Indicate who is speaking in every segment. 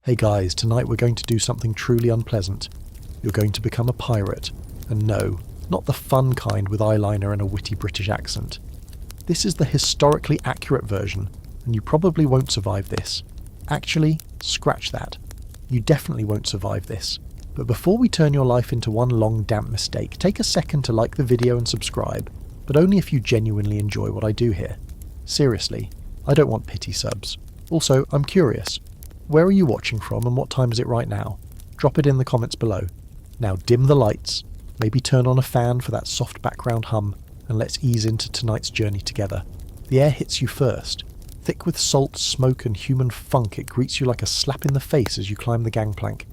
Speaker 1: Hey guys, tonight we're going to do something truly unpleasant. You're going to become a pirate. And no, not the fun kind with eyeliner and a witty British accent. This is the historically accurate version, and you probably won't survive this. Actually, scratch that. You definitely won't survive this. But before we turn your life into one long damp mistake, take a second to like the video and subscribe, but only if you genuinely enjoy what I do here. Seriously, I don't want pity subs. Also, I'm curious. Where are you watching from and what time is it right now? Drop it in the comments below. Now dim the lights, maybe turn on a fan for that soft background hum, and let's ease into tonight's journey together. The air hits you first. Thick with salt, smoke and human funk, it greets you like a slap in the face as you climb the gangplank.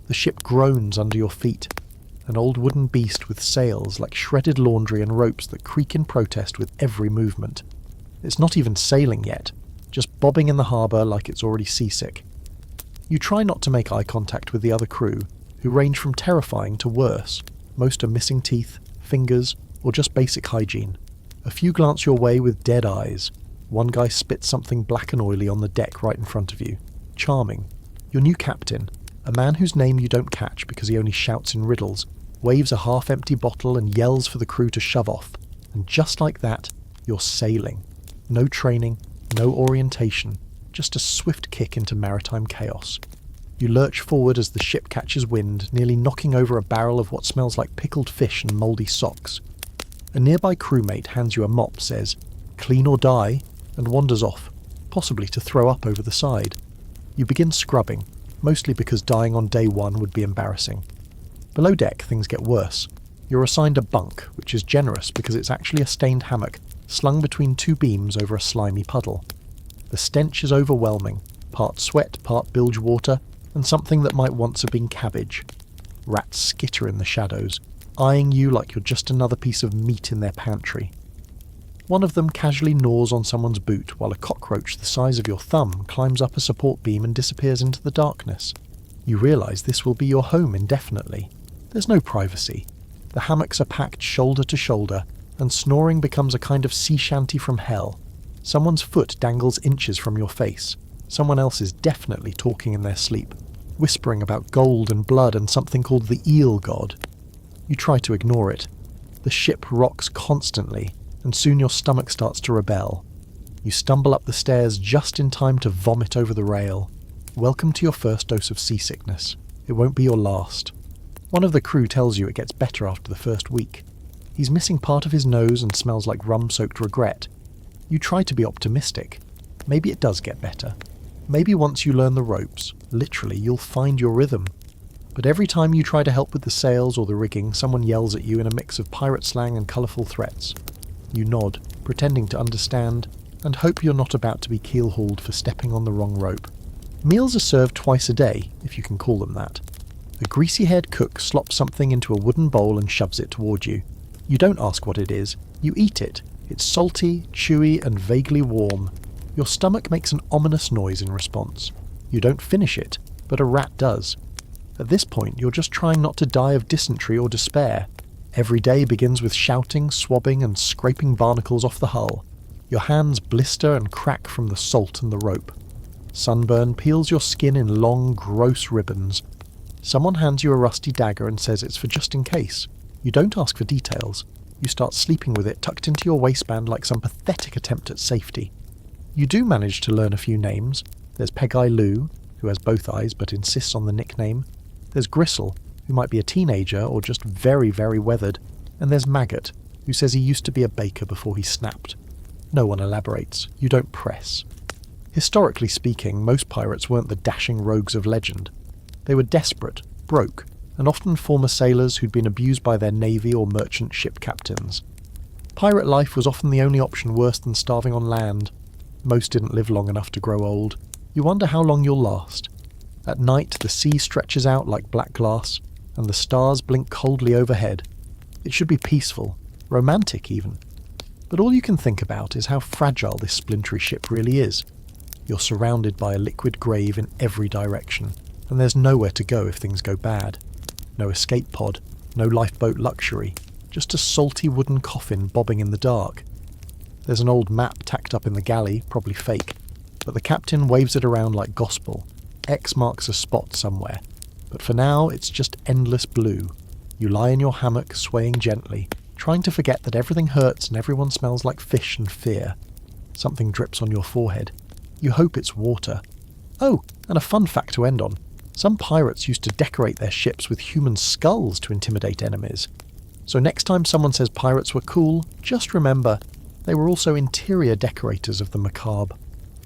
Speaker 1: The ship groans under your feet, an old wooden beast with sails like shredded laundry and ropes that creak in protest with every movement. It's not even sailing yet, just bobbing in the harbour like it's already seasick. You try not to make eye contact with the other crew, who range from terrifying to worse. Most are missing teeth, fingers, or just basic hygiene. A few glance your way with dead eyes. One guy spits something black and oily on the deck right in front of you. Charming. Your new captain, a man whose name you don't catch because he only shouts in riddles, waves a half-empty bottle and yells for the crew to shove off. And just like that, you're sailing. No training, no orientation, just a swift kick into maritime chaos. You lurch forward as the ship catches wind, nearly knocking over a barrel of what smells like pickled fish and mouldy socks. A nearby crewmate hands you a mop, says, "Clean or die," and wanders off, possibly to throw up over the side. You begin scrubbing, mostly because dying on day one would be embarrassing. Below deck, things get worse. You're assigned a bunk, which is generous because it's actually a stained hammock, slung between two beams over a slimy puddle. The stench is overwhelming, part sweat, part bilge water, and something that might once have been cabbage. Rats skitter in the shadows, eyeing you like you're just another piece of meat in their pantry. One of them casually gnaws on someone's boot while a cockroach the size of your thumb climbs up a support beam and disappears into the darkness. You realise this will be your home indefinitely. There's no privacy. The hammocks are packed shoulder to shoulder, and snoring becomes a kind of sea shanty from hell. Someone's foot dangles inches from your face. Someone else is definitely talking in their sleep, whispering about gold and blood and something called the eel god. You try to ignore it. The ship rocks constantly, and soon your stomach starts to rebel. You stumble up the stairs just in time to vomit over the rail. Welcome to your first dose of seasickness. It won't be your last. One of the crew tells you it gets better after the first week. He's missing part of his nose and smells like rum-soaked regret. You try to be optimistic. Maybe it does get better. Maybe once you learn the ropes, literally, you'll find your rhythm. But every time you try to help with the sails or the rigging, someone yells at you in a mix of pirate slang and colourful threats. You nod, pretending to understand, and hope you're not about to be keel-hauled for stepping on the wrong rope. Meals are served twice a day, if you can call them that. A greasy-haired cook slops something into a wooden bowl and shoves it toward you. You don't ask what it is, you eat it. It's salty, chewy, and vaguely warm. Your stomach makes an ominous noise in response. You don't finish it, but a rat does. At this point, you're just trying not to die of dysentery or despair. Every day begins with shouting, swabbing, and scraping barnacles off the hull. Your hands blister and crack from the salt and the rope. Sunburn peels your skin in long, gross ribbons. Someone hands you a rusty dagger and says it's for just in case. You don't ask for details. You start sleeping with it tucked into your waistband like some pathetic attempt at safety. You do manage to learn a few names. There's Peg-Eye Lou, who has both eyes but insists on the nickname. There's Gristle, who might be a teenager or just very, very weathered. And there's Maggot, who says he used to be a baker before he snapped. No one elaborates. You don't press. Historically speaking, most pirates weren't the dashing rogues of legend. They were desperate, broke, and often former sailors who'd been abused by their navy or merchant ship captains. Pirate life was often the only option worse than starving on land. Most didn't live long enough to grow old. You wonder how long you'll last. At night, the sea stretches out like black glass, and the stars blink coldly overhead. It should be peaceful, romantic even. But all you can think about is how fragile this splintery ship really is. You're surrounded by a liquid grave in every direction, and there's nowhere to go if things go bad. No escape pod, no lifeboat luxury, just a salty wooden coffin bobbing in the dark. There's an old map tacked up in the galley, probably fake, but the captain waves it around like gospel. X marks a spot somewhere, but for now it's just endless blue. You lie in your hammock, swaying gently, trying to forget that everything hurts and everyone smells like fish and fear. Something drips on your forehead. You hope it's water. Oh, and a fun fact to end on. Some pirates used to decorate their ships with human skulls to intimidate enemies. So next time someone says pirates were cool, just remember, they were also interior decorators of the macabre.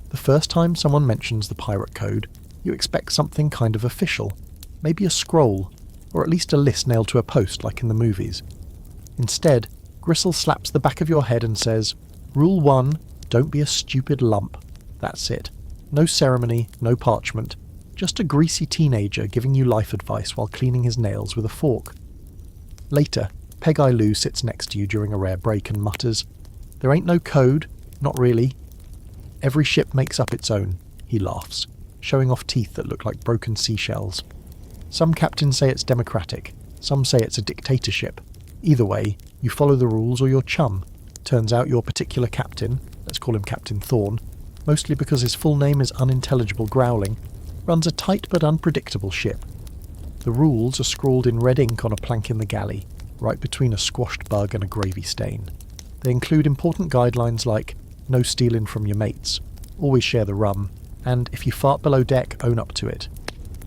Speaker 1: The first time someone mentions the pirate code, you expect something kind of official. Maybe a scroll, or at least a list nailed to a post like in the movies. Instead, Gristle slaps the back of your head and says, Rule 1, don't be a stupid lump. That's it. No ceremony, no parchment. Just a greasy teenager giving you life advice while cleaning his nails with a fork. Later, Peg-Eye Lou sits next to you during a rare break and mutters, There ain't no code, not really. Every ship makes up its own, he laughs, showing off teeth that look like broken seashells. Some captains say it's democratic, some say it's a dictatorship. Either way, you follow the rules or you're chum. Turns out your particular captain, let's call him Captain Thorn, mostly because his full name is unintelligible growling, runs a tight but unpredictable ship. The rules are scrawled in red ink on a plank in the galley, right between a squashed bug and a gravy stain. They include important guidelines like no stealing from your mates, always share the rum, and if you fart below deck, own up to it.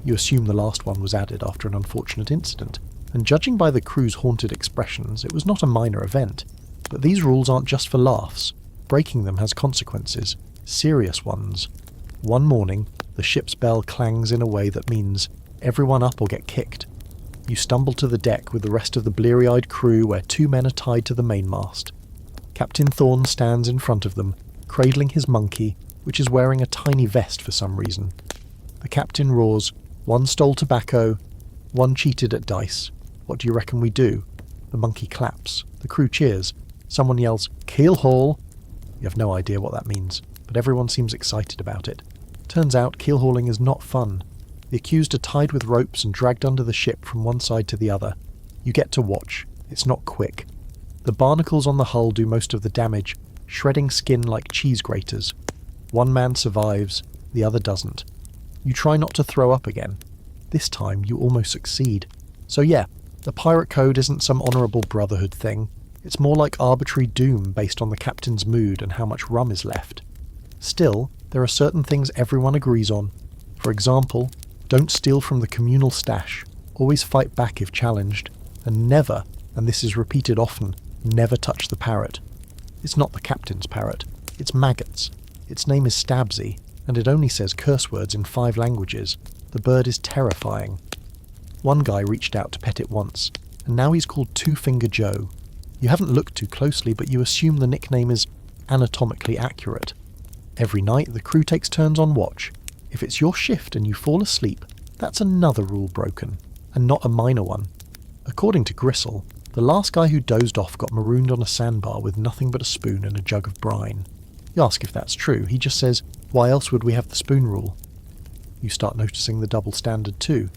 Speaker 1: You assume the last one was added after an unfortunate incident, and judging by the crew's haunted expressions, it was not a minor event. But these rules aren't just for laughs. Breaking them has consequences, serious ones. One morning, the ship's bell clangs in a way that means everyone up or get kicked. You stumble to the deck with the rest of the bleary-eyed crew where 2 men are tied to the mainmast. Captain Thorn stands in front of them, cradling his monkey, which is wearing a tiny vest for some reason. The captain roars, One stole tobacco, one cheated at dice. What do you reckon we do? The monkey claps. The crew cheers. Someone yells, Keel haul! You have no idea what that means, but everyone seems excited about it. Turns out keel hauling is not fun. The accused are tied with ropes and dragged under the ship from one side to the other. You get to watch. It's not quick. The barnacles on the hull do most of the damage, shredding skin like cheese graters. One man survives, the other doesn't. You try not to throw up again. This time you almost succeed. So yeah, the pirate code isn't some honourable brotherhood thing. It's more like arbitrary doom based on the captain's mood and how much rum is left. Still, there are certain things everyone agrees on. For example, don't steal from the communal stash, always fight back if challenged, and never, and this is repeated often, never touch the parrot. It's not the captain's parrot, it's Maggot's. Its name is Stabsy, and it only says curse words in 5 languages. The bird is terrifying. One guy reached out to pet it once, and now he's called Two-Finger Joe. You haven't looked too closely, but you assume the nickname is anatomically accurate. Every night, the crew takes turns on watch. If it's your shift and you fall asleep, that's another rule broken, and not a minor one. According to Gristle, the last guy who dozed off got marooned on a sandbar with nothing but a spoon and a jug of brine. You ask if that's true, he just says, why else would we have the spoon rule? You start noticing the double standard too.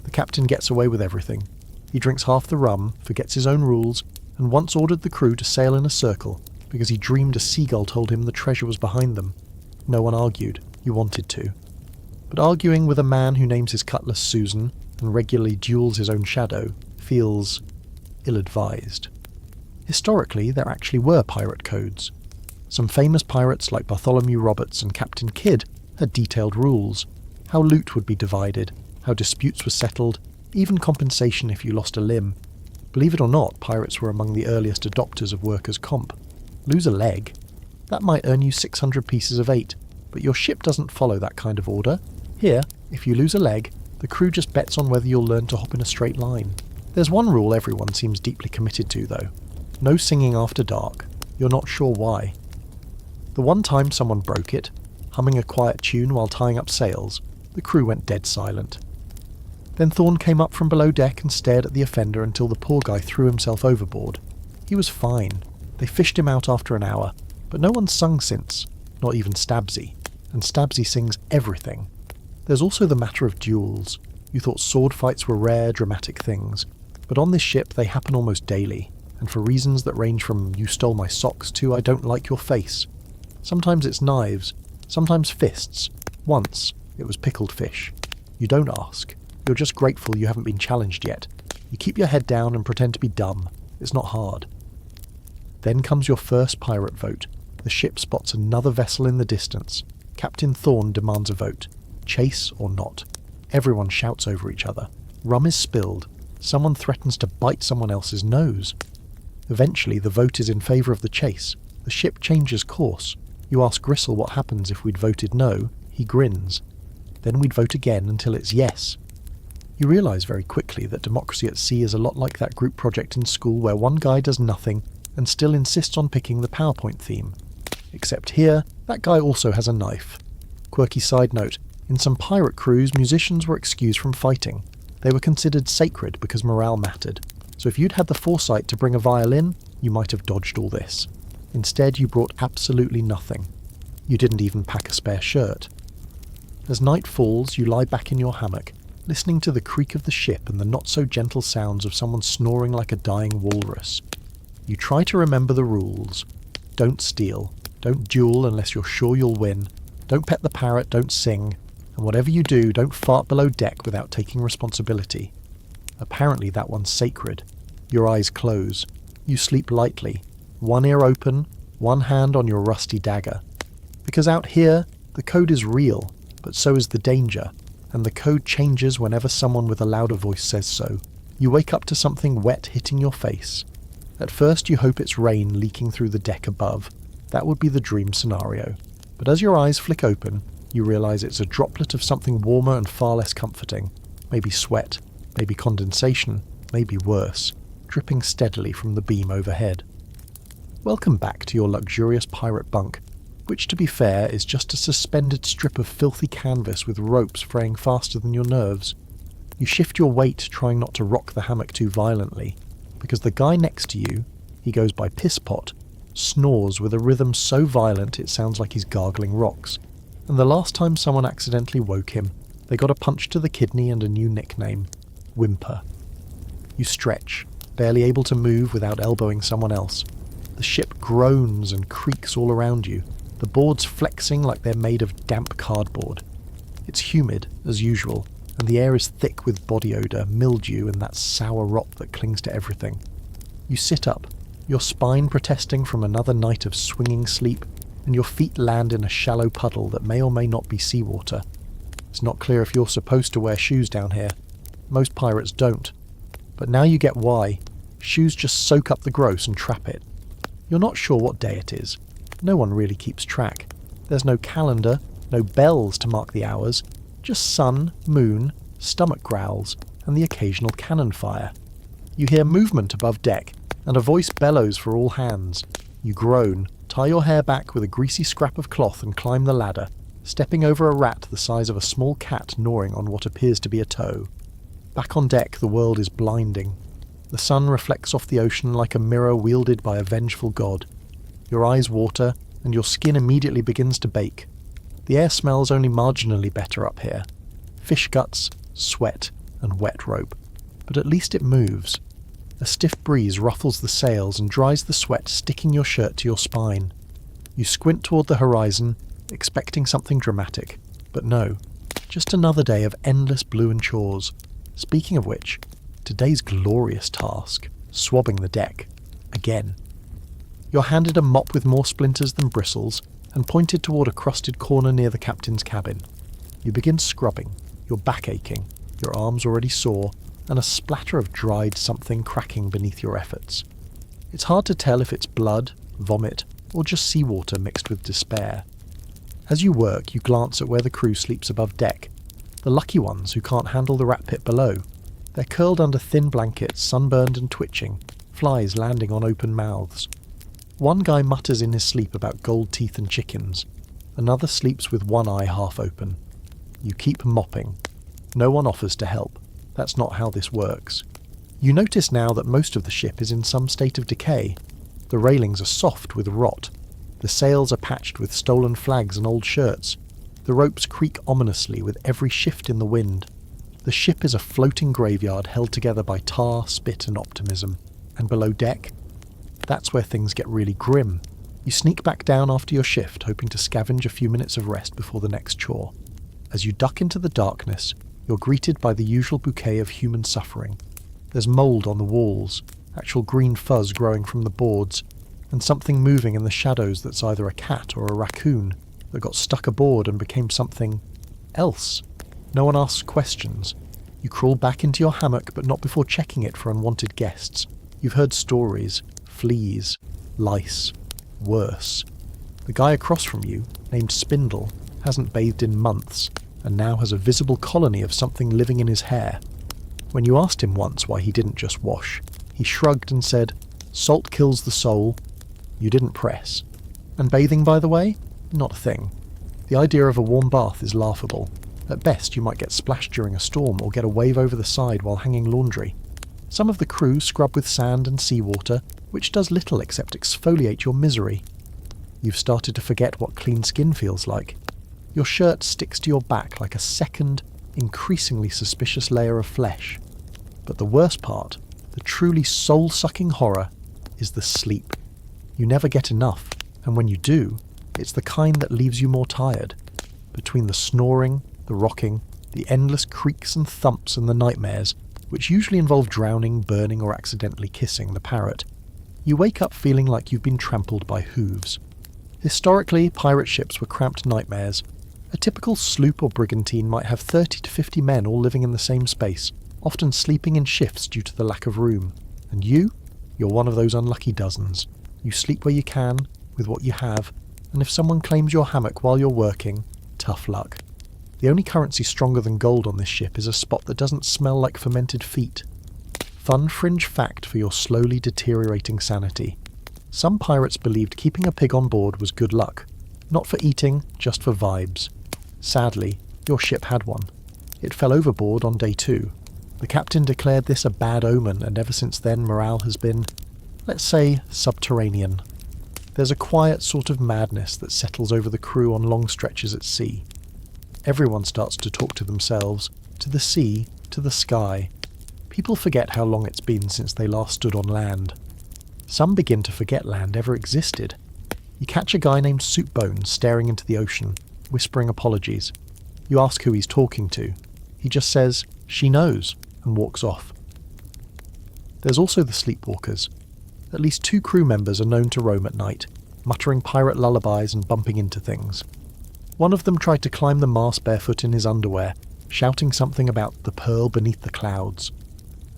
Speaker 1: The captain gets away with everything. He drinks half the rum, forgets his own rules, and once ordered the crew to sail in a circle because he dreamed a seagull told him the treasure was behind them. No one argued. You wanted to. But arguing with a man who names his cutlass Susan and regularly duels his own shadow feels ill-advised. Historically, there actually were pirate codes. Some famous pirates like Bartholomew Roberts and Captain Kidd had detailed rules. How loot would be divided, how disputes were settled, even compensation if you lost a limb. Believe it or not, pirates were among the earliest adopters of workers' comp. Lose a leg? That might earn you 600 pieces of 8, but your ship doesn't follow that kind of order. Here, if you lose a leg, the crew just bets on whether you'll learn to hop in a straight line. There's one rule everyone seems deeply committed to, though. No singing after dark. You're not sure why. The one time someone broke it, humming a quiet tune while tying up sails, the crew went dead silent. Then Thorn came up from below deck and stared at the offender until the poor guy threw himself overboard. He was fine. They fished him out after an hour, but no one's sung since, not even Stabsy, and Stabsy sings everything. There's also the matter of duels. You thought sword fights were rare, dramatic things, but on this ship they happen almost daily, and for reasons that range from you stole my socks to I don't like your face. Sometimes it's knives, sometimes fists. Once, It was pickled fish. You don't ask. You're just grateful you haven't been challenged yet. You keep your head down and pretend to be dumb. It's not hard. Then comes your first pirate vote. The ship spots another vessel in the distance. Captain Thorne demands a vote. Chase or not. Everyone shouts over each other. Rum is spilled. Someone threatens to bite someone else's nose. Eventually, the vote is in favour of the chase. The ship changes course. You ask Gristle what happens if we'd voted no. He grins. Then we'd vote again until it's yes. You realise very quickly that democracy at sea is a lot like that group project in school where one guy does nothing and still insists on picking the PowerPoint theme. Except here, that guy also has a knife. Quirky side note, in some pirate crews, musicians were excused from fighting. They were considered sacred because morale mattered. So if you'd had the foresight to bring a violin, you might have dodged all this. Instead, you brought absolutely nothing. You didn't even pack a spare shirt. As night falls, you lie back in your hammock, listening to the creak of the ship and the not-so-gentle sounds of someone snoring like a dying walrus. You try to remember the rules. Don't steal. Don't duel unless you're sure you'll win. Don't pet the parrot, don't sing. And whatever you do, don't fart below deck without taking responsibility. Apparently that one's sacred. Your eyes close. You sleep lightly. One ear open, one hand on your rusty dagger. Because out here, the code is real, but so is the danger, and the code changes whenever someone with a louder voice says so. You wake up to something wet hitting your face. At first you hope it's rain leaking through the deck above. That would be the dream scenario. But as your eyes flick open, you realise it's a droplet of something warmer and far less comforting. Maybe sweat, maybe condensation, maybe worse, dripping steadily from the beam overhead. Welcome back to your luxurious pirate bunk, which to be fair is just a suspended strip of filthy canvas with ropes fraying faster than your nerves. You shift your weight trying not to rock the hammock too violently, because the guy next to you, he goes by Pisspot, snores with a rhythm so violent it sounds like he's gargling rocks. And the last time someone accidentally woke him, they got a punch to the kidney and a new nickname, Whimper. You stretch, barely able to move without elbowing someone else. The ship groans and creaks all around you, the boards flexing like they're made of damp cardboard. It's humid, as usual, and the air is thick with body odour, mildew, and that sour rot that clings to everything. You sit up, your spine protesting from another night of swinging sleep, and your feet land in a shallow puddle that may or may not be seawater. It's not clear if you're supposed to wear shoes down here. Most pirates don't. But now you get why. Shoes just soak up the gross and trap it. You're not sure what day it is. No one really keeps track. There's no calendar, no bells to mark the hours, just sun, moon, stomach growls, and the occasional cannon fire. You hear movement above deck, and a voice bellows for all hands. You groan, tie your hair back with a greasy scrap of cloth and climb the ladder, stepping over a rat the size of a small cat gnawing on what appears to be a toe. Back on deck, the world is blinding. The sun reflects off the ocean like a mirror wielded by a vengeful god. Your eyes water, and your skin immediately begins to bake. The air smells only marginally better up here. Fish guts, sweat, and wet rope. But at least it moves. A stiff breeze ruffles the sails and dries the sweat sticking your shirt to your spine. You squint toward the horizon, expecting something dramatic. But no, just another day of endless blue and chores. Speaking of which, today's glorious task, swabbing the deck. Again. You're handed a mop with more splinters than bristles, and pointed toward a crusted corner near the captain's cabin. You begin scrubbing, your back aching, your arms already sore, and a splatter of dried something cracking beneath your efforts. It's hard to tell if it's blood, vomit, or just seawater mixed with despair. As you work, you glance at where the crew sleeps above deck, the lucky ones who can't handle the rat pit below. They're curled under thin blankets, sunburned and twitching, flies landing on open mouths. One guy mutters in his sleep about gold teeth and chickens. Another sleeps with one eye half open. You keep mopping. No one offers to help. That's not how this works. You notice now that most of the ship is in some state of decay. The railings are soft with rot. The sails are patched with stolen flags and old shirts. The ropes creak ominously with every shift in the wind. The ship is a floating graveyard held together by tar, spit and optimism. And below deck? That's where things get really grim. You sneak back down after your shift, hoping to scavenge a few minutes of rest before the next chore. As you duck into the darkness, you're greeted by the usual bouquet of human suffering. There's mould on the walls, actual green fuzz growing from the boards, and something moving in the shadows that's either a cat or a raccoon that got stuck aboard and became something else. No one asks questions. You crawl back into your hammock, but not before checking it for unwanted guests. You've heard stories, fleas, lice, worse. The guy across from you, named Spindle, hasn't bathed in months, and now has a visible colony of something living in his hair. When you asked him once why he didn't just wash, he shrugged and said, "Salt kills the soul." You didn't press. And bathing, by the way? Not a thing. The idea of a warm bath is laughable. At best, you might get splashed during a storm or get a wave over the side while hanging laundry. Some of the crew scrub with sand and seawater, which does little except exfoliate your misery. You've started to forget what clean skin feels like. Your shirt sticks to your back like a second, increasingly suspicious layer of flesh. But the worst part, the truly soul-sucking horror, is the sleep. You never get enough, and when you do, it's the kind that leaves you more tired. Between the snoring, the rocking, the endless creaks and thumps and the nightmares, which usually involve drowning, burning or accidentally kissing the parrot, you wake up feeling like you've been trampled by hooves. Historically, pirate ships were cramped nightmares. A typical sloop or brigantine might have 30 to 50 men all living in the same space, often sleeping in shifts due to the lack of room. And you're one of those unlucky dozens. You sleep where you can, with what you have, and if someone claims your hammock while you're working, tough luck. The only currency stronger than gold on this ship is a spot that doesn't smell like fermented feet. Fun fringe fact for your slowly deteriorating sanity. Some pirates believed keeping a pig on board was good luck. Not for eating, just for vibes. Sadly, your ship had one. It fell overboard on day 2. The captain declared this a bad omen, and ever since then morale has been, let's say, subterranean. There's a quiet sort of madness that settles over the crew on long stretches at sea. Everyone starts to talk to themselves, to the sea, to the sky. People forget how long it's been since they last stood on land. Some begin to forget land ever existed. You catch a guy named Soupbone staring into the ocean, whispering apologies. You ask who he's talking to. He just says, "She knows," and walks off. There's also the sleepwalkers. At least 2 crew members are known to roam at night, muttering pirate lullabies and bumping into things. One of them tried to climb the mast barefoot in his underwear, shouting something about the pearl beneath the clouds.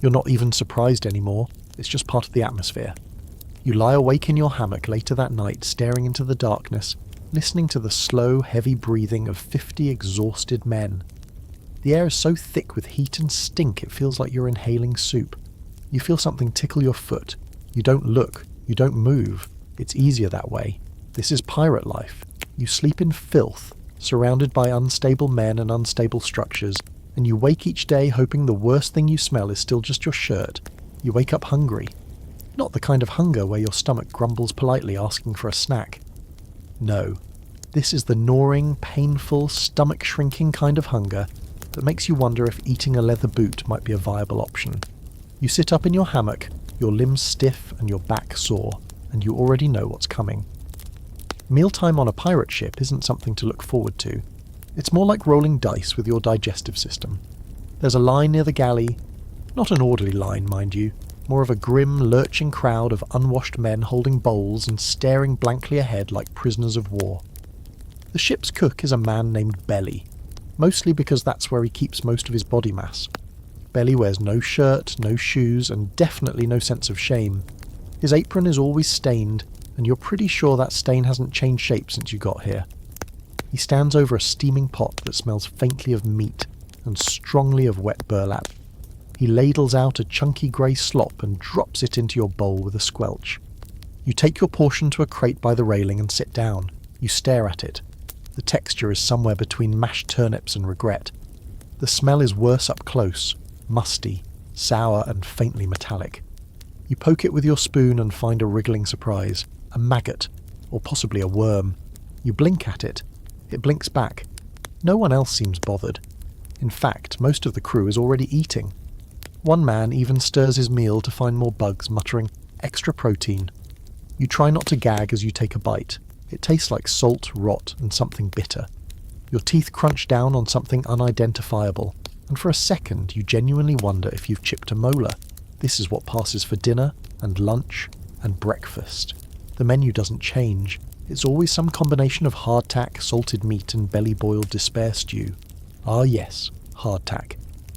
Speaker 1: You're not even surprised anymore, it's just part of the atmosphere. You lie awake in your hammock later that night, staring into the darkness, listening to the slow, heavy breathing of 50 exhausted men. The air is so thick with heat and stink it feels like you're inhaling soup. You feel something tickle your foot. You don't look, you don't move. It's easier that way. This is pirate life. You sleep in filth, surrounded by unstable men and unstable structures, and you wake each day hoping the worst thing you smell is still just your shirt. You wake up hungry. Not the kind of hunger where your stomach grumbles politely asking for a snack. No, this is the gnawing, painful, stomach-shrinking kind of hunger that makes you wonder if eating a leather boot might be a viable option. You sit up in your hammock, your limbs stiff and your back sore, and you already know what's coming. Mealtime on a pirate ship isn't something to look forward to. It's more like rolling dice with your digestive system. There's a line near the galley, not an orderly line, mind you, more of a grim, lurching crowd of unwashed men holding bowls and staring blankly ahead like prisoners of war. The ship's cook is a man named Belly, mostly because that's where he keeps most of his body mass. Belly wears no shirt, no shoes, and definitely no sense of shame. His apron is always stained, and you're pretty sure that stain hasn't changed shape since you got here. He stands over a steaming pot that smells faintly of meat and strongly of wet burlap. He ladles out a chunky grey slop and drops it into your bowl with a squelch. You take your portion to a crate by the railing and sit down. You stare at it. The texture is somewhere between mashed turnips and regret. The smell is worse up close, musty, sour and faintly metallic. You poke it with your spoon and find a wriggling surprise. A maggot, or possibly a worm. You blink at it. It blinks back. No one else seems bothered. In fact, most of the crew is already eating. One man even stirs his meal to find more bugs, muttering, "Extra protein." You try not to gag as you take a bite. It tastes like salt, rot, and something bitter. Your teeth crunch down on something unidentifiable, and for a second you genuinely wonder if you've chipped a molar. This is what passes for dinner, and lunch, and breakfast. The menu doesn't change. It's always some combination of hardtack, salted meat, and belly-boiled despair stew. Ah yes, hardtack.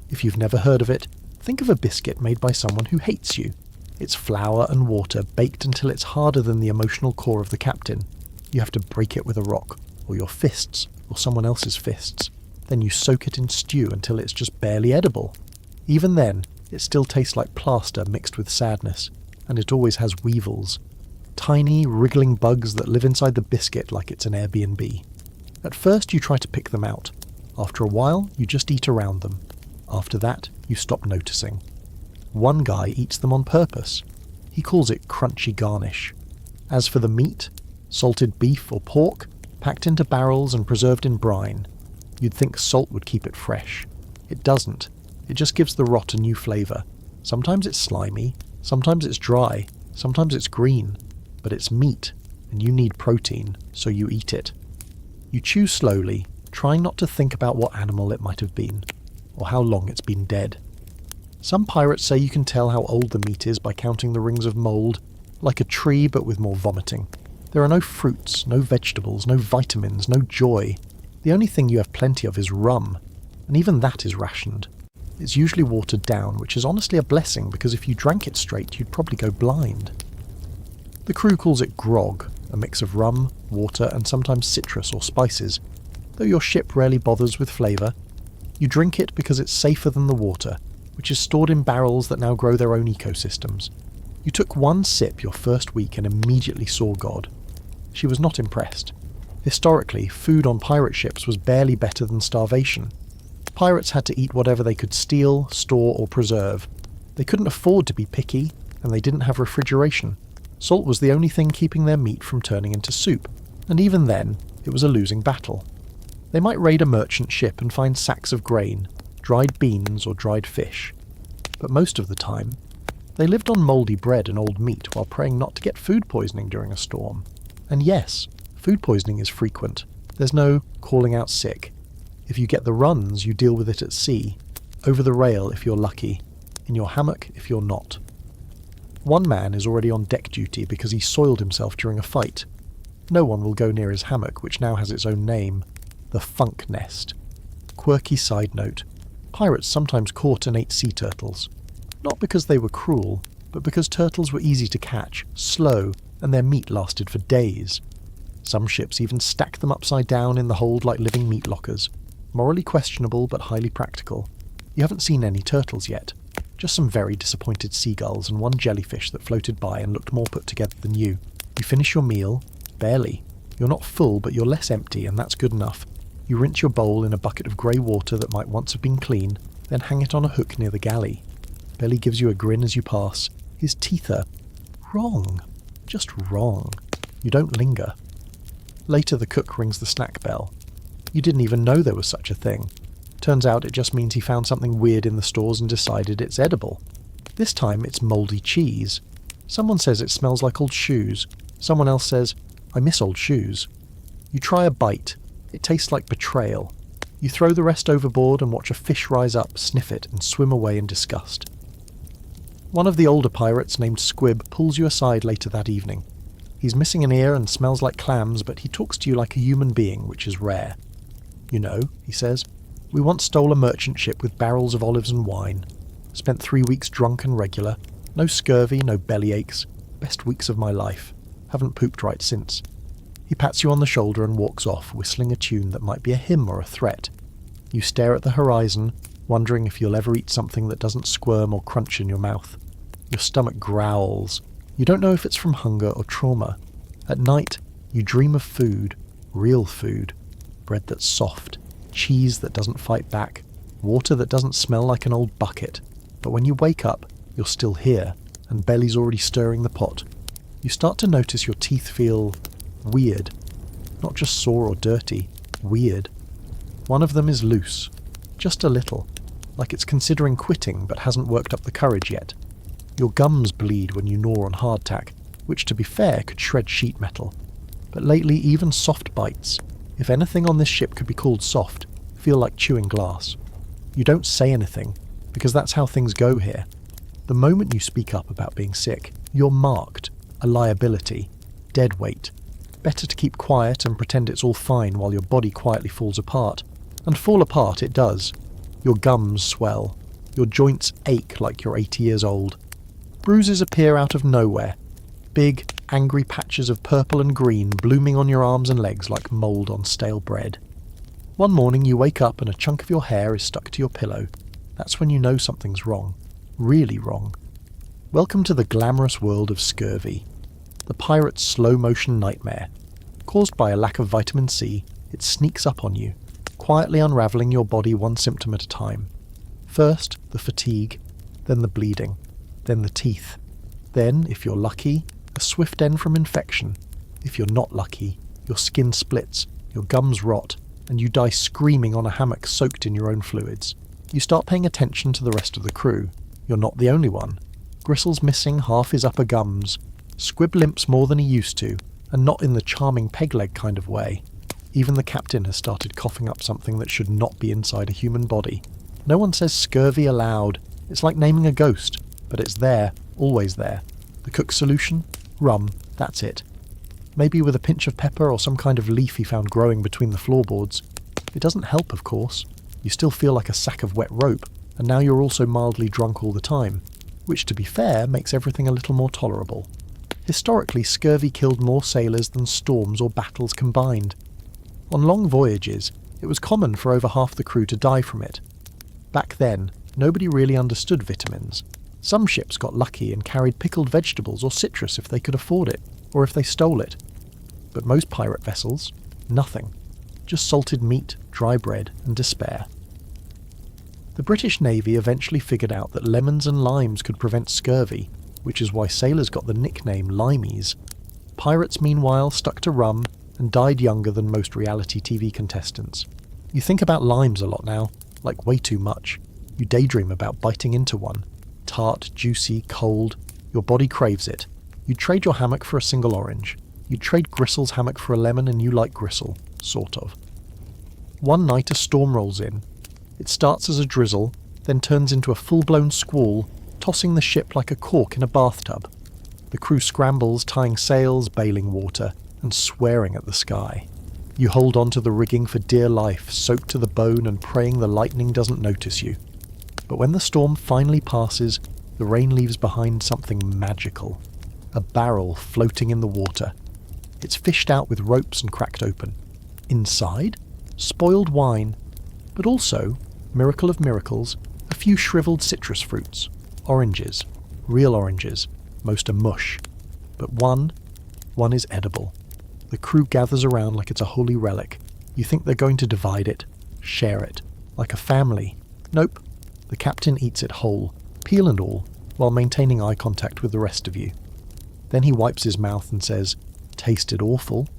Speaker 1: If you've never heard of it, think of a biscuit made by someone who hates you. It's flour and water baked until it's harder than the emotional core of the captain. You have to break it with a rock, or your fists, or someone else's fists. Then you soak it in stew until it's just barely edible. Even then, it still tastes like plaster mixed with sadness, and it always has weevils. Tiny, wriggling bugs that live inside the biscuit like it's an Airbnb. At first you try to pick them out. After a while, you just eat around them. After that, you stop noticing. One guy eats them on purpose. He calls it crunchy garnish. As for the meat, salted beef or pork, packed into barrels and preserved in brine. You'd think salt would keep it fresh. It doesn't. It just gives the rot a new flavour. Sometimes it's slimy, sometimes it's dry, sometimes it's green. But it's meat, and you need protein, so you eat it. You chew slowly, trying not to think about what animal it might have been, or how long it's been dead. Some pirates say you can tell how old the meat is by counting the rings of mould, like a tree but with more vomiting. There are no fruits, no vegetables, no vitamins, no joy. The only thing you have plenty of is rum, and even that is rationed. It's usually watered down, which is honestly a blessing because if you drank it straight, you'd probably go blind. The crew calls it grog, a mix of rum, water, and sometimes citrus or spices. Though your ship rarely bothers with flavour, you drink it because it's safer than the water, which is stored in barrels that now grow their own ecosystems. You took one sip your first week and immediately saw God. She was not impressed. Historically, food on pirate ships was barely better than starvation. Pirates had to eat whatever they could steal, store, or preserve. They couldn't afford to be picky, and they didn't have refrigeration. Salt was the only thing keeping their meat from turning into soup, and even then, it was a losing battle. They might raid a merchant ship and find sacks of grain, dried beans or dried fish. But most of the time, they lived on mouldy bread and old meat while praying not to get food poisoning during a storm. And yes, food poisoning is frequent. There's no calling out sick. If you get the runs, you deal with it at sea, over the rail if you're lucky, in your hammock if you're not. One man is already on deck duty because he soiled himself during a fight. No one will go near his hammock, which now has its own name, the funk nest. Quirky side note, pirates sometimes caught and ate sea turtles. Not because they were cruel, but because turtles were easy to catch, slow, and their meat lasted for days. Some ships even stacked them upside down in the hold like living meat lockers. Morally questionable, but highly practical. You haven't seen any turtles yet. Just some very disappointed seagulls and one jellyfish that floated by and looked more put together than you. You finish your meal? Barely. You're not full, but you're less empty, and that's good enough. You rinse your bowl in a bucket of grey water that might once have been clean, then hang it on a hook near the galley. Belly gives you a grin as you pass. His teeth are wrong. Just wrong. You don't linger. Later the cook rings the snack bell. You didn't even know there was such a thing. Turns out it just means he found something weird in the stores and decided it's edible. This time it's mouldy cheese. Someone says it smells like old shoes. Someone else says, I miss old shoes. You try a bite. It tastes like betrayal. You throw the rest overboard and watch a fish rise up, sniff it, and swim away in disgust. One of the older pirates named Squib pulls you aside later that evening. He's missing an ear and smells like clams, but he talks to you like a human being, which is rare. You know, he says, we once stole a merchant ship with barrels of olives and wine. Spent 3 weeks drunk and regular. No scurvy, no belly aches. Best weeks of my life. Haven't pooped right since. He pats you on the shoulder and walks off, whistling a tune that might be a hymn or a threat. You stare at the horizon, wondering if you'll ever eat something that doesn't squirm or crunch in your mouth. Your stomach growls. You don't know if it's from hunger or trauma. At night, you dream of food, real food. Bread that's soft, cheese that doesn't fight back, water that doesn't smell like an old bucket. But when you wake up, you're still here, and Belly's already stirring the pot. You start to notice your teeth feel weird. Not just sore or dirty, weird. One of them is loose, just a little, like it's considering quitting but hasn't worked up the courage yet. Your gums bleed when you gnaw on hardtack, which to be fair could shred sheet metal. But lately even soft bites, If anything on this ship could be called soft, feel like chewing glass. You don't say anything, because that's how things go here. The moment you speak up about being sick, you're marked, a liability, dead weight. Better to keep quiet and pretend it's all fine while your body quietly falls apart. And fall apart it does. Your gums swell. Your joints ache like you're 80 years old. Bruises appear out of nowhere. Big, angry patches of purple and green blooming on your arms and legs like mould on stale bread. One morning you wake up and a chunk of your hair is stuck to your pillow. That's when you know something's wrong. Really wrong. Welcome to the glamorous world of scurvy. The pirate's slow-motion nightmare. Caused by a lack of vitamin C, it sneaks up on you, quietly unravelling your body one symptom at a time. First, the fatigue, then the bleeding, then the teeth. Then, if you're lucky, a swift end from infection. If you're not lucky, your skin splits, your gums rot, and you die screaming on a hammock soaked in your own fluids. You start paying attention to the rest of the crew. You're not the only one. Gristle's missing half his upper gums. Squib limps more than he used to, and not in the charming peg-leg kind of way. Even the captain has started coughing up something that should not be inside a human body. No one says scurvy aloud. It's like naming a ghost, but it's there, always there. The cook's solution? Rum, that's it. Maybe with a pinch of pepper or some kind of leaf he found growing between the floorboards. It doesn't help, of course. You still feel like a sack of wet rope, and now you're also mildly drunk all the time, which, to be fair, makes everything a little more tolerable. Historically, scurvy killed more sailors than storms or battles combined. On long voyages, it was common for over half the crew to die from it. Back then, nobody really understood vitamins. Some ships got lucky and carried pickled vegetables or citrus if they could afford it, or if they stole it. But most pirate vessels, nothing. Just salted meat, dry bread, and despair. The British Navy eventually figured out that lemons and limes could prevent scurvy, which is why sailors got the nickname limeys. Pirates, meanwhile, stuck to rum and died younger than most reality TV contestants. You think about limes a lot now, like way too much. You daydream about biting into one. Tart, juicy, cold. Your body craves it. You'd trade your hammock for a single orange. You'd trade Gristle's hammock for a lemon, and you like Gristle. Sort of. One night a storm rolls in. It starts as a drizzle, then turns into a full-blown squall, tossing the ship like a cork in a bathtub. The crew scrambles, tying sails, bailing water, and swearing at the sky. You hold on to the rigging for dear life, soaked to the bone and praying the lightning doesn't notice you. But when the storm finally passes, the rain leaves behind something magical. A barrel floating in the water. It's fished out with ropes and cracked open. Inside, spoiled wine, but also, miracle of miracles, a few shriveled citrus fruits. Oranges. Real oranges. Most are mush. But one is edible. The crew gathers around like it's a holy relic. You think they're going to divide it, share it, like a family. Nope. The captain eats it whole, peel and all, while maintaining eye contact with the rest of you. Then he wipes his mouth and says, "Tasted awful."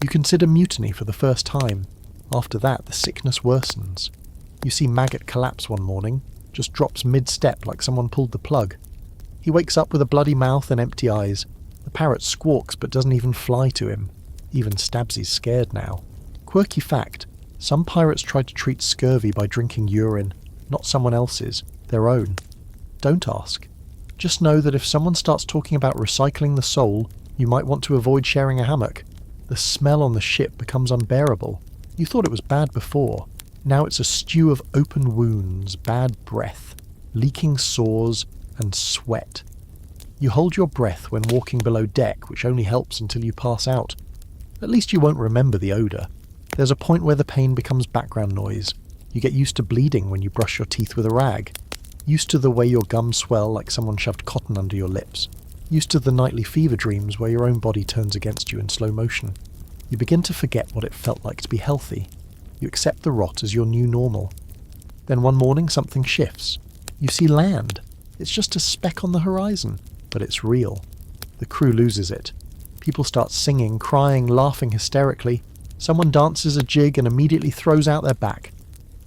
Speaker 1: You consider mutiny for the first time. After that, the sickness worsens. You see Maggot collapse one morning, just drops mid-step like someone pulled the plug. He wakes up with a bloody mouth and empty eyes. The parrot squawks but doesn't even fly to him. Even Stabsy's scared now. Quirky fact, some pirates tried to treat scurvy by drinking urine, not someone else's, their own. Don't ask. Just know that if someone starts talking about recycling the soul, you might want to avoid sharing a hammock. The smell on the ship becomes unbearable. You thought it was bad before. Now it's a stew of open wounds, bad breath, leaking sores, and sweat. You hold your breath when walking below deck, which only helps until you pass out. At least you won't remember the odour. There's a point where the pain becomes background noise. You get used to bleeding when you brush your teeth with a rag. Used to the way your gums swell like someone shoved cotton under your lips. Used to the nightly fever dreams where your own body turns against you in slow motion. You begin to forget what it felt like to be healthy. You accept the rot as your new normal. Then one morning something shifts. You see land. It's just a speck on the horizon, but it's real. The crew loses it. People start singing, crying, laughing hysterically. Someone dances a jig and immediately throws out their back.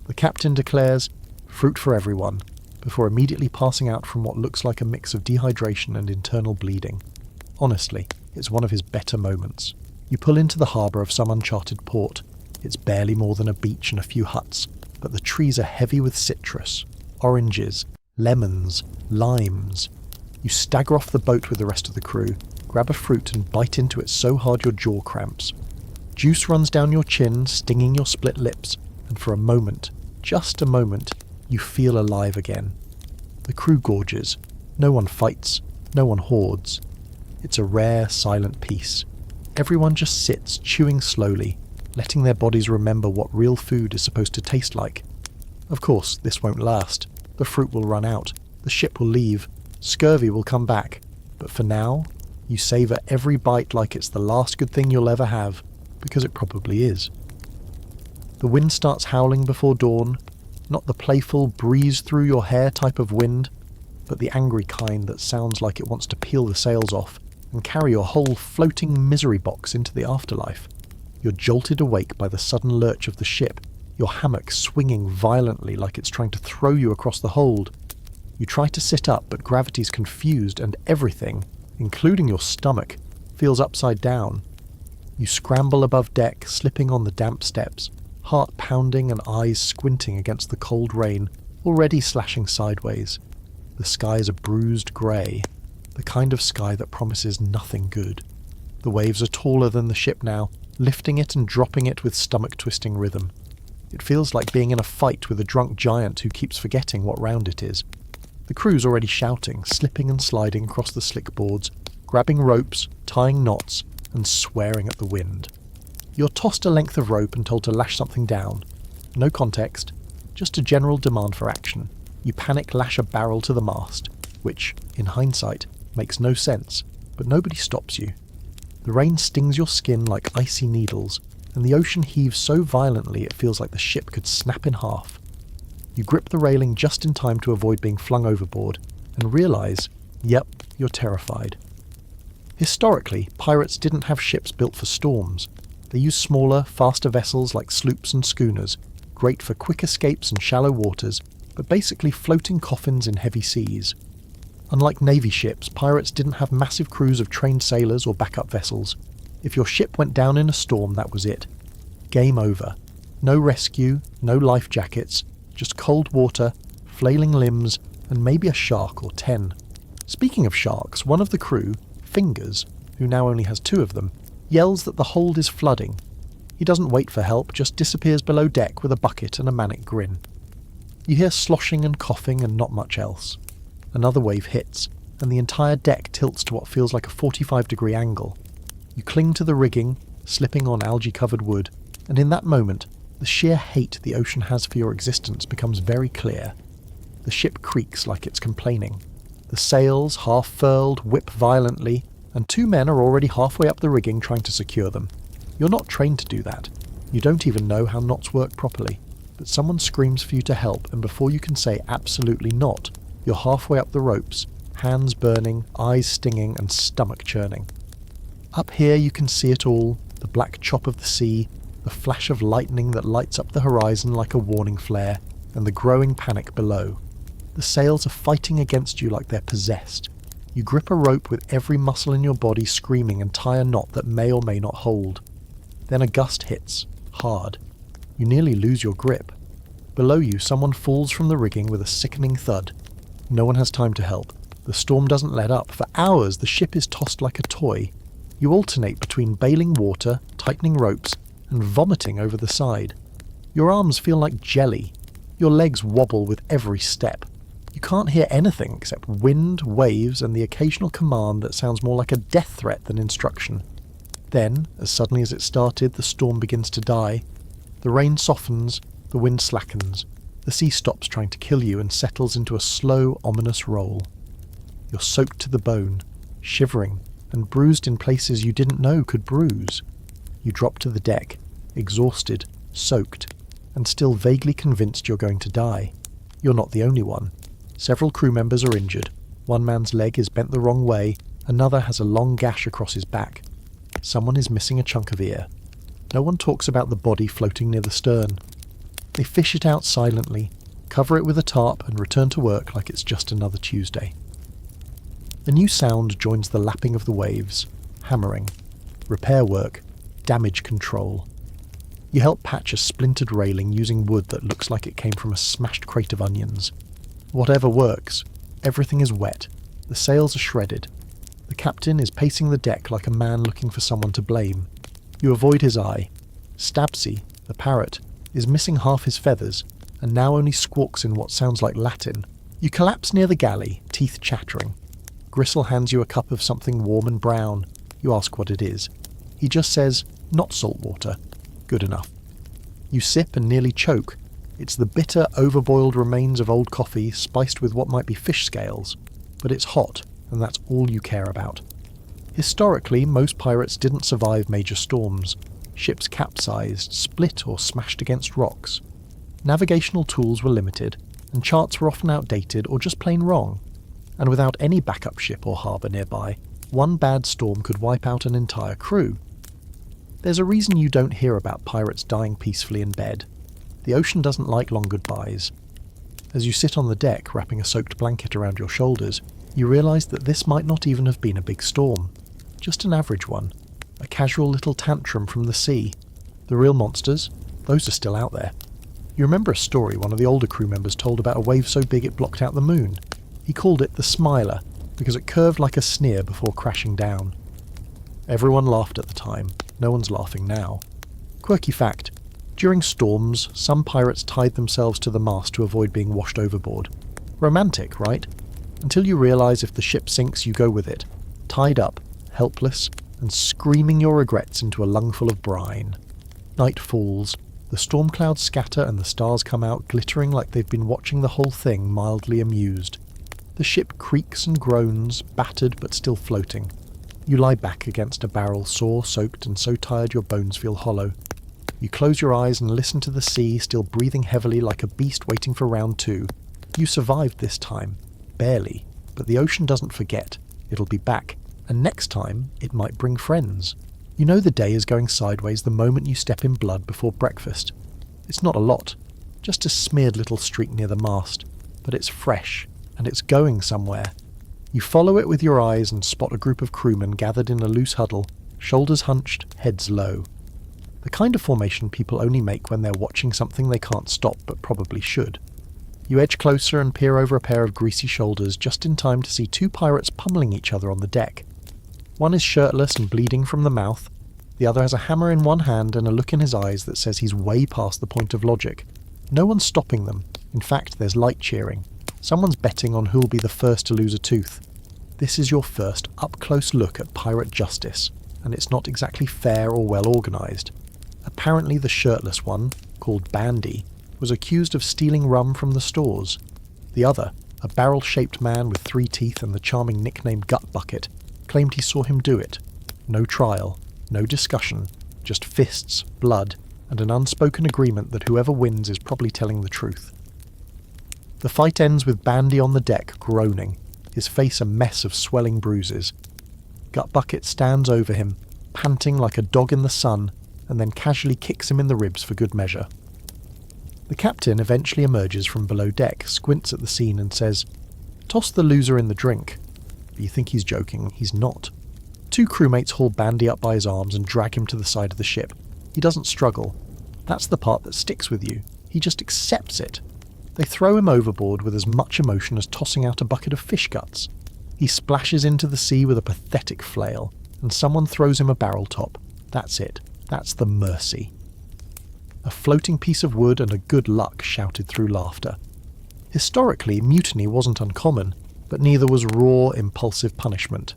Speaker 1: The captain declares, "Fruit for everyone," before immediately passing out from what looks like a mix of dehydration and internal bleeding. Honestly, it's one of his better moments. You pull into the harbour of some uncharted port. It's barely more than a beach and a few huts, but the trees are heavy with citrus, oranges, lemons, limes. You stagger off the boat with the rest of the crew, grab a fruit and bite into it so hard your jaw cramps. Juice runs down your chin, stinging your split lips, and for a moment, just a moment, you feel alive again. The crew gorges. No one fights. No one hoards. It's a rare, silent peace. Everyone just sits, chewing slowly, letting their bodies remember what real food is supposed to taste like. Of course, this won't last. The fruit will run out. The ship will leave. Scurvy will come back. But for now, you savour every bite like it's the last good thing you'll ever have, because it probably is. The wind starts howling before dawn, not the playful breeze-through-your-hair type of wind, but the angry kind that sounds like it wants to peel the sails off and carry your whole floating misery box into the afterlife. You're jolted awake by the sudden lurch of the ship, your hammock swinging violently like it's trying to throw you across the hold. You try to sit up, but gravity's confused and everything, including your stomach, feels upside down. You scramble above deck, slipping on the damp steps, heart pounding and eyes squinting against the cold rain, already slashing sideways. The sky is a bruised grey, the kind of sky that promises nothing good. The waves are taller than the ship now, lifting it and dropping it with stomach-twisting rhythm. It feels like being in a fight with a drunk giant who keeps forgetting what round it is. The crew's already shouting, slipping and sliding across the slick boards, grabbing ropes, tying knots, and swearing at the wind. You're tossed a length of rope and told to lash something down. No context, just a general demand for action. You panic lash a barrel to the mast, which, in hindsight, makes no sense, but nobody stops you. The rain stings your skin like icy needles, and the ocean heaves so violently it feels like the ship could snap in half. You grip the railing just in time to avoid being flung overboard, and realise, yep, you're terrified. Historically, pirates didn't have ships built for storms. They used smaller, faster vessels like sloops and schooners, great for quick escapes and shallow waters, but basically floating coffins in heavy seas. Unlike navy ships, pirates didn't have massive crews of trained sailors or backup vessels. If your ship went down in a storm, that was it. Game over. No rescue, no life jackets, just cold water, flailing limbs, and maybe a shark or 10. Speaking of sharks, one of the crew, Fingers, who now only has 2 of them, yells that the hold is flooding. He doesn't wait for help, just disappears below deck with a bucket and a manic grin. You hear sloshing and coughing and not much else. Another wave hits, and the entire deck tilts to what feels like a 45-degree angle. You cling to the rigging, slipping on algae-covered wood, and in that moment, the sheer hate the ocean has for your existence becomes very clear. The ship creaks like it's complaining. The sails, half furled, whip violently, and 2 men are already halfway up the rigging trying to secure them. You're not trained to do that. You don't even know how knots work properly. But someone screams for you to help, and before you can say absolutely not, you're halfway up the ropes, hands burning, eyes stinging, and stomach churning. Up here you can see it all, the black chop of the sea, the flash of lightning that lights up the horizon like a warning flare, and the growing panic below. The sails are fighting against you like they're possessed. You grip a rope with every muscle in your body screaming and tie a knot that may or may not hold. Then a gust hits, hard. You nearly lose your grip. Below you, someone falls from the rigging with a sickening thud. No one has time to help. The storm doesn't let up. For hours, the ship is tossed like a toy. You alternate between bailing water, tightening ropes, and vomiting over the side. Your arms feel like jelly. Your legs wobble with every step. You can't hear anything except wind, waves, and the occasional command that sounds more like a death threat than instruction. Then, as suddenly as it started, the storm begins to die. The rain softens, the wind slackens. The sea stops trying to kill you and settles into a slow, ominous roll. You're soaked to the bone, shivering, and bruised in places you didn't know could bruise. You drop to the deck, exhausted, soaked, and still vaguely convinced you're going to die. You're not the only one. Several crew members are injured. One man's leg is bent the wrong way, another has a long gash across his back. Someone is missing a chunk of ear. No one talks about the body floating near the stern. They fish it out silently, cover it with a tarp, and return to work like it's just another Tuesday. A new sound joins the lapping of the waves. Hammering. Repair work. Damage control. You help patch a splintered railing using wood that looks like it came from a smashed crate of onions. Whatever works. Everything is wet. The sails are shredded. The captain is pacing the deck like a man looking for someone to blame. You avoid his eye. Stabsy, the parrot, is missing half his feathers, and now only squawks in what sounds like Latin. You collapse near the galley, teeth chattering. Gristle hands you a cup of something warm and brown. You ask what it is. He just says, "Not salt water." Good enough. You sip and nearly choke. It's the bitter, overboiled remains of old coffee spiced with what might be fish scales. But it's hot, and that's all you care about. Historically, most pirates didn't survive major storms. Ships capsized, split or smashed against rocks. Navigational tools were limited, and charts were often outdated or just plain wrong. And without any backup ship or harbour nearby, one bad storm could wipe out an entire crew. There's a reason you don't hear about pirates dying peacefully in bed. The ocean doesn't like long goodbyes. As you sit on the deck, wrapping a soaked blanket around your shoulders, you realise that this might not even have been a big storm. Just an average one. A casual little tantrum from the sea. The real monsters? Those are still out there. You remember a story one of the older crew members told about a wave so big it blocked out the moon. He called it the Smiler, because it curved like a sneer before crashing down. Everyone laughed at the time. No one's laughing now. Quirky fact. During storms, some pirates tied themselves to the mast to avoid being washed overboard. Romantic, right? Until you realise if the ship sinks, you go with it. Tied up, helpless, and screaming your regrets into a lungful of brine. Night falls. The storm clouds scatter and the stars come out glittering like they've been watching the whole thing, mildly amused. The ship creaks and groans, battered but still floating. You lie back against a barrel, sore, soaked, and so tired your bones feel hollow. You close your eyes and listen to the sea, still breathing heavily like a beast waiting for round two. You survived this time. Barely. But the ocean doesn't forget. It'll be back. And next time, it might bring friends. You know the day is going sideways the moment you step in blood before breakfast. It's not a lot. Just a smeared little streak near the mast. But it's fresh. And it's going somewhere. You follow it with your eyes and spot a group of crewmen gathered in a loose huddle, shoulders hunched, heads low. The kind of formation people only make when they're watching something they can't stop but probably should. You edge closer and peer over a pair of greasy shoulders just in time to see two pirates pummeling each other on the deck. One is shirtless and bleeding from the mouth. The other has a hammer in one hand and a look in his eyes that says he's way past the point of logic. No one's stopping them. In fact, there's light cheering. Someone's betting on who'll be the first to lose a tooth. This is your first up-close look at pirate justice, and it's not exactly fair or well-organised. Apparently the shirtless one, called Bandy, was accused of stealing rum from the stores. The other, a barrel-shaped man with 3 teeth and the charming nickname Gut Bucket, claimed he saw him do it. No trial, no discussion, just fists, blood, and an unspoken agreement that whoever wins is probably telling the truth. The fight ends with Bandy on the deck, groaning, his face a mess of swelling bruises. Gut Bucket stands over him, panting like a dog in the sun, and then casually kicks him in the ribs for good measure. The captain eventually emerges from below deck, squints at the scene and says, "Toss the loser in the drink." But you think he's joking. He's not. 2 crewmates haul Bandy up by his arms and drag him to the side of the ship. He doesn't struggle. That's the part that sticks with you. He just accepts it. They throw him overboard with as much emotion as tossing out a bucket of fish guts. He splashes into the sea with a pathetic flail, and someone throws him a barrel top. That's it. That's the mercy. A floating piece of wood and a good luck shouted through laughter. Historically, mutiny wasn't uncommon, but neither was raw, impulsive punishment.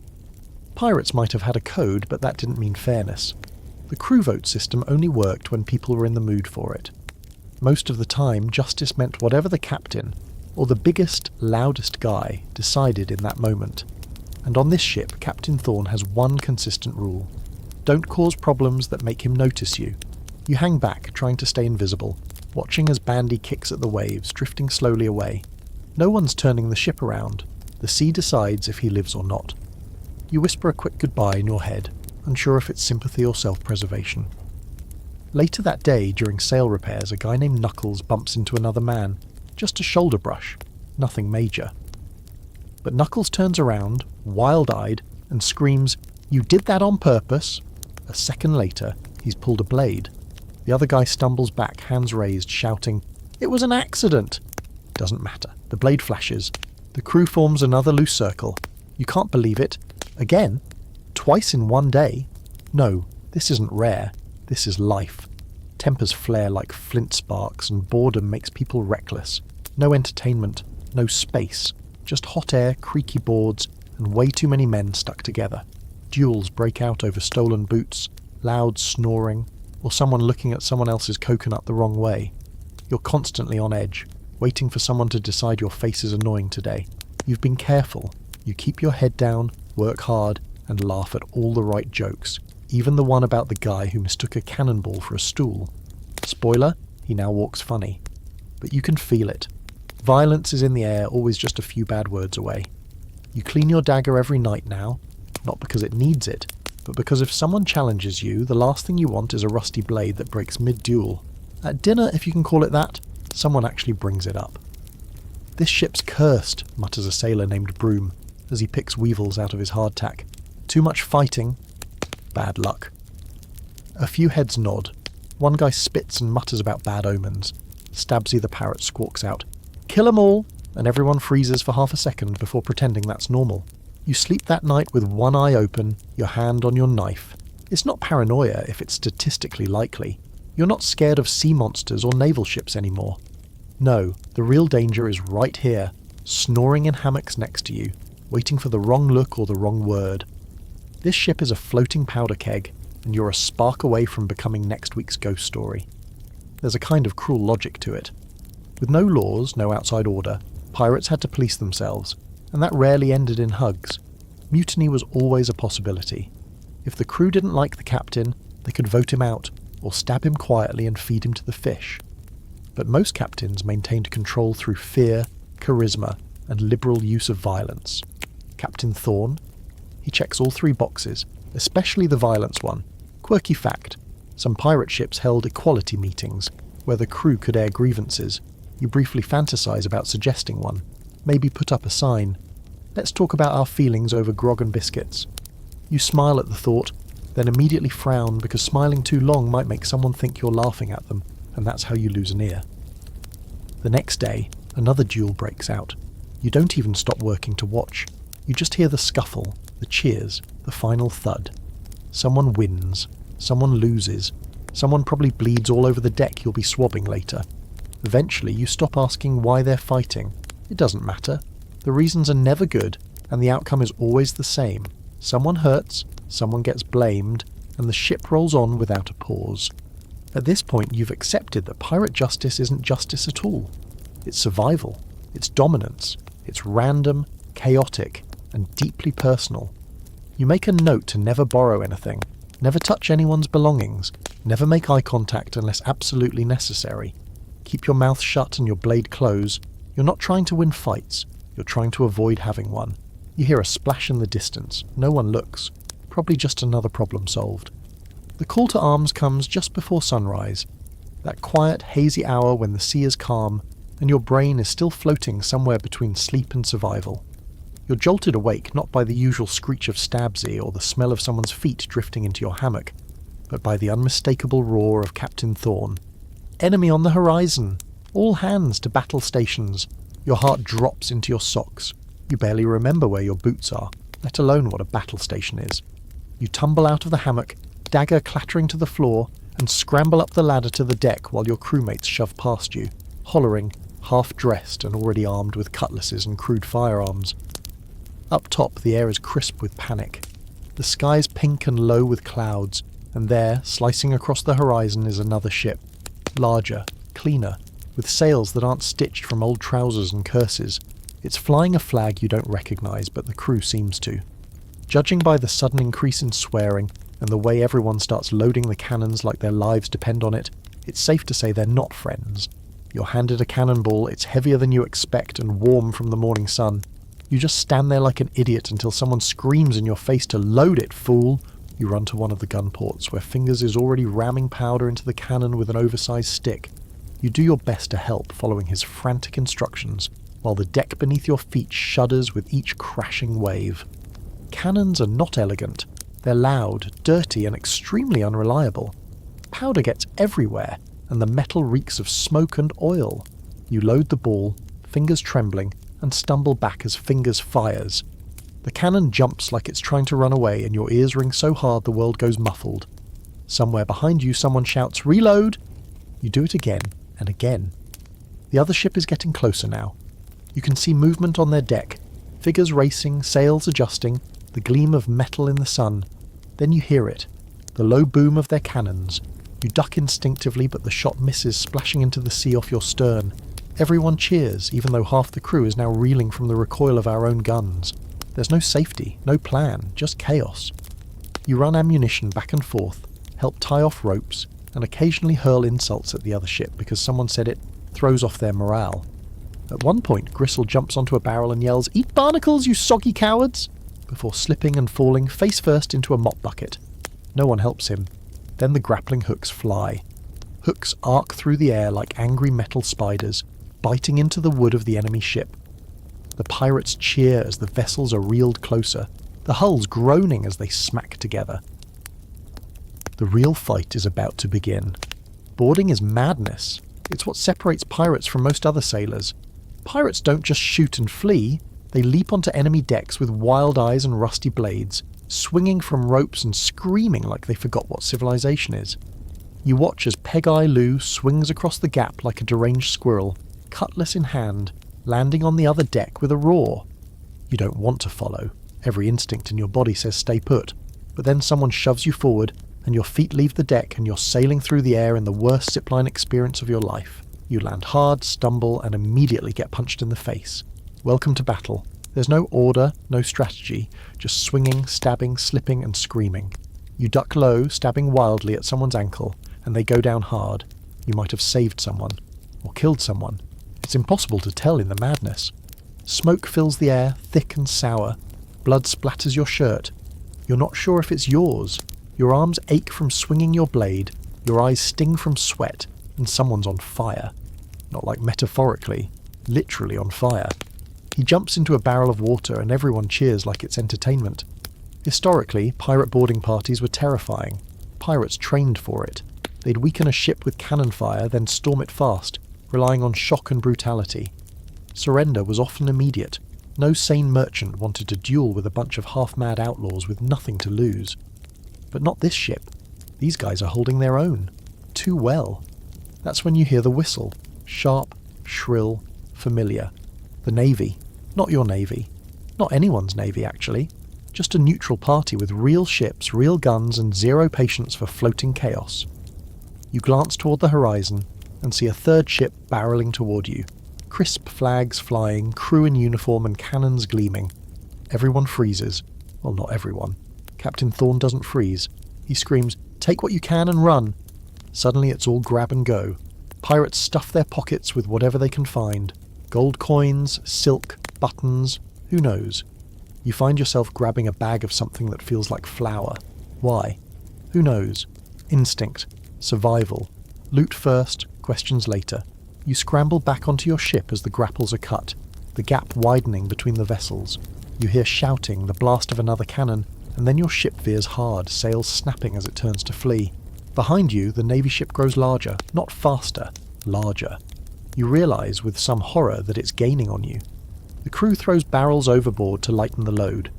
Speaker 1: Pirates might have had a code, but that didn't mean fairness. The crew vote system only worked when people were in the mood for it. Most of the time, justice meant whatever the captain, or the biggest, loudest guy, decided in that moment. And on this ship, Captain Thorne has one consistent rule. Don't cause problems that make him notice you. You hang back, trying to stay invisible, watching as Bandy kicks at the waves, drifting slowly away. No one's turning the ship around. The sea decides if he lives or not. You whisper a quick goodbye in your head, unsure if it's sympathy or self-preservation. Later that day, during sail repairs, a guy named Knuckles bumps into another man. Just a shoulder brush. Nothing major. But Knuckles turns around, wild-eyed, and screams, "You did that on purpose!" A second later, he's pulled a blade. The other guy stumbles back, hands raised, shouting, "It was an accident!" Doesn't matter. The blade flashes. The crew forms another loose circle. You can't believe it. Again? Twice in one day? No, this isn't rare. This is life. Tempers flare like flint sparks, and boredom makes people reckless. No entertainment, no space. Just hot air, creaky boards, and way too many men stuck together. Duels break out over stolen boots, loud snoring, or someone looking at someone else's coconut the wrong way. You're constantly on edge, waiting for someone to decide your face is annoying today. You've been careful. You keep your head down, work hard, and laugh at all the right jokes, even the one about the guy who mistook a cannonball for a stool. Spoiler, he now walks funny. But you can feel it. Violence is in the air, always just a few bad words away. You clean your dagger every night now, not because it needs it, but because if someone challenges you, the last thing you want is a rusty blade that breaks mid-duel. At dinner, if you can call it that, someone actually brings it up. "This ship's cursed," mutters a sailor named Broom, as he picks weevils out of his hardtack. "Too much fighting. Bad luck." A few heads nod. One guy spits and mutters about bad omens. Stabsy the parrot squawks out, "Kill 'em all!" and everyone freezes for half a second before pretending that's normal. You sleep that night with one eye open, your hand on your knife. It's not paranoia if it's statistically likely. You're not scared of sea monsters or naval ships anymore. No, the real danger is right here, snoring in hammocks next to you, waiting for the wrong look or the wrong word. This ship is a floating powder keg, and you're a spark away from becoming next week's ghost story. There's a kind of cruel logic to it. With no laws, no outside order, pirates had to police themselves, and that rarely ended in hugs. Mutiny was always a possibility. If the crew didn't like the captain, they could vote him out, or stab him quietly and feed him to the fish. But most captains maintained control through fear, charisma, and liberal use of violence. Captain Thorn? He checks all three boxes, especially the violence one. Quirky fact, some pirate ships held equality meetings, where the crew could air grievances. You briefly fantasize about suggesting one. Maybe put up a sign. "Let's talk about our feelings over grog and biscuits." You smile at the thought, then immediately frown because smiling too long might make someone think you're laughing at them, and that's how you lose an ear. The next day, another duel breaks out. You don't even stop working to watch. You just hear the scuffle, the cheers, the final thud. Someone wins. Someone loses. Someone probably bleeds all over the deck you'll be swabbing later. Eventually, you stop asking why they're fighting. It doesn't matter. The reasons are never good, and the outcome is always the same. Someone hurts, someone gets blamed, and the ship rolls on without a pause. At this point, you've accepted that pirate justice isn't justice at all. It's survival. It's dominance. It's random, chaotic, and deeply personal. You make a note to never borrow anything, never touch anyone's belongings, never make eye contact unless absolutely necessary. Keep your mouth shut and your blade close. You're not trying to win fights. You're trying to avoid having one. You hear a splash in the distance. No one looks. Probably just another problem solved. The call to arms comes just before sunrise. That quiet, hazy hour when the sea is calm, and your brain is still floating somewhere between sleep and survival. You're jolted awake not by the usual screech of Stabsy or the smell of someone's feet drifting into your hammock, but by the unmistakable roar of Captain Thorn. "Enemy on the horizon! All hands to battle stations!" Your heart drops into your socks. You barely remember where your boots are, let alone what a battle station is. You tumble out of the hammock, dagger clattering to the floor, and scramble up the ladder to the deck while your crewmates shove past you, hollering, half-dressed and already armed with cutlasses and crude firearms. Up top, the air is crisp with panic. The sky's pink and low with clouds, and there, slicing across the horizon, is another ship. Larger, cleaner, with sails that aren't stitched from old trousers and curses. It's flying a flag you don't recognise, but the crew seems to. Judging by the sudden increase in swearing, and the way everyone starts loading the cannons like their lives depend on it, it's safe to say they're not friends. You're handed a cannonball, it's heavier than you expect and warm from the morning sun. You just stand there like an idiot until someone screams in your face to "Load it, fool!" You run to one of the gun ports, where Fingers is already ramming powder into the cannon with an oversized stick. You do your best to help, following his frantic instructions, while the deck beneath your feet shudders with each crashing wave. Cannons are not elegant. They're loud, dirty, and extremely unreliable. Powder gets everywhere, and the metal reeks of smoke and oil. You load the ball, fingers trembling, and stumble back as fingers fires. The cannon jumps like it's trying to run away, and your ears ring so hard the world goes muffled. Somewhere behind you someone shouts, "Reload!" You do it again and again. The other ship is getting closer now. You can see movement on their deck, figures racing, sails adjusting, the gleam of metal in the sun. Then you hear it, the low boom of their cannons. You duck instinctively, but the shot misses, splashing into the sea off your stern. Everyone cheers, even though half the crew is now reeling from the recoil of our own guns. There's no safety, no plan, just chaos. You run ammunition back and forth, help tie off ropes, and occasionally hurl insults at the other ship because someone said it throws off their morale. At one point, Gristle jumps onto a barrel and yells, "Eat barnacles, you soggy cowards!" before slipping and falling face first into a mop bucket. No one helps him. Then the grappling hooks fly. Hooks arc through the air like angry metal spiders, biting into the wood of the enemy ship. The pirates cheer as the vessels are reeled closer, the hulls groaning as they smack together. The real fight is about to begin. Boarding is madness. It's what separates pirates from most other sailors. Pirates don't just shoot and flee, they leap onto enemy decks with wild eyes and rusty blades, swinging from ropes and screaming like they forgot what civilization is. You watch as Peg-Eye Lou swings across the gap like a deranged squirrel, cutlass in hand, landing on the other deck with a roar. You don't want to follow. Every instinct in your body says stay put. But then someone shoves you forward, and your feet leave the deck and you're sailing through the air in the worst zipline experience of your life. You land hard, stumble, and immediately get punched in the face. Welcome to battle. There's no order, no strategy, just swinging, stabbing, slipping, and screaming. You duck low, stabbing wildly at someone's ankle, and they go down hard. You might have saved someone, or killed someone. It's impossible to tell in the madness. Smoke fills the air, thick and sour. Blood splatters your shirt. You're not sure if it's yours. Your arms ache from swinging your blade. Your eyes sting from sweat, and someone's on fire. Not like metaphorically, literally on fire. He jumps into a barrel of water and everyone cheers like it's entertainment. Historically, pirate boarding parties were terrifying. Pirates trained for it. They'd weaken a ship with cannon fire, then storm it fast, relying on shock and brutality. Surrender was often immediate. No sane merchant wanted to duel with a bunch of half-mad outlaws with nothing to lose. But not this ship. These guys are holding their own. Too well. That's when you hear the whistle. Sharp, shrill, familiar. The Navy. Not your Navy. Not anyone's Navy, actually. Just a neutral party with real ships, real guns, and zero patience for floating chaos. You glance toward the horizon and see a third ship barreling toward you. Crisp flags flying, crew in uniform and cannons gleaming. Everyone freezes. Well, not everyone. Captain Thorne doesn't freeze. He screams, "Take what you can and run!" Suddenly it's all grab and go. Pirates stuff their pockets with whatever they can find. Gold coins, silk, buttons, who knows? You find yourself grabbing a bag of something that feels like flour. Why? Who knows? Instinct. Survival. Loot first, questions later. You scramble back onto your ship as the grapples are cut, the gap widening between the vessels. You hear shouting, the blast of another cannon, and then your ship veers hard, sails snapping as it turns to flee. Behind you, the Navy ship grows larger, not faster, larger. You realise with some horror that it's gaining on you. The crew throws barrels overboard to lighten the load.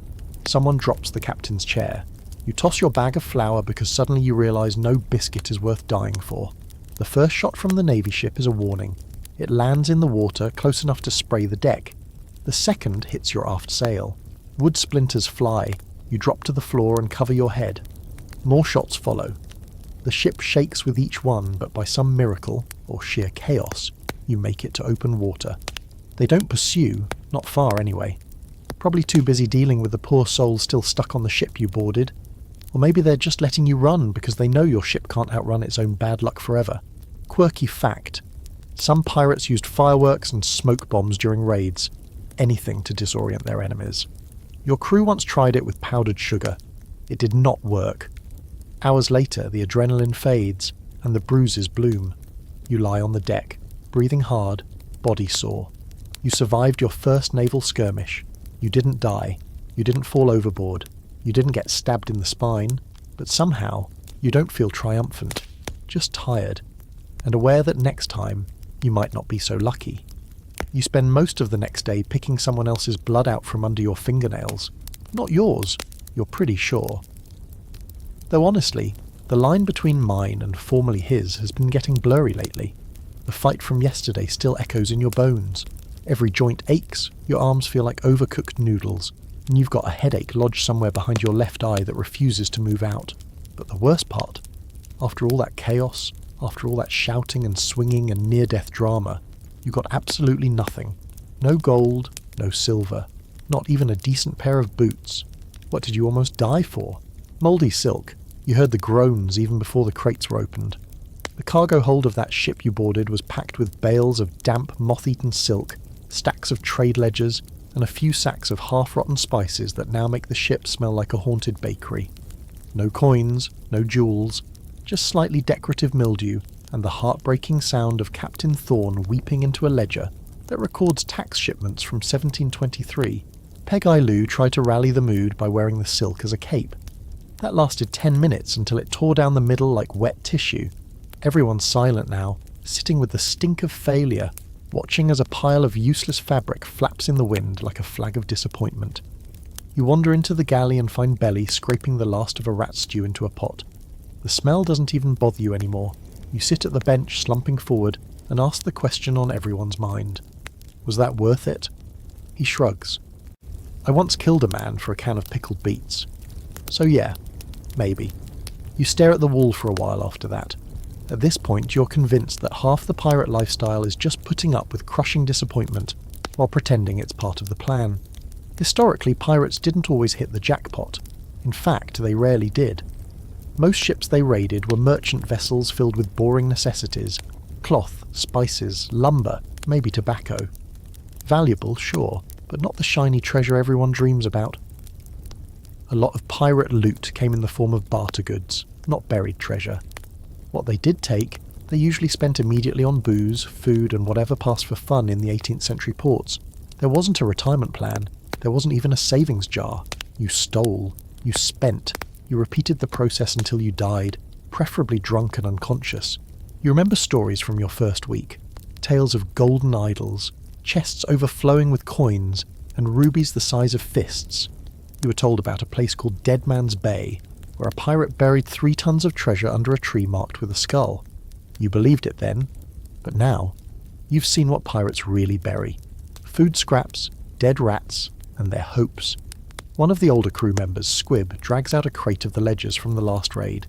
Speaker 1: Someone drops the captain's chair. You toss your bag of flour because suddenly you realise no biscuit is worth dying for. The first shot from the Navy ship is a warning. It lands in the water close enough to spray the deck. The second hits your aft sail. Wood splinters fly. You drop to the floor and cover your head. More shots follow. The ship shakes with each one, but by some miracle, or sheer chaos, you make it to open water. They don't pursue, not far anyway. Probably too busy dealing with the poor souls still stuck on the ship you boarded. Or maybe they're just letting you run because they know your ship can't outrun its own bad luck forever. Quirky fact. Some pirates used fireworks and smoke bombs during raids. Anything to disorient their enemies. Your crew once tried it with powdered sugar. It did not work. Hours later, the adrenaline fades, and the bruises bloom. You lie on the deck, breathing hard, body sore. You survived your first naval skirmish. You didn't die. You didn't fall overboard. You didn't get stabbed in the spine. But somehow, you don't feel triumphant. just tired, and aware that next time you might not be so lucky. You spend most of the next day picking someone else's blood out from under your fingernails. Not yours, you're pretty sure. Though honestly, the line between mine and formerly his has been getting blurry lately. The fight from yesterday still echoes in your bones. Every joint aches, your arms feel like overcooked noodles, and you've got a headache lodged somewhere behind your left eye that refuses to move out. But the worst part, after all that chaos, after all that shouting and swinging and near-death drama, you got absolutely nothing. No gold, no silver, not even a decent pair of boots. What did you almost die for? Moldy silk. You heard the groans even before the crates were opened. The cargo hold of that ship you boarded was packed with bales of damp, moth-eaten silk, stacks of trade ledgers, and a few sacks of half-rotten spices that now make the ship smell like a haunted bakery. No coins, no jewels, just slightly decorative mildew, and the heartbreaking sound of Captain Thorne weeping into a ledger that records tax shipments from 1723. Peg-Eye Lou tried to rally the mood by wearing the silk as a cape. That lasted 10 minutes until it tore down the middle like wet tissue. Everyone's silent now, sitting with the stink of failure, watching as a pile of useless fabric flaps in the wind like a flag of disappointment. You wander into the galley and find Belly scraping the last of a rat stew into a pot. The smell doesn't even bother you anymore. You sit at the bench slumping forward and ask the question on everyone's mind. Was that worth it? He shrugs. I once killed a man for a can of pickled beets. So yeah, maybe. You stare at the wall for a while after that. At this point, you're convinced that half the pirate lifestyle is just putting up with crushing disappointment while pretending it's part of the plan. Historically, pirates didn't always hit the jackpot. In fact, they rarely did. Most ships they raided were merchant vessels filled with boring necessities: cloth, spices, lumber, maybe tobacco. Valuable, sure, but not the shiny treasure everyone dreams about. A lot of pirate loot came in the form of barter goods, not buried treasure. What they did take, they usually spent immediately on booze, food, and whatever passed for fun in the 18th century ports. There wasn't a retirement plan. There wasn't even a savings jar. You stole. You spent. You repeated the process until you died, preferably drunk and unconscious. You remember stories from your first week. Tales of golden idols, chests overflowing with coins, and rubies the size of fists. You were told about a place called Dead Man's Bay, where a pirate buried 3 tons of treasure under a tree marked with a skull. You believed it then, but now, you've seen what pirates really bury. Food scraps, dead rats, and their hopes. One of the older crew members, Squib, drags out a crate of the ledgers from the last raid.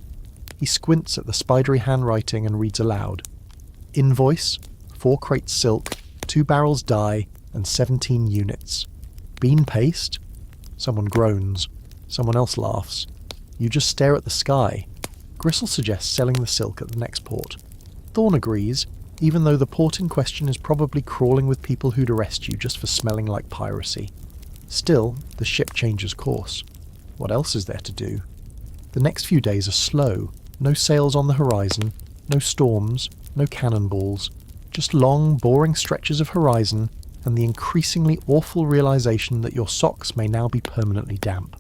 Speaker 1: He squints at the spidery handwriting and reads aloud. Invoice, 4 crates silk, 2 barrels dye, and 17 units. Bean paste? Someone groans. Someone else laughs. You just stare at the sky. Gristle suggests selling the silk at the next port. Thorne agrees, even though the port in question is probably crawling with people who'd arrest you just for smelling like piracy. Still, the ship changes course. What else is there to do? The next few days are slow. No sails on the horizon, no storms, no cannonballs. Just long, boring stretches of horizon and the increasingly awful realization that your socks may now be permanently damp.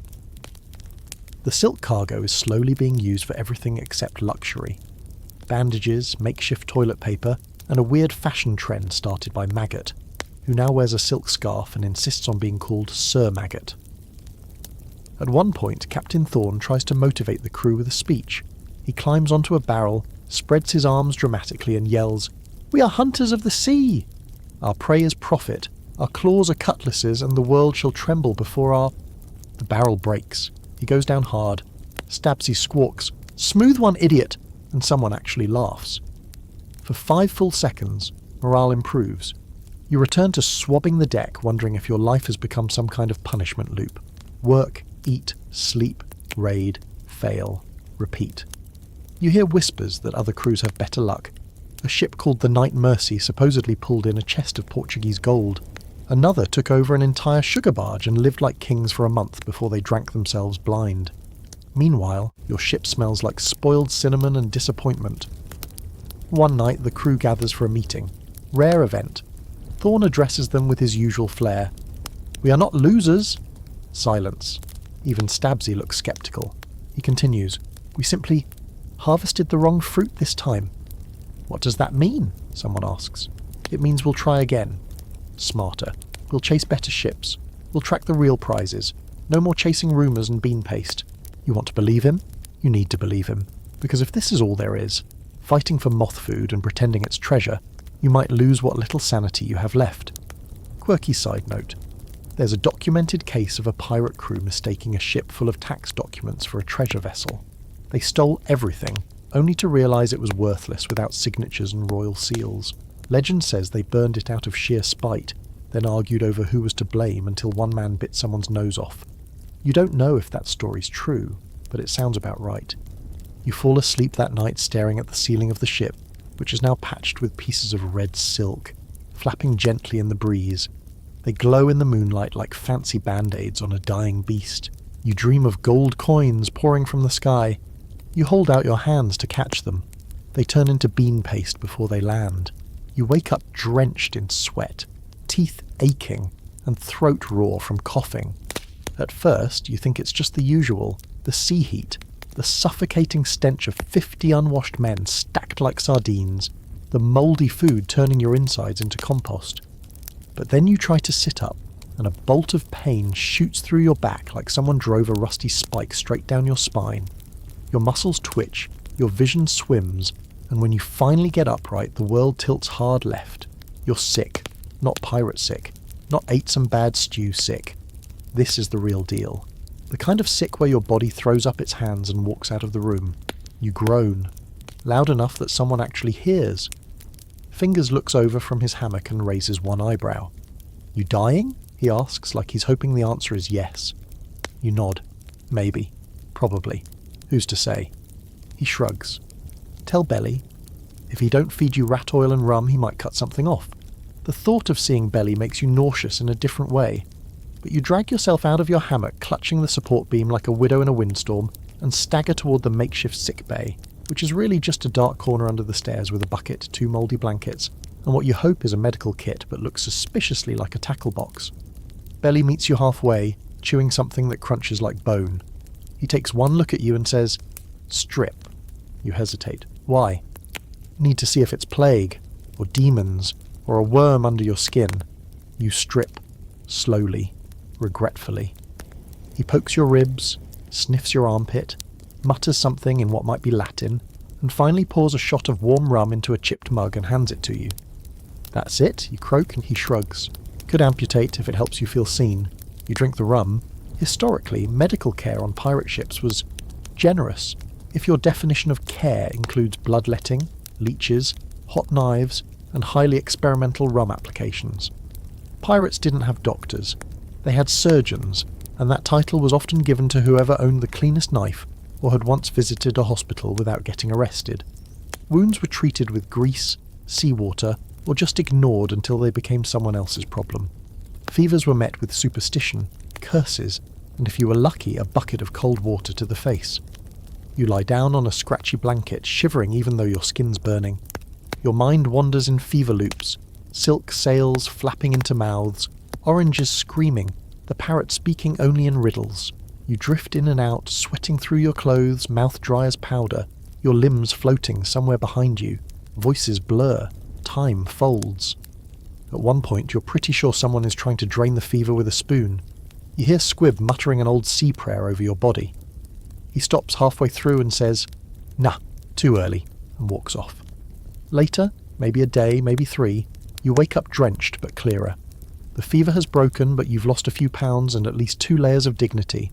Speaker 1: The silk cargo is slowly being used for everything except luxury. Bandages, makeshift toilet paper, and a weird fashion trend started by Maggot, who now wears a silk scarf and insists on being called Sir Maggot. At one point, Captain Thorne tries to motivate the crew with a speech. He climbs onto a barrel, spreads his arms dramatically and yells, "We are hunters of the sea! Our prey is profit, our claws are cutlasses, and the world shall tremble before our..." The barrel breaks. He goes down hard. Stabsy squawks, "Smooth one, idiot!" and someone actually laughs. For 5 full seconds, morale improves. You return to swabbing the deck, wondering if your life has become some kind of punishment loop. Work, eat, sleep, raid, fail, repeat. You hear whispers that other crews have better luck. A ship called the Knight Mercy supposedly pulled in a chest of Portuguese gold. Another took over an entire sugar barge and lived like kings for a month before they drank themselves blind. Meanwhile, your ship smells like spoiled cinnamon and disappointment. One night, the crew gathers for a meeting. Rare event. Thorne addresses them with his usual flair. "We are not losers." Silence. Even Stabsy looks sceptical. He continues, "We simply Harvested the wrong fruit this time. What does that mean? Someone asks. It means we'll try again. Smarter. We'll chase better ships. We'll track the real prizes. No more chasing rumours and bean paste. You want to believe him? You need to believe him. Because if this is all there is, fighting for moth food and pretending it's treasure, you might lose what little sanity you have left. Quirky side note. There's a documented case of a pirate crew mistaking a ship full of tax documents for a treasure vessel. They stole everything, only to realise it was worthless without signatures and royal seals. Legend says they burned it out of sheer spite, then argued over who was to blame until one man bit someone's nose off. You don't know if that story's true, but it sounds about right. You fall asleep that night staring at the ceiling of the ship, which is now patched with pieces of red silk, flapping gently in the breeze. They glow in the moonlight like fancy band-aids on a dying beast. You dream of gold coins pouring from the sky. You hold out your hands to catch them. They turn into bean paste before they land. You wake up drenched in sweat, teeth aching, and throat raw from coughing. At first, you think it's just the usual, the sea heat, the suffocating stench of 50 unwashed men stacked like sardines, the mouldy food turning your insides into compost. But then you try to sit up, and a bolt of pain shoots through your back like someone drove a rusty spike straight down your spine. Your muscles twitch, your vision swims, and when you finally get upright, the world tilts hard left. You're sick, not pirate sick, not ate some bad stew sick. This is the real deal. The kind of sick where your body throws up its hands and walks out of the room. You groan, loud enough that someone actually hears. Fingers looks over from his hammock and raises one eyebrow. You dying? He asks, like he's hoping the answer is yes. You nod. Maybe. Probably. Who's to say? He shrugs. Tell Belly. If he don't feed you rat oil and rum, he might cut something off. The thought of seeing Belly makes you nauseous in a different way. But you drag yourself out of your hammock, clutching the support beam like a widow in a windstorm, and stagger toward the makeshift sick bay, which is really just a dark corner under the stairs with a bucket, 2 mouldy blankets, and what you hope is a medical kit but looks suspiciously like a tackle box. Belly meets you halfway, chewing something that crunches like bone. He takes one look at you and says, "Strip." You hesitate. Why? Need to see if it's plague, or demons, or a worm under your skin. You strip, slowly, regretfully. He pokes your ribs, sniffs your armpit, mutters something in what might be Latin, and finally pours a shot of warm rum into a chipped mug and hands it to you. That's it, you croak, and he shrugs. Could amputate if it helps you feel seen. You drink the rum. Historically, medical care on pirate ships was generous. If your definition of care includes bloodletting, leeches, hot knives, and highly experimental rum applications. Pirates didn't have doctors. They had surgeons, and that title was often given to whoever owned the cleanest knife or had once visited a hospital without getting arrested. Wounds were treated with grease, seawater, or just ignored until they became someone else's problem. Fevers were met with superstition, curses, and if you were lucky, a bucket of cold water to the face. You lie down on a scratchy blanket, shivering even though your skin's burning. Your mind wanders in fever loops, silk sails flapping into mouths, oranges screaming, the parrot speaking only in riddles. You drift in and out, sweating through your clothes, mouth dry as powder, your limbs floating somewhere behind you, voices blur, time folds. At one point, you're pretty sure someone is trying to drain the fever with a spoon. You hear Squib muttering an old sea prayer over your body. He stops halfway through and says, "Nah, too early," and walks off. Later, maybe a day, maybe 3, you wake up drenched but clearer. The fever has broken, but you've lost a few pounds and at least 2 layers of dignity.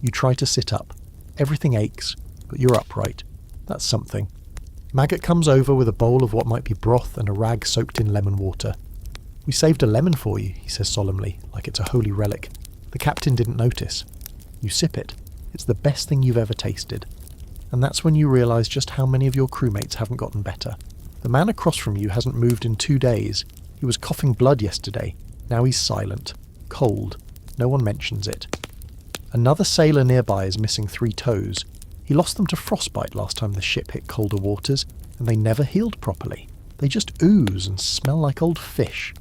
Speaker 1: You try to sit up. Everything aches, but you're upright. That's something. Maggot comes over with a bowl of what might be broth and a rag soaked in lemon water. "We saved a lemon for you," he says solemnly, like it's a holy relic. "The captain didn't notice." You sip it. It's the best thing you've ever tasted. And that's when you realise just how many of your crewmates haven't gotten better. The man across from you hasn't moved in 2 days. He was coughing blood yesterday. Now he's silent. Cold. No one mentions it. Another sailor nearby is missing 3 toes. He lost them to frostbite last time the ship hit colder waters, and they never healed properly. They just ooze and smell like old fish.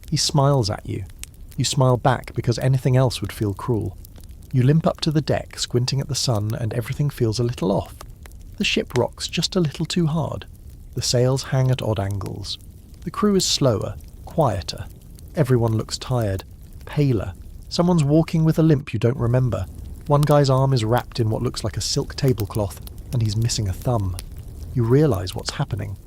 Speaker 1: He smiles at you. You smile back because anything else would feel cruel. You limp up to the deck, squinting at the sun, and everything feels a little off. The ship rocks just a little too hard. The sails hang at odd angles. The crew is slower, quieter. Everyone looks tired, paler. Someone's walking with a limp you don't remember. One guy's arm is wrapped in what looks like a silk tablecloth, and he's missing a thumb. You realise what's happening.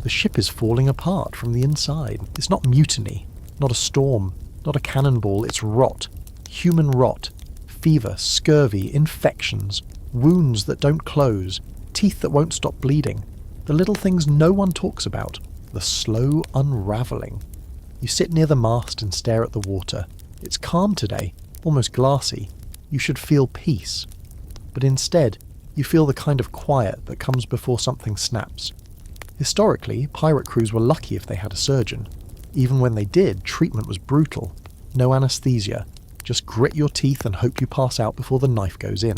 Speaker 1: The ship is falling apart from the inside. It's not mutiny, not a storm, not a cannonball, it's rot. Human rot. Fever, scurvy, infections, wounds that don't close, teeth that won't stop bleeding. The little things no one talks about. The slow unravelling. You sit near the mast and stare at the water. It's calm today, almost glassy. You should feel peace. But instead, you feel the kind of quiet that comes before something snaps. Historically, pirate crews were lucky if they had a surgeon. Even when they did, treatment was brutal. No anaesthesia. Just grit your teeth and hope you pass out before the knife goes in.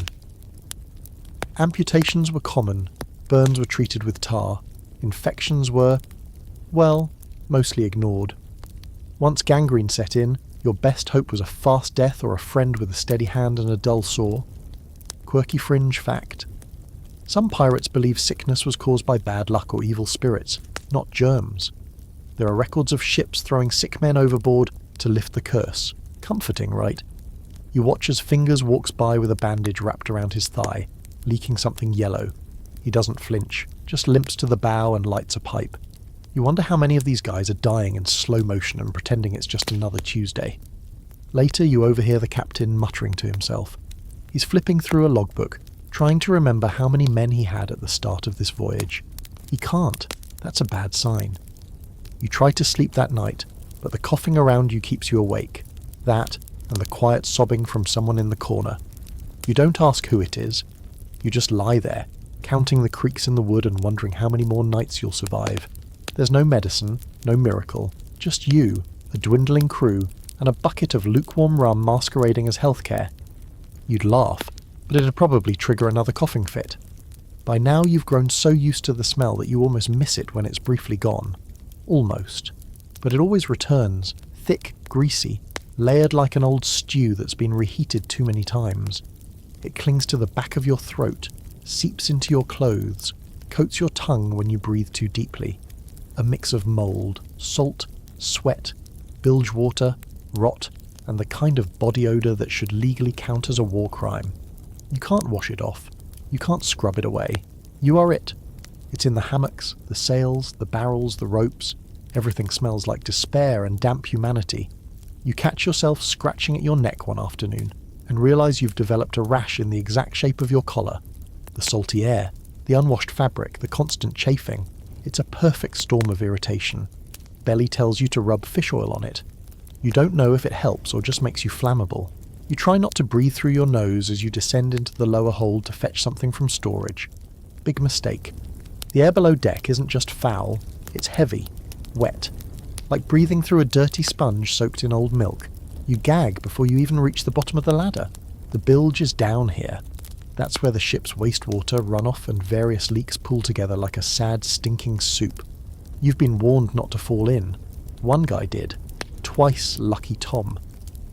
Speaker 1: Amputations were common. Burns were treated with tar. Infections were, well, mostly ignored. Once gangrene set in, your best hope was a fast death or a friend with a steady hand and a dull saw. Quirky fringe fact. Some pirates believe sickness was caused by bad luck or evil spirits, not germs. There are records of ships throwing sick men overboard to lift the curse. Comforting, right? You watch as Fingers walks by with a bandage wrapped around his thigh, leaking something yellow. He doesn't flinch, just limps to the bow and lights a pipe. You wonder how many of these guys are dying in slow motion and pretending it's just another Tuesday. Later you overhear the captain muttering to himself. He's flipping through a logbook, trying to remember how many men he had at the start of this voyage. He can't. That's a bad sign. You try to sleep that night, but the coughing around you keeps you awake. That, and the quiet sobbing from someone in the corner. You don't ask who it is. You just lie there, counting the creaks in the wood and wondering how many more nights you'll survive. There's no medicine, no miracle, just you, a dwindling crew, and a bucket of lukewarm rum masquerading as healthcare. You'd laugh, but it'd probably trigger another coughing fit. By now you've grown so used to the smell that you almost miss it when it's briefly gone. Almost. But it always returns, thick, greasy, layered like an old stew that's been reheated too many times. It clings to the back of your throat, seeps into your clothes, coats your tongue when you breathe too deeply. A mix of mould, salt, sweat, bilge water, rot, and the kind of body odour that should legally count as a war crime. You can't wash it off. You can't scrub it away. You are it. It's in the hammocks, the sails, the barrels, the ropes. Everything smells like despair and damp humanity. You catch yourself scratching at your neck one afternoon and realise you've developed a rash in the exact shape of your collar. The salty air, the unwashed fabric, the constant chafing. It's a perfect storm of irritation. Belly tells you to rub fish oil on it. You don't know if it helps or just makes you flammable. You try not to breathe through your nose as you descend into the lower hold to fetch something from storage. Big mistake. The air below deck isn't just foul, it's heavy, wet. Like breathing through a dirty sponge soaked in old milk. You gag before you even reach the bottom of the ladder. The bilge is down here. That's where the ship's wastewater, runoff and various leaks pool together like a sad, stinking soup. You've been warned not to fall in. One guy did. Twice lucky Tom.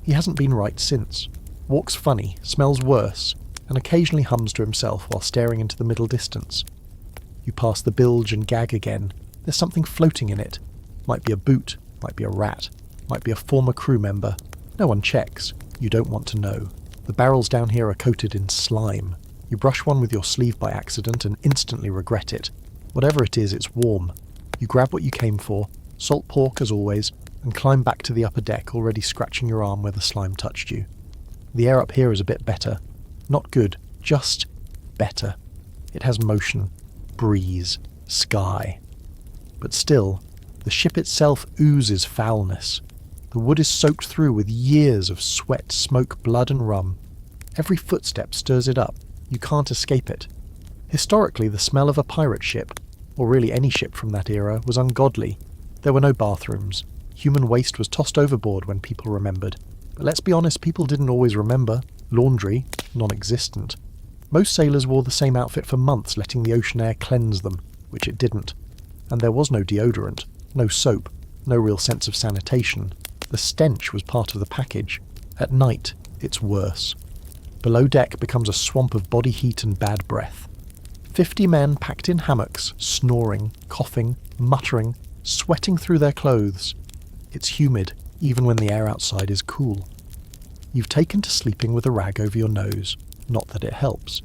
Speaker 1: He hasn't been right since. Walks funny, smells worse, and occasionally hums to himself while staring into the middle distance. You pass the bilge and gag again. There's something floating in it. Might be a boot, might be a rat, might be a former crew member. No one checks. You don't want to know. The barrels down here are coated in slime. You brush one with your sleeve by accident and instantly regret it. Whatever it is, it's warm. You grab what you came for, salt pork as always, and climb back to the upper deck, already scratching your arm where the slime touched you. The air up here is a bit better. Not good, just better. It has motion, breeze, sky. But still, the ship itself oozes foulness. The wood is soaked through with years of sweat, smoke, blood and rum. Every footstep stirs it up. You can't escape it. Historically, the smell of a pirate ship, or really any ship from that era, was ungodly. There were no bathrooms. Human waste was tossed overboard when people remembered. But let's be honest, people didn't always remember. Laundry, non-existent. Most sailors wore the same outfit for months, letting the ocean air cleanse them, which it didn't. And there was no deodorant, no soap, no real sense of sanitation. The stench was part of the package. At night, it's worse. Below deck becomes a swamp of body heat and bad breath. 50 men packed in hammocks, snoring, coughing, muttering, sweating through their clothes. It's humid, even when the air outside is cool. You've taken to sleeping with a rag over your nose, not that it helps.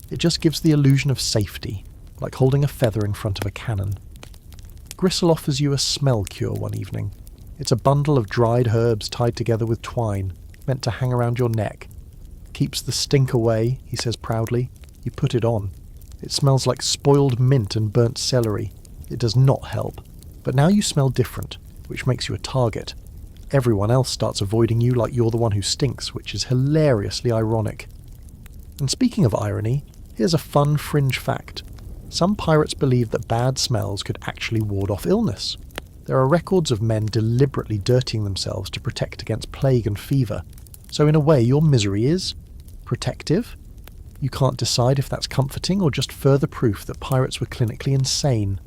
Speaker 1: It just gives the illusion of safety, like holding a feather in front of a cannon. Gristle offers you a smell cure one evening. It's a bundle of dried herbs tied together with twine, meant to hang around your neck. Keeps the stink away, he says proudly. You put it on. It smells like spoiled mint and burnt celery. It does not help. But now you smell different, which makes you a target. Everyone else starts avoiding you like you're the one who stinks, which is hilariously ironic. And speaking of irony, here's a fun fringe fact. Some pirates believe that bad smells could actually ward off illness. There are records of men deliberately dirtying themselves to protect against plague and fever. So in a way, your misery is protective. You can't decide if that's comforting or just further proof that pirates were clinically insane.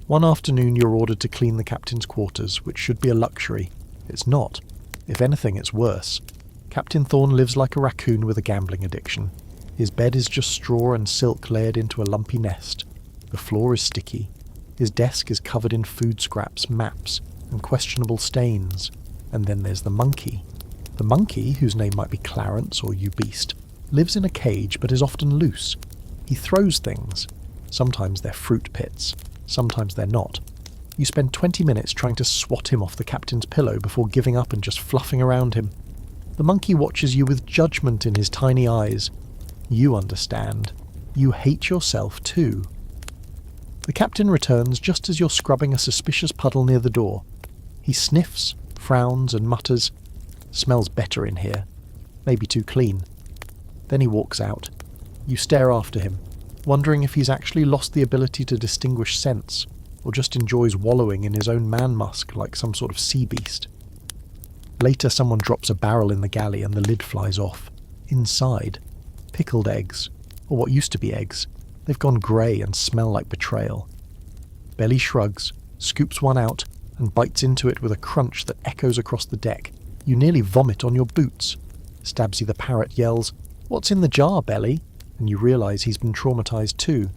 Speaker 1: One afternoon you're ordered to clean the captain's quarters, which should be a luxury. It's not. If anything, it's worse. Captain Thorne lives like a raccoon with a gambling addiction. His bed is just straw and silk layered into a lumpy nest. The floor is sticky. His desk is covered in food scraps, maps, and questionable stains. And then there's the monkey. The monkey, whose name might be Clarence or You Beast, lives in a cage but is often loose. He throws things. Sometimes they're fruit pits. Sometimes they're not. You spend 20 minutes trying to swat him off the captain's pillow before giving up and just fluffing around him. The monkey watches you with judgment in his tiny eyes. You understand. You hate yourself too. The captain returns just as you're scrubbing a suspicious puddle near the door. He sniffs, frowns and mutters, "Smells better in here. Maybe too clean." Then he walks out. You stare after him, wondering if he's actually lost the ability to distinguish scents, or just enjoys wallowing in his own man-musk like some sort of sea beast. Later someone drops a barrel in the galley and the lid flies off. Inside, pickled eggs, or what used to be eggs. They've gone grey and smell like betrayal. Belly shrugs, scoops one out, and bites into it with a crunch that echoes across the deck. You nearly vomit on your boots. Stabsy the parrot yells, "What's in the jar, Belly?" And you realise he's been traumatised too.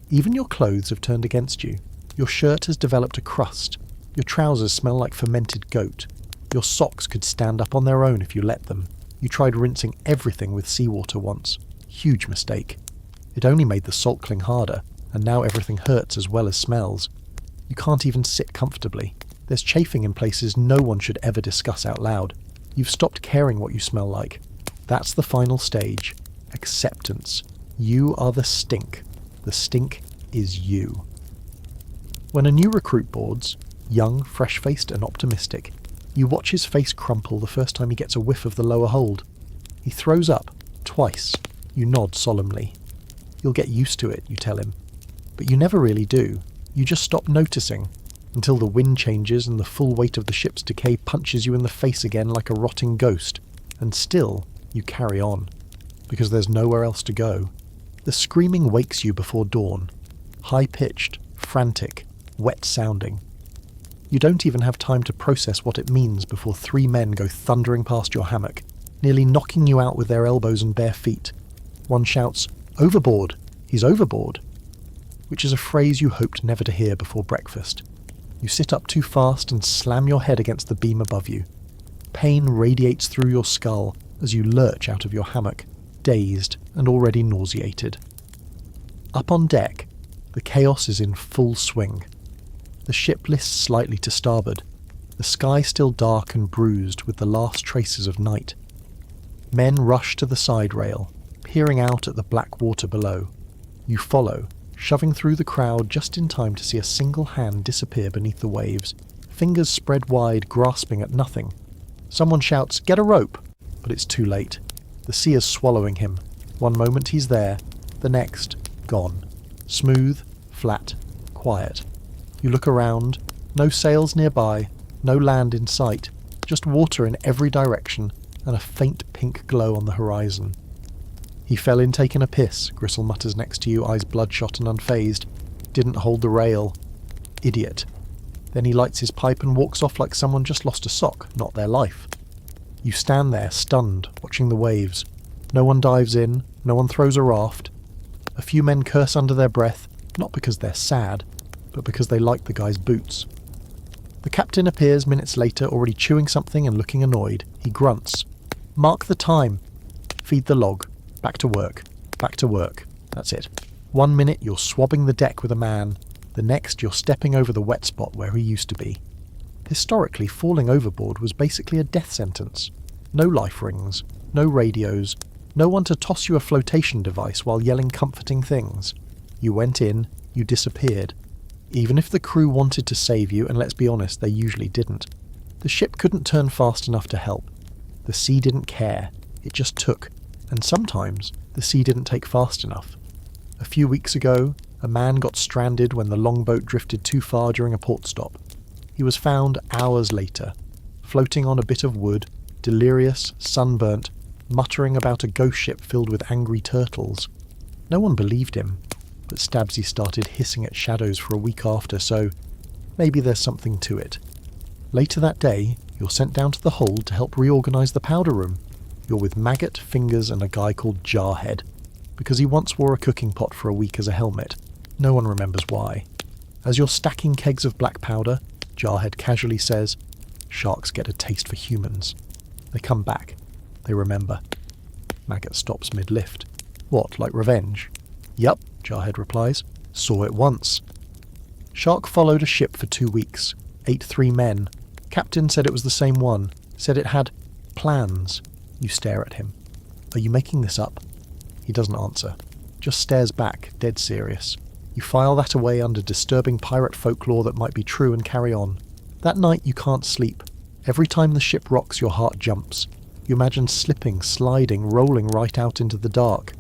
Speaker 1: Even your clothes have turned against you. Your shirt has developed a crust. Your trousers smell like fermented goat. Your socks could stand up on their own if you let them. You tried rinsing everything with seawater once. Huge mistake. It only made the salt cling harder, and now everything hurts as well as smells. You can't even sit comfortably. There's chafing in places no one should ever discuss out loud. You've stopped caring what you smell like. That's the final stage. Acceptance. You are the stink. The stink is you. When a new recruit boards, young, fresh-faced and optimistic, you watch his face crumple the first time he gets a whiff of the lower hold. He throws up, twice. You nod solemnly. You'll get used to it, you tell him. But you never really do. You just stop noticing, until the wind changes and the full weight of the ship's decay punches you in the face again like a rotting ghost. And still, you carry on. Because there's nowhere else to go. The screaming wakes you before dawn. High-pitched, frantic, wet-sounding. You don't even have time to process what it means before 3 men go thundering past your hammock, nearly knocking you out with their elbows and bare feet. One shouts, "Overboard! He's overboard!" which is a phrase you hoped never to hear before breakfast. You sit up too fast and slam your head against the beam above you. Pain radiates through your skull as you lurch out of your hammock, dazed and already nauseated. Up on deck, the chaos is in full swing. The ship lists slightly to starboard, the sky still dark and bruised with the last traces of night. Men rush to the side rail, peering out at the black water below. You follow, shoving through the crowd just in time to see a single hand disappear beneath the waves, fingers spread wide, grasping at nothing. Someone shouts, "Get a rope!" But it's too late. The sea is swallowing him. One moment he's there, the next, gone. Smooth, flat, quiet. You look around, no sails nearby, no land in sight, just water in every direction and a faint pink glow on the horizon. "He fell in taking a piss," Gristle mutters next to you, eyes bloodshot and unfazed. "Didn't hold the rail. Idiot." Then he lights his pipe and walks off like someone just lost a sock, not their life. You stand there, stunned, watching the waves. No one dives in, no one throws a raft. A few men curse under their breath, not because they're sad, but because they like the guy's boots. The captain appears minutes later, already chewing something and looking annoyed. He grunts. Mark the time. Feed the log. Back to work. Back to work. That's it. 1 minute you're swabbing the deck with a man. The next you're stepping over the wet spot where he used to be. Historically, falling overboard was basically a death sentence. No life rings. No radios. No one to toss you a flotation device while yelling comforting things. You went in. You disappeared. Even if the crew wanted to save you, and let's be honest, they usually didn't. The ship couldn't turn fast enough to help. The sea didn't care. It just took. And sometimes, the sea didn't take fast enough. A few weeks ago, a man got stranded when the longboat drifted too far during a port stop. He was found hours later, floating on a bit of wood, delirious, sunburnt, muttering about a ghost ship filled with angry turtles. No one believed him, but Stabsy started hissing at shadows for a week after, so maybe there's something to it. Later that day, you're sent down to the hold to help reorganise the powder room. You're with Maggot, Fingers and a guy called Jarhead, because he once wore a cooking pot for a week as a helmet. No one remembers why. As you're stacking kegs of black powder, Jarhead casually says, "Sharks get a taste for humans." They come back. They remember. Maggot stops mid-lift. What, like revenge? Yup, Jarhead replies. Saw it once. Shark followed a ship for 2 weeks. Ate 3 men. Captain said it was the same one. Said it had plans. You stare at him. Are you making this up? He doesn't answer. Just stares back, dead serious. You file that away under disturbing pirate folklore that might be true and carry on. That night you can't sleep. Every time the ship rocks, your heart jumps. You imagine slipping, sliding, rolling right out into the dark.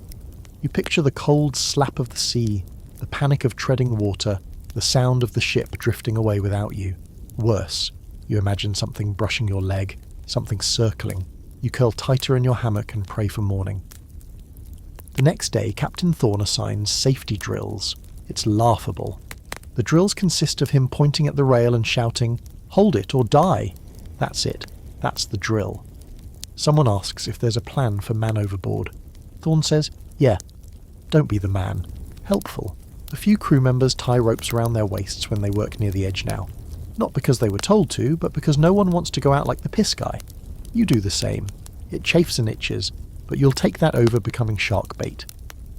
Speaker 1: You picture the cold slap of the sea, the panic of treading water, the sound of the ship drifting away without you. Worse, you imagine something brushing your leg, something circling. You curl tighter in your hammock and pray for morning. The next day, Captain Thorne assigns safety drills. It's laughable. The drills consist of him pointing at the rail and shouting, "Hold it or die!" That's it. That's the drill. Someone asks if there's a plan for man overboard. Thorne says, "Yeah. Don't be the man. Helpful." A few crew members tie ropes around their waists when they work near the edge now. Not because they were told to, but because no one wants to go out like the piss guy. You do the same. It chafes and itches, but you'll take that over becoming shark bait.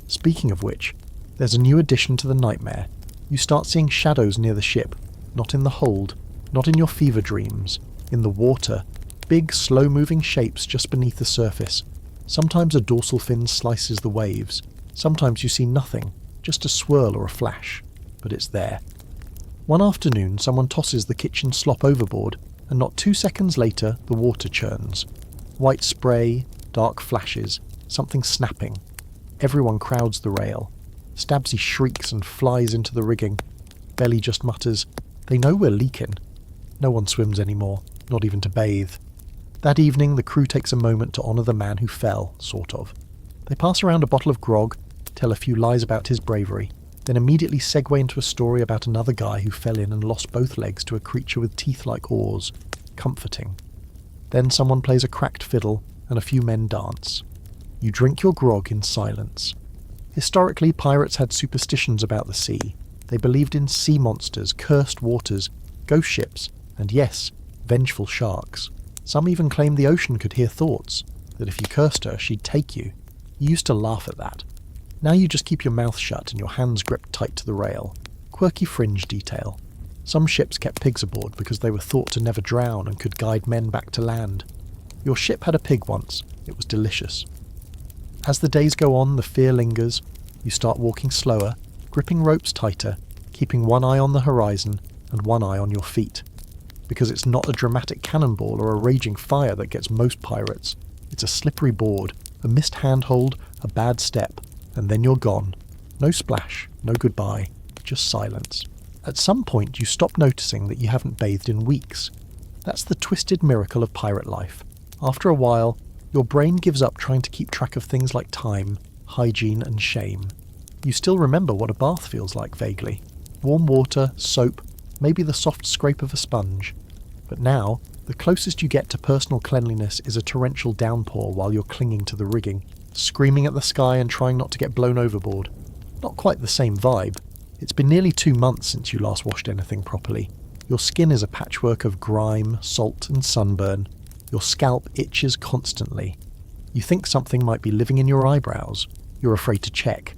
Speaker 1: Speaking of which, there's a new addition to the nightmare. You start seeing shadows near the ship, not in the hold, not in your fever dreams, in the water, big slow-moving shapes just beneath the surface. Sometimes a dorsal fin slices the waves. Sometimes you see nothing, just a swirl or a flash, but it's there. One afternoon, someone tosses the kitchen slop overboard, and not 2 seconds later, the water churns. White spray, dark flashes, something snapping. Everyone crowds the rail. Stabsy shrieks and flies into the rigging. Belly just mutters, "They know we're leaking." No one swims anymore, not even to bathe. That evening, the crew takes a moment to honour the man who fell, sort of. They pass around a bottle of grog, tell a few lies about his bravery, then immediately segue into a story about another guy who fell in and lost both legs to a creature with teeth like oars. Comforting. Then someone plays a cracked fiddle, and a few men dance. You drink your grog in silence. Historically, pirates had superstitions about the sea. They believed in sea monsters, cursed waters, ghost ships, and yes, vengeful sharks. Some even claimed the ocean could hear thoughts, that if you cursed her, she'd take you. You used to laugh at that. Now you just keep your mouth shut and your hands gripped tight to the rail. Quirky fringe detail. Some ships kept pigs aboard because they were thought to never drown and could guide men back to land. Your ship had a pig once. It was delicious. As the days go on, the fear lingers. You start walking slower, gripping ropes tighter, keeping one eye on the horizon and one eye on your feet. Because it's not a dramatic cannonball or a raging fire that gets most pirates. It's a slippery board, a missed handhold, a bad step, and then you're gone. No splash, no goodbye, just silence. At some point you stop noticing that you haven't bathed in weeks. That's the twisted miracle of pirate life. After a while, your brain gives up trying to keep track of things like time, hygiene and shame. You still remember what a bath feels like vaguely. Warm water, soap, maybe the soft scrape of a sponge. But now, the closest you get to personal cleanliness is a torrential downpour while you're clinging to the rigging, screaming at the sky and trying not to get blown overboard. Not quite the same vibe. It's been nearly 2 months since you last washed anything properly. Your skin is a patchwork of grime, salt and sunburn. Your scalp itches constantly. You think something might be living in your eyebrows. You're afraid to check.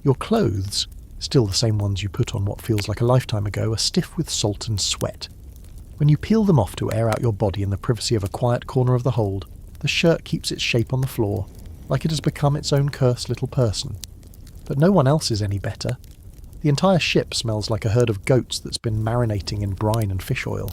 Speaker 1: Your clothes, still the same ones you put on what feels like a lifetime ago, are stiff with salt and sweat. When you peel them off to air out your body in the privacy of a quiet corner of the hold, the shirt keeps its shape on the floor, like it has become its own cursed little person. But no one else is any better. The entire ship smells like a herd of goats that's been marinating in brine and fish oil.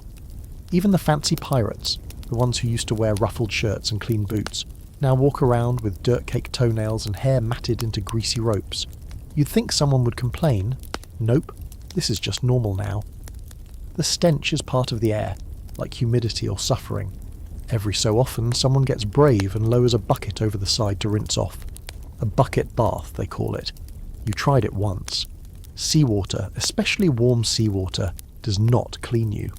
Speaker 1: Even the fancy pirates, the ones who used to wear ruffled shirts and clean boots, now walk around with dirt-caked toenails and hair matted into greasy ropes. You'd think someone would complain. Nope, this is just normal now. The stench is part of the air, like humidity or suffering. Every so often, someone gets brave and lowers a bucket over the side to rinse off. A bucket bath, they call it. You tried it once. Seawater, especially warm seawater, does not clean you.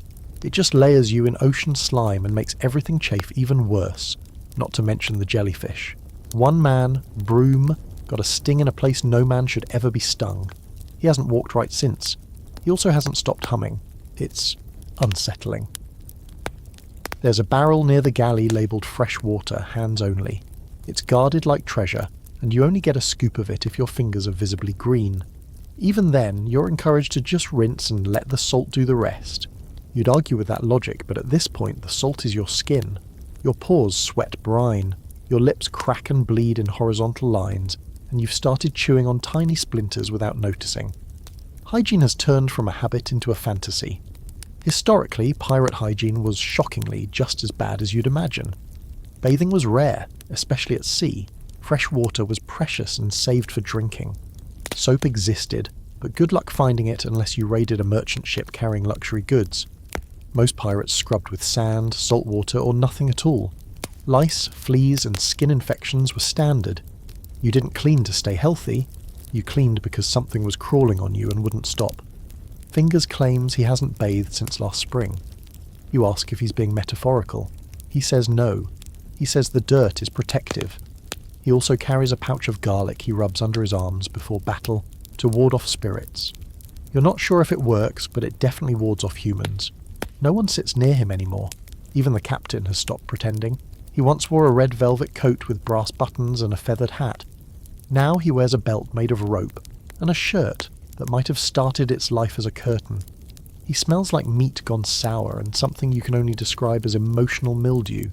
Speaker 1: It just layers you in ocean slime and makes everything chafe even worse, not to mention the jellyfish. One man, Broom, got a sting in a place no man should ever be stung. He hasn't walked right since. He also hasn't stopped humming. It's unsettling. There's a barrel near the galley labelled fresh water, hands only. It's guarded like treasure, and you only get a scoop of it if your fingers are visibly green. Even then, you're encouraged to just rinse and let the salt do the rest. You'd argue with that logic, but at this point the salt is your skin. Your pores sweat brine, your lips crack and bleed in horizontal lines, and you've started chewing on tiny splinters without noticing. Hygiene has turned from a habit into a fantasy. Historically, pirate hygiene was shockingly just as bad as you'd imagine. Bathing was rare, especially at sea. Fresh water was precious and saved for drinking. Soap existed, but good luck finding it unless you raided a merchant ship carrying luxury goods. Most pirates scrubbed with sand, salt water, or nothing at all. Lice, fleas, and skin infections were standard. You didn't clean to stay healthy. You cleaned because something was crawling on you and wouldn't stop. Fingers claims he hasn't bathed since last spring. You ask if he's being metaphorical. He says no. He says the dirt is protective. He also carries a pouch of garlic he rubs under his arms before battle to ward off spirits. You're not sure if it works, but it definitely wards off humans. No one sits near him anymore. Even the captain has stopped pretending. He once wore a red velvet coat with brass buttons and a feathered hat. Now he wears a belt made of rope and a shirt that might have started its life as a curtain. He smells like meat gone sour and something you can only describe as emotional mildew.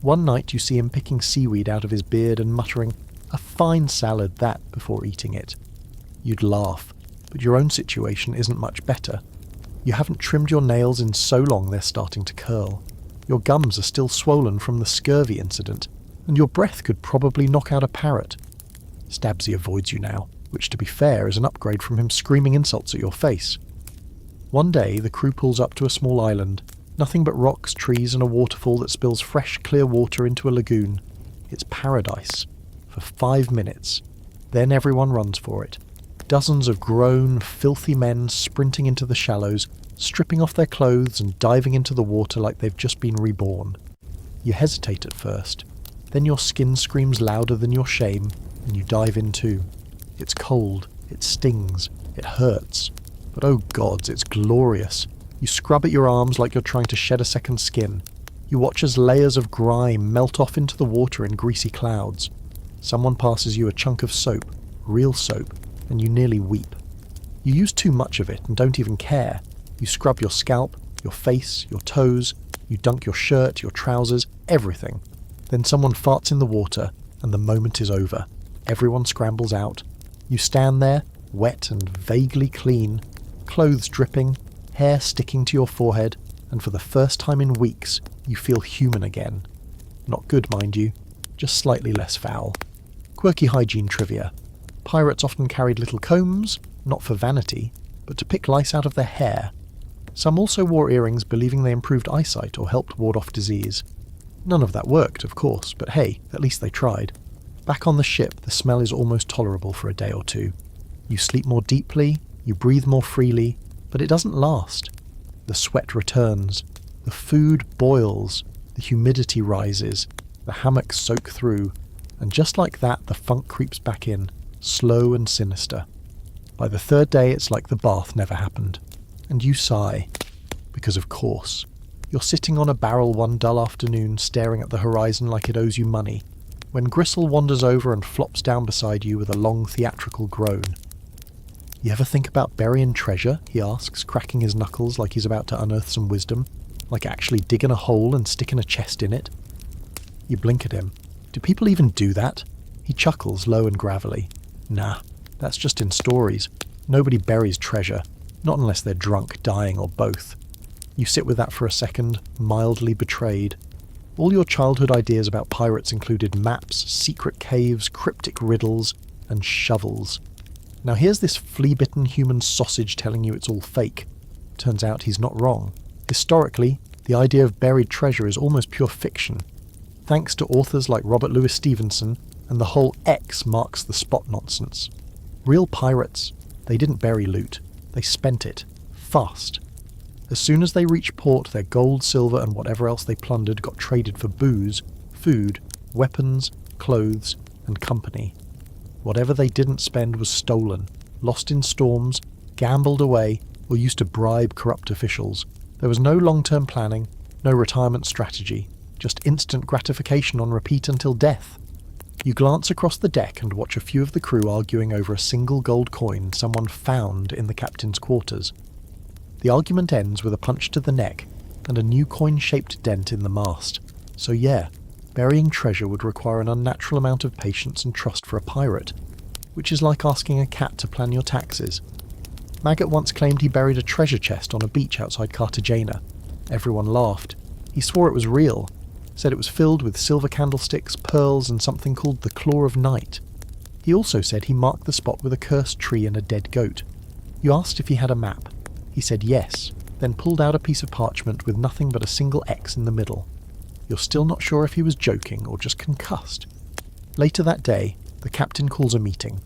Speaker 1: One night you see him picking seaweed out of his beard and muttering, "A fine salad that," before eating it. You'd laugh, but your own situation isn't much better. You haven't trimmed your nails in so long they're starting to curl. Your gums are still swollen from the scurvy incident, and your breath could probably knock out a parrot. Stabsy avoids you now, which to be fair is an upgrade from him screaming insults at your face. One day the crew pulls up to a small island, nothing but rocks, trees and a waterfall that spills fresh, clear water into a lagoon. It's paradise. For 5 minutes. Then everyone runs for it. Dozens of grown, filthy men sprinting into the shallows, stripping off their clothes and diving into the water like they've just been reborn. You hesitate at first. Then your skin screams louder than your shame, and you dive in too. It's cold, it stings, it hurts. But oh gods, it's glorious. You scrub at your arms like you're trying to shed a second skin. You watch as layers of grime melt off into the water in greasy clouds. Someone passes you a chunk of soap, real soap, and you nearly weep. You use too much of it and don't even care. You scrub your scalp, your face, your toes, you dunk your shirt, your trousers, everything. Then someone farts in the water, and the moment is over. Everyone scrambles out. You stand there, wet and vaguely clean, clothes dripping, hair sticking to your forehead, and for the first time in weeks, you feel human again. Not good, mind you, just slightly less foul. Quirky hygiene trivia. Pirates often carried little combs, not for vanity, but to pick lice out of their hair. Some also wore earrings believing they improved eyesight or helped ward off disease. None of that worked, of course, but hey, at least they tried. Back on the ship, the smell is almost tolerable for a day or two. You sleep more deeply, you breathe more freely, but it doesn't last. The sweat returns, the food boils, the humidity rises, the hammocks soak through, and just like that the funk creeps back in, slow and sinister. By the third day, it's like the bath never happened. And you sigh. Because of course. You're sitting on a barrel one dull afternoon, staring at the horizon like it owes you money, when Gristle wanders over and flops down beside you with a long theatrical groan. "You ever think about burying treasure?" he asks, cracking his knuckles like he's about to unearth some wisdom, like actually digging a hole and sticking a chest in it. You blink at him. "Do people even do that?" He chuckles low and gravelly. "Nah, that's just in stories. Nobody buries treasure, not unless they're drunk, dying, or both." You sit with that for a second, mildly betrayed. All your childhood ideas about pirates included maps, secret caves, cryptic riddles, and shovels. Now here's this flea-bitten human sausage telling you it's all fake. Turns out he's not wrong. Historically, the idea of buried treasure is almost pure fiction. Thanks to authors like Robert Louis Stevenson, and the whole X marks the spot nonsense. Real pirates, they didn't bury loot. They spent it. Fast. As soon as they reached port, their gold, silver, and whatever else they plundered got traded for booze, food, weapons, clothes, and company. Whatever they didn't spend was stolen, lost in storms, gambled away, or used to bribe corrupt officials. There was no long-term planning, no retirement strategy, just instant gratification on repeat until death. You glance across the deck and watch a few of the crew arguing over a single gold coin someone found in the captain's quarters. The argument ends with a punch to the neck and a new coin-shaped dent in the mast. So yeah, burying treasure would require an unnatural amount of patience and trust for a pirate, which is like asking a cat to plan your taxes. Maggot once claimed he buried a treasure chest on a beach outside Cartagena. Everyone laughed. He swore it was real, said it was filled with silver candlesticks, pearls, and something called the Claw of Night. He also said he marked the spot with a cursed tree and a dead goat. You asked if he had a map. He said yes, then pulled out a piece of parchment with nothing but a single X in the middle. You're still not sure if he was joking or just concussed. Later that day, the captain calls a meeting.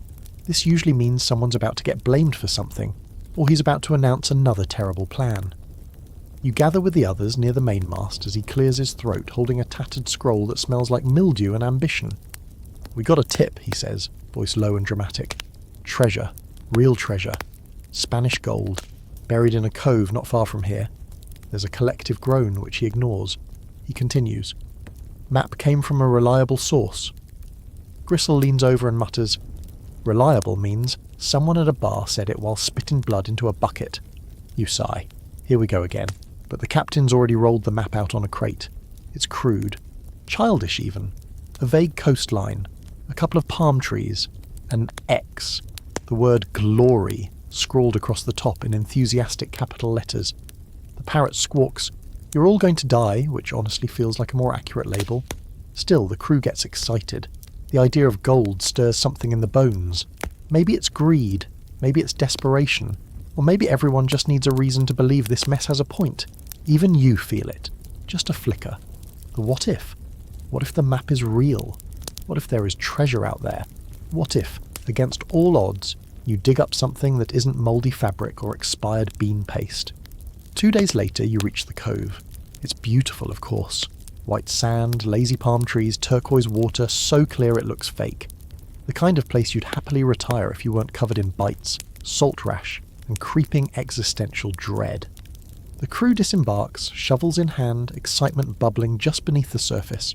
Speaker 1: This usually means someone's about to get blamed for something, or he's about to announce another terrible plan. You gather with the others near the mainmast as he clears his throat, holding a tattered scroll that smells like mildew and ambition. "We got a tip," he says, voice low and dramatic. "Treasure. Real treasure. Spanish gold. Buried in a cove not far from here." There's a collective groan which he ignores. He continues. "Map came from a reliable source." Gristle leans over and mutters, "Reliable means someone at a bar said it while spitting blood into a bucket." You sigh. Here we go again. But the captain's already rolled the map out on a crate. It's crude. Childish even. A vague coastline. A couple of palm trees. An X. The word glory scrawled across the top in enthusiastic capital letters. The parrot squawks, "You're all going to die," which honestly feels like a more accurate label. Still, the crew gets excited. The idea of gold stirs something in the bones. Maybe it's greed, maybe it's desperation, or maybe everyone just needs a reason to believe this mess has a point. Even you feel it. Just a flicker. The what if? What if the map is real? What if there is treasure out there? What if, against all odds, you dig up something that isn't mouldy fabric or expired bean paste? 2 days later, you reach the cove. It's beautiful, of course. White sand, lazy palm trees, turquoise water, so clear it looks fake. The kind of place you'd happily retire if you weren't covered in bites, salt rash, and creeping existential dread. The crew disembarks, shovels in hand, excitement bubbling just beneath the surface.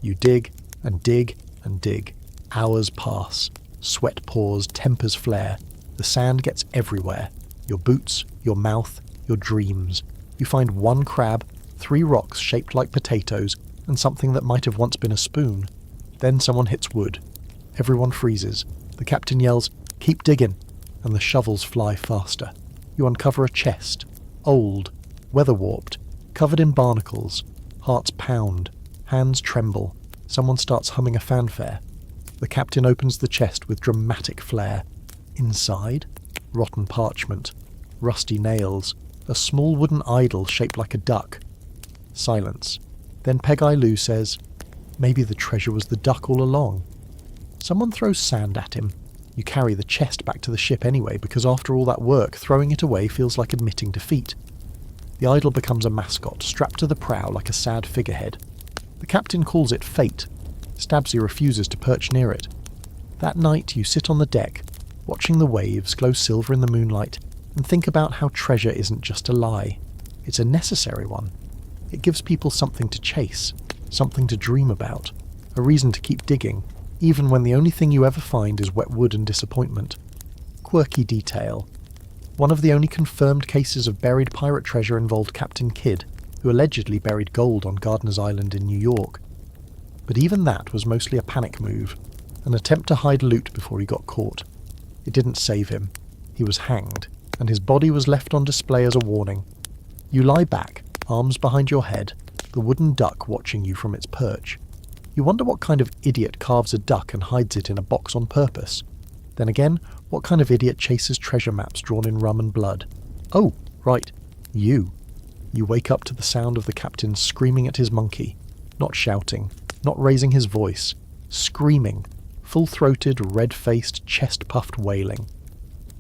Speaker 1: You dig, and dig, and dig. Hours pass. Sweat pours, tempers flare. The sand gets everywhere. Your boots, your mouth, your dreams. You find 1 crab, 3 rocks shaped like potatoes, and something that might have once been a spoon. Then someone hits wood. Everyone freezes. The captain yells, "Keep digging," and the shovels fly faster. You uncover a chest. Old, weather-warped, covered in barnacles. Hearts pound. Hands tremble. Someone starts humming a fanfare. The captain opens the chest with dramatic flair. Inside, rotten parchment, rusty nails, a small wooden idol shaped like a duck. Silence. Then Peg-Eye Lou says, "Maybe the treasure was the duck all along." Someone throws sand at him. You carry the chest back to the ship anyway, because after all that work, throwing it away feels like admitting defeat. The idol becomes a mascot, strapped to the prow like a sad figurehead. The captain calls it fate. Stabsy refuses to perch near it. That night you sit on the deck, watching the waves glow silver in the moonlight, and think about how treasure isn't just a lie. It's a necessary one. It gives people something to chase, something to dream about, a reason to keep digging, even when the only thing you ever find is wet wood and disappointment. Quirky detail. One of the only confirmed cases of buried pirate treasure involved Captain Kidd, who allegedly buried gold on Gardiner's Island in New York. But even that was mostly a panic move, an attempt to hide loot before he got caught. It didn't save him. He was hanged, and his body was left on display as a warning. You lie back, arms behind your head, the wooden duck watching you from its perch. You wonder what kind of idiot carves a duck and hides it in a box on purpose. Then again, what kind of idiot chases treasure maps drawn in rum and blood? Oh, right, you. You wake up to the sound of the captain screaming at his monkey, not shouting, not raising his voice, screaming, full-throated, red-faced, chest-puffed wailing.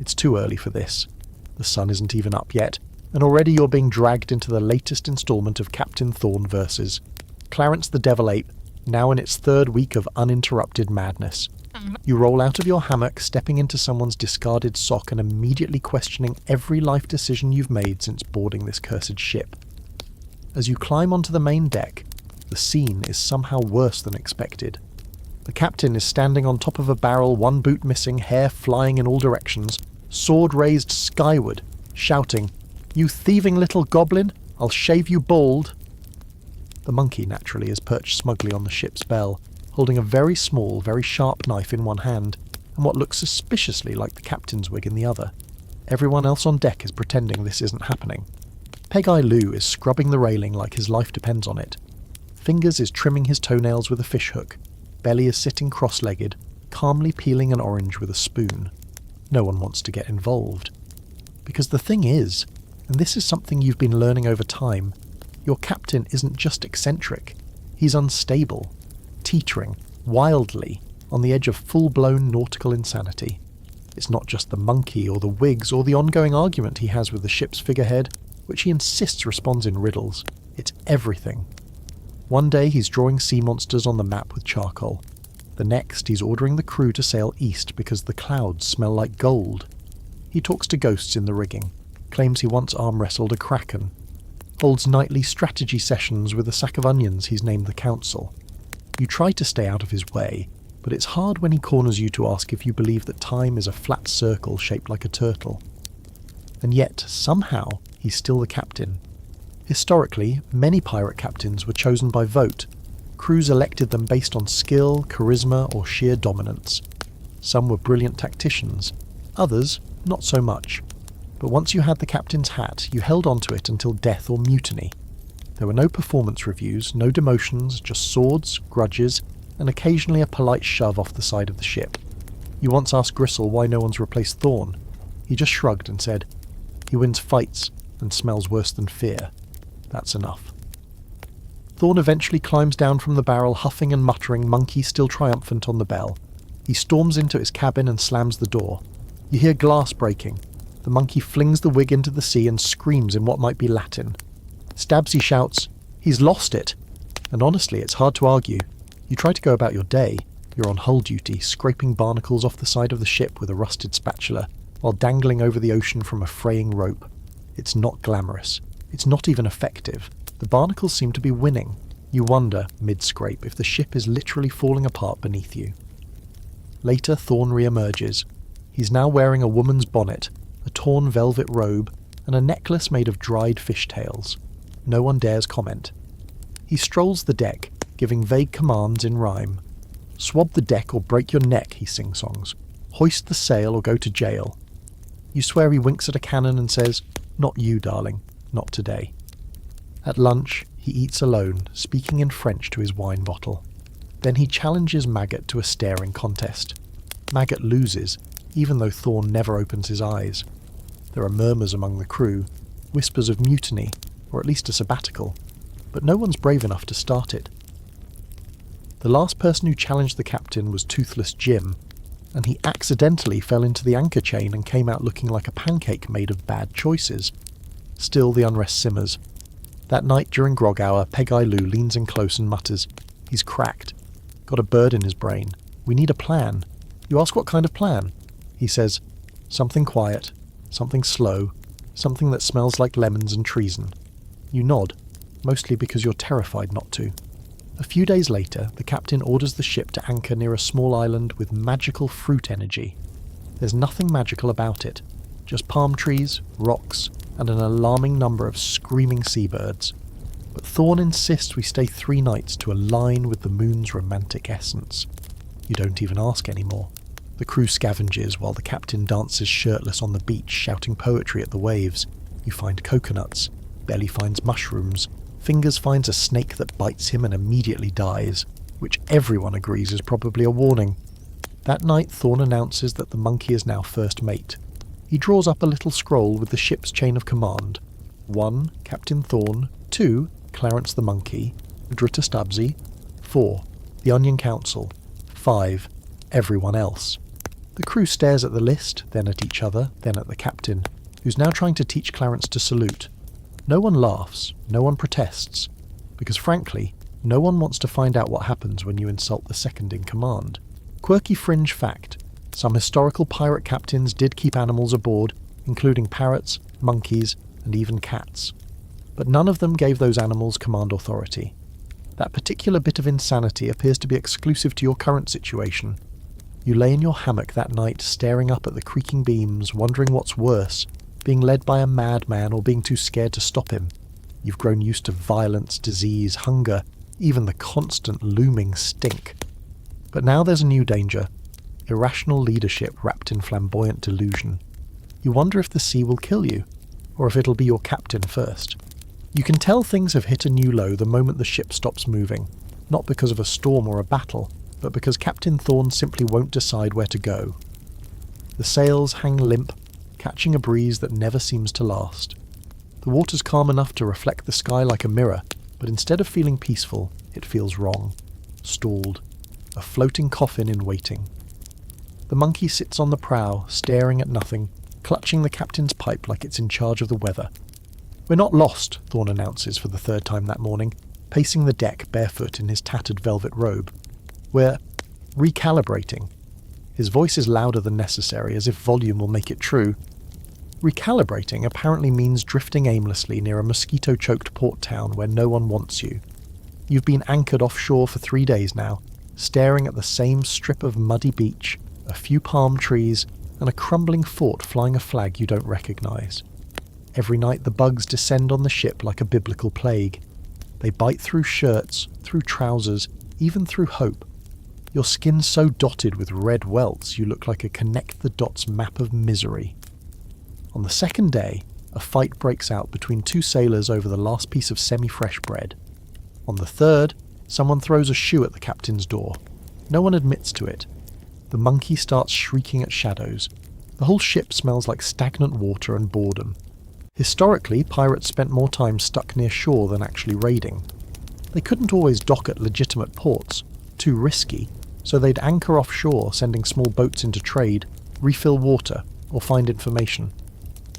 Speaker 1: It's too early for this. The sun isn't even up yet, and already you're being dragged into the latest instalment of Captain Thorne verses. Clarence the Devil Ape, now in its third week of uninterrupted madness. You roll out of your hammock, stepping into someone's discarded sock and immediately questioning every life decision you've made since boarding this cursed ship. As you climb onto the main deck, the scene is somehow worse than expected. The captain is standing on top of a barrel, one boot missing, hair flying in all directions, sword raised skyward, shouting, "You thieving little goblin, I'll shave you bald." The monkey, naturally, is perched smugly on the ship's bell, holding a very small, very sharp knife in one hand, and what looks suspiciously like the captain's wig in the other. Everyone else on deck is pretending this isn't happening. Peg-Eye Lou is scrubbing the railing like his life depends on it. Fingers is trimming his toenails with a fishhook. Belly is sitting cross-legged, calmly peeling an orange with a spoon. No one wants to get involved. Because the thing is, and this is something you've been learning over time, your captain isn't just eccentric. He's unstable, teetering, wildly, on the edge of full-blown nautical insanity. It's not just the monkey or the wigs or the ongoing argument he has with the ship's figurehead, which he insists responds in riddles. It's everything. One day he's drawing sea monsters on the map with charcoal. The next he's ordering the crew to sail east because the clouds smell like gold. He talks to ghosts in the rigging, claims he once arm-wrestled a kraken, holds nightly strategy sessions with a sack of onions he's named the Council. You try to stay out of his way, but it's hard when he corners you to ask if you believe that time is a flat circle shaped like a turtle. And yet, somehow, he's still the captain. Historically, many pirate captains were chosen by vote. Crews elected them based on skill, charisma, or sheer dominance. Some were brilliant tacticians, others not so much. But once you had the captain's hat, you held onto it until death or mutiny. There were no performance reviews, no demotions, just swords, grudges, and occasionally a polite shove off the side of the ship. You once asked Gristle why no one's replaced Thorne. He just shrugged and said, "He wins fights and smells worse than fear. That's enough." Thorne eventually climbs down from the barrel, huffing and muttering, monkey still triumphant on the bell. He storms into his cabin and slams the door. You hear glass breaking. The monkey flings the wig into the sea and screams in what might be Latin. Stabsy shouts, "He's lost it!" And honestly, it's hard to argue. You try to go about your day. You're on hull duty, scraping barnacles off the side of the ship with a rusted spatula, while dangling over the ocean from a fraying rope. It's not glamorous. It's not even effective. The barnacles seem to be winning. You wonder, mid-scrape, if the ship is literally falling apart beneath you. Later, Thorne re-emerges. He's now wearing a woman's bonnet, a torn velvet robe, and a necklace made of dried fishtails. No one dares comment. He strolls the deck, giving vague commands in rhyme. "Swab the deck or break your neck," he sing-songs. "Hoist the sail or go to jail." You swear he winks at a cannon and says, "Not you, darling, not today." At lunch, he eats alone, speaking in French to his wine bottle. Then he challenges Maggot to a staring contest. Maggot loses, even though Thorne never opens his eyes. There are murmurs among the crew, whispers of mutiny, or at least a sabbatical, but no one's brave enough to start it. The last person who challenged the captain was Toothless Jim, and he accidentally fell into the anchor chain and came out looking like a pancake made of bad choices. Still, the unrest simmers. That night during grog hour, Peg-Eye Lou leans in close and mutters, "He's cracked. Got a bird in his brain. We need a plan." You ask what kind of plan? He says, "Something quiet, something slow, something that smells like lemons and treason." You nod, mostly because you're terrified not to. A few days later, the captain orders the ship to anchor near a small island with magical fruit energy. There's nothing magical about it, just palm trees, rocks, and an alarming number of screaming seabirds. But Thorne insists we stay 3 nights to align with the moon's romantic essence. You don't even ask anymore. The crew scavenges while the captain dances shirtless on the beach, shouting poetry at the waves. You find coconuts. Belly finds mushrooms. Fingers finds a snake that bites him and immediately dies, which everyone agrees is probably a warning. That night, Thorne announces that the monkey is now first mate. He draws up a little scroll with the ship's chain of command. 1. Captain Thorne. 2. Clarence the monkey. Dritta Stubbsy. 4. The Onion Council. 5. Everyone else. The crew stares at the list, then at each other, then at the captain, who's now trying to teach Clarence to salute. No one laughs, no one protests, because frankly, no one wants to find out what happens when you insult the second in command. Quirky fringe fact: some historical pirate captains did keep animals aboard, including parrots, monkeys, and even cats. But none of them gave those animals command authority. That particular bit of insanity appears to be exclusive to your current situation. You lay in your hammock that night, staring up at the creaking beams, wondering what's worse, being led by a madman or being too scared to stop him. You've grown used to violence, disease, hunger, even the constant looming stink. But now there's a new danger: irrational leadership wrapped in flamboyant delusion. You wonder if the sea will kill you, or if it'll be your captain first. You can tell things have hit a new low the moment the ship stops moving, not because of a storm or a battle, but because Captain Thorne simply won't decide where to go. The sails hang limp, catching a breeze that never seems to last. The water's calm enough to reflect the sky like a mirror, but instead of feeling peaceful, it feels wrong, stalled, a floating coffin in waiting. The monkey sits on the prow, staring at nothing, clutching the captain's pipe like it's in charge of the weather. "We're not lost," Thorne announces for the 3rd time that morning, pacing the deck barefoot in his tattered velvet robe. "We're recalibrating." His voice is louder than necessary, as if volume will make it true. Recalibrating apparently means drifting aimlessly near a mosquito-choked port town where no one wants you. You've been anchored offshore for 3 days now, staring at the same strip of muddy beach, a few palm trees, and a crumbling fort flying a flag you don't recognise. Every night the bugs descend on the ship like a biblical plague. They bite through shirts, through trousers, even through hope. Your skin's so dotted with red welts you look like a connect-the-dots map of misery. On the 2nd day, a fight breaks out between 2 sailors over the last piece of semi-fresh bread. On the 3rd, someone throws a shoe at the captain's door. No one admits to it. The monkey starts shrieking at shadows. The whole ship smells like stagnant water and boredom. Historically, pirates spent more time stuck near shore than actually raiding. They couldn't always dock at legitimate ports, too risky, so they'd anchor offshore, sending small boats into trade, refill water, or find information.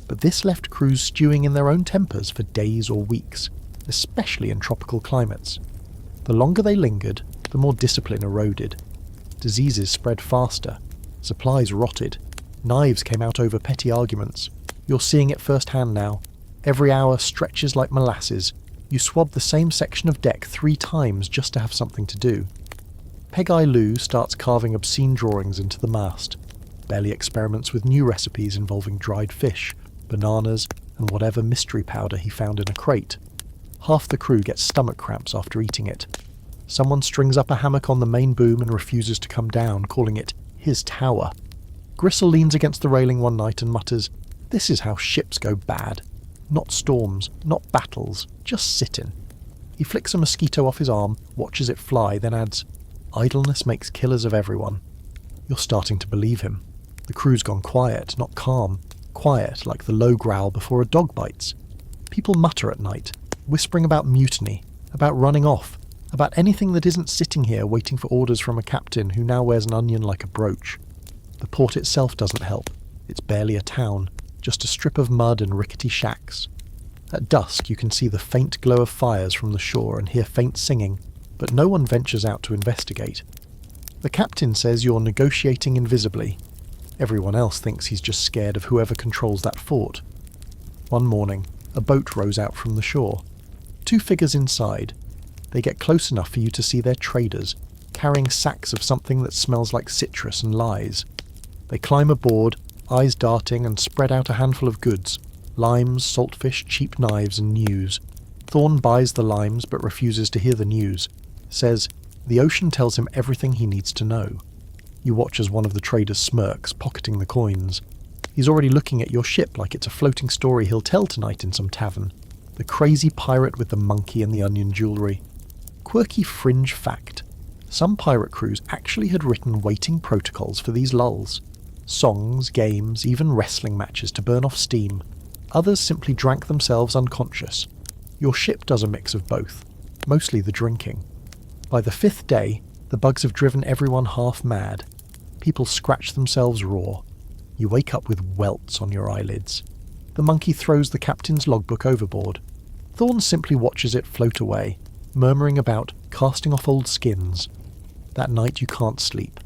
Speaker 1: But this left crews stewing in their own tempers for days or weeks, especially in tropical climates. The longer they lingered, the more discipline eroded. Diseases spread faster, supplies rotted, knives came out over petty arguments. You're seeing it firsthand now. Every hour stretches like molasses. You swab the same section of deck 3 times just to have something to do. Peg-Eye Lou starts carving obscene drawings into the mast. Belly experiments with new recipes involving dried fish, bananas, and whatever mystery powder he found in a crate. Half the crew gets stomach cramps after eating it. Someone strings up a hammock on the main boom and refuses to come down, calling it his tower. Gristle leans against the railing one night and mutters, "This is how ships go bad. Not storms, not battles, just sittin'." He flicks a mosquito off his arm, watches it fly, then adds, "Idleness makes killers of everyone." You're starting to believe him. The crew's gone quiet, not calm. Quiet, like the low growl before a dog bites. People mutter at night, whispering about mutiny, about running off, about anything that isn't sitting here waiting for orders from a captain who now wears an onion like a brooch. The port itself doesn't help. It's barely a town, just a strip of mud and rickety shacks. At dusk you can see the faint glow of fires from the shore and hear faint singing, but no one ventures out to investigate. The captain says you're negotiating invisibly. Everyone else thinks he's just scared of whoever controls that fort. One morning, a boat rows out from the shore. 2 figures inside. They get close enough for you to see they're traders, carrying sacks of something that smells like citrus and lies. They climb aboard, eyes darting, and spread out a handful of goods: limes, saltfish, cheap knives, and news. Thorn buys the limes but refuses to hear the news. Says, the ocean tells him everything he needs to know. You watch as one of the traders smirks, pocketing the coins. He's already looking at your ship like it's a floating story he'll tell tonight in some tavern. The crazy pirate with the monkey and the onion jewellery. Quirky fringe fact. Some pirate crews actually had written waiting protocols for these lulls. Songs, games, even wrestling matches to burn off steam. Others simply drank themselves unconscious. Your ship does a mix of both, mostly the drinking. By the 5th day, the bugs have driven everyone half mad. People scratch themselves raw. You wake up with welts on your eyelids. The monkey throws the captain's logbook overboard. Thorn simply watches it float away, murmuring about casting off old skins. That night you can't sleep.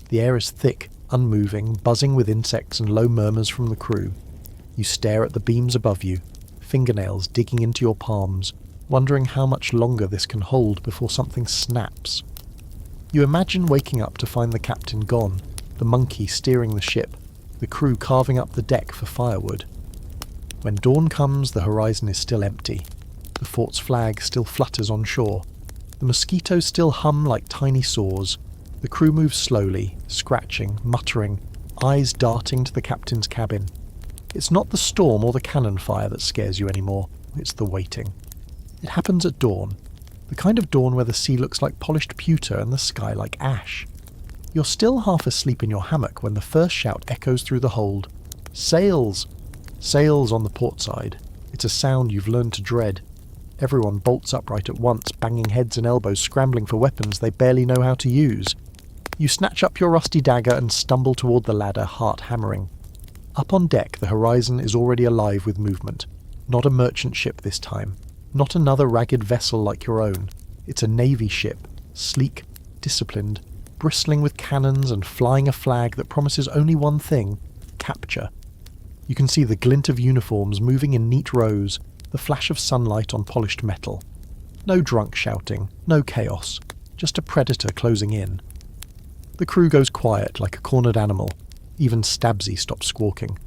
Speaker 1: The air is thick, unmoving, buzzing with insects and low murmurs from the crew. You stare at the beams above you, fingernails digging into your palms, wondering how much longer this can hold before something snaps. You imagine waking up to find the captain gone, the monkey steering the ship, the crew carving up the deck for firewood. When dawn comes, the horizon is still empty. The fort's flag still flutters on shore. The mosquitoes still hum like tiny saws. The crew moves slowly, scratching, muttering, eyes darting to the captain's cabin. It's not the storm or the cannon fire that scares you anymore, it's the waiting. It happens at dawn, the kind of dawn where the sea looks like polished pewter and the sky like ash. You're still half asleep in your hammock when the first shout echoes through the hold. Sails! Sails on the port side. It's a sound you've learned to dread. Everyone bolts upright at once, banging heads and elbows, scrambling for weapons they barely know how to use. You snatch up your rusty dagger and stumble toward the ladder, heart hammering. Up on deck, the horizon is already alive with movement. Not a merchant ship this time. Not another ragged vessel like your own. It's a navy ship, sleek, disciplined, bristling with cannons and flying a flag that promises only one thing: capture. You can see the glint of uniforms moving in neat rows, the flash of sunlight on polished metal. No drunk shouting, no chaos, just a predator closing in. The crew goes quiet like a cornered animal. Even Stabsy stops squawking.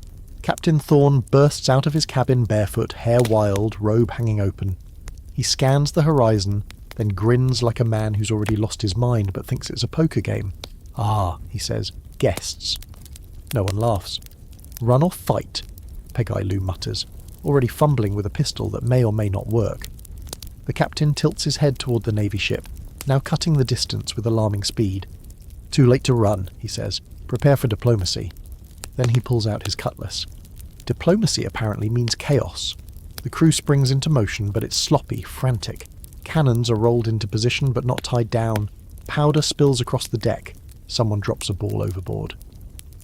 Speaker 1: Captain Thorn bursts out of his cabin barefoot, hair wild, robe hanging open. He scans the horizon, then grins like a man who's already lost his mind but thinks it's a poker game. Ah, he says, guests. No one laughs. Run or fight, Peggy mutters, already fumbling with a pistol that may or may not work. The captain tilts his head toward the navy ship, now cutting the distance with alarming speed. Too late to run, he says. Prepare for diplomacy. Then he pulls out his cutlass. Diplomacy apparently means chaos. The crew springs into motion, but it's sloppy, frantic. Cannons are rolled into position but not tied down. Powder spills across the deck. Someone drops a ball overboard.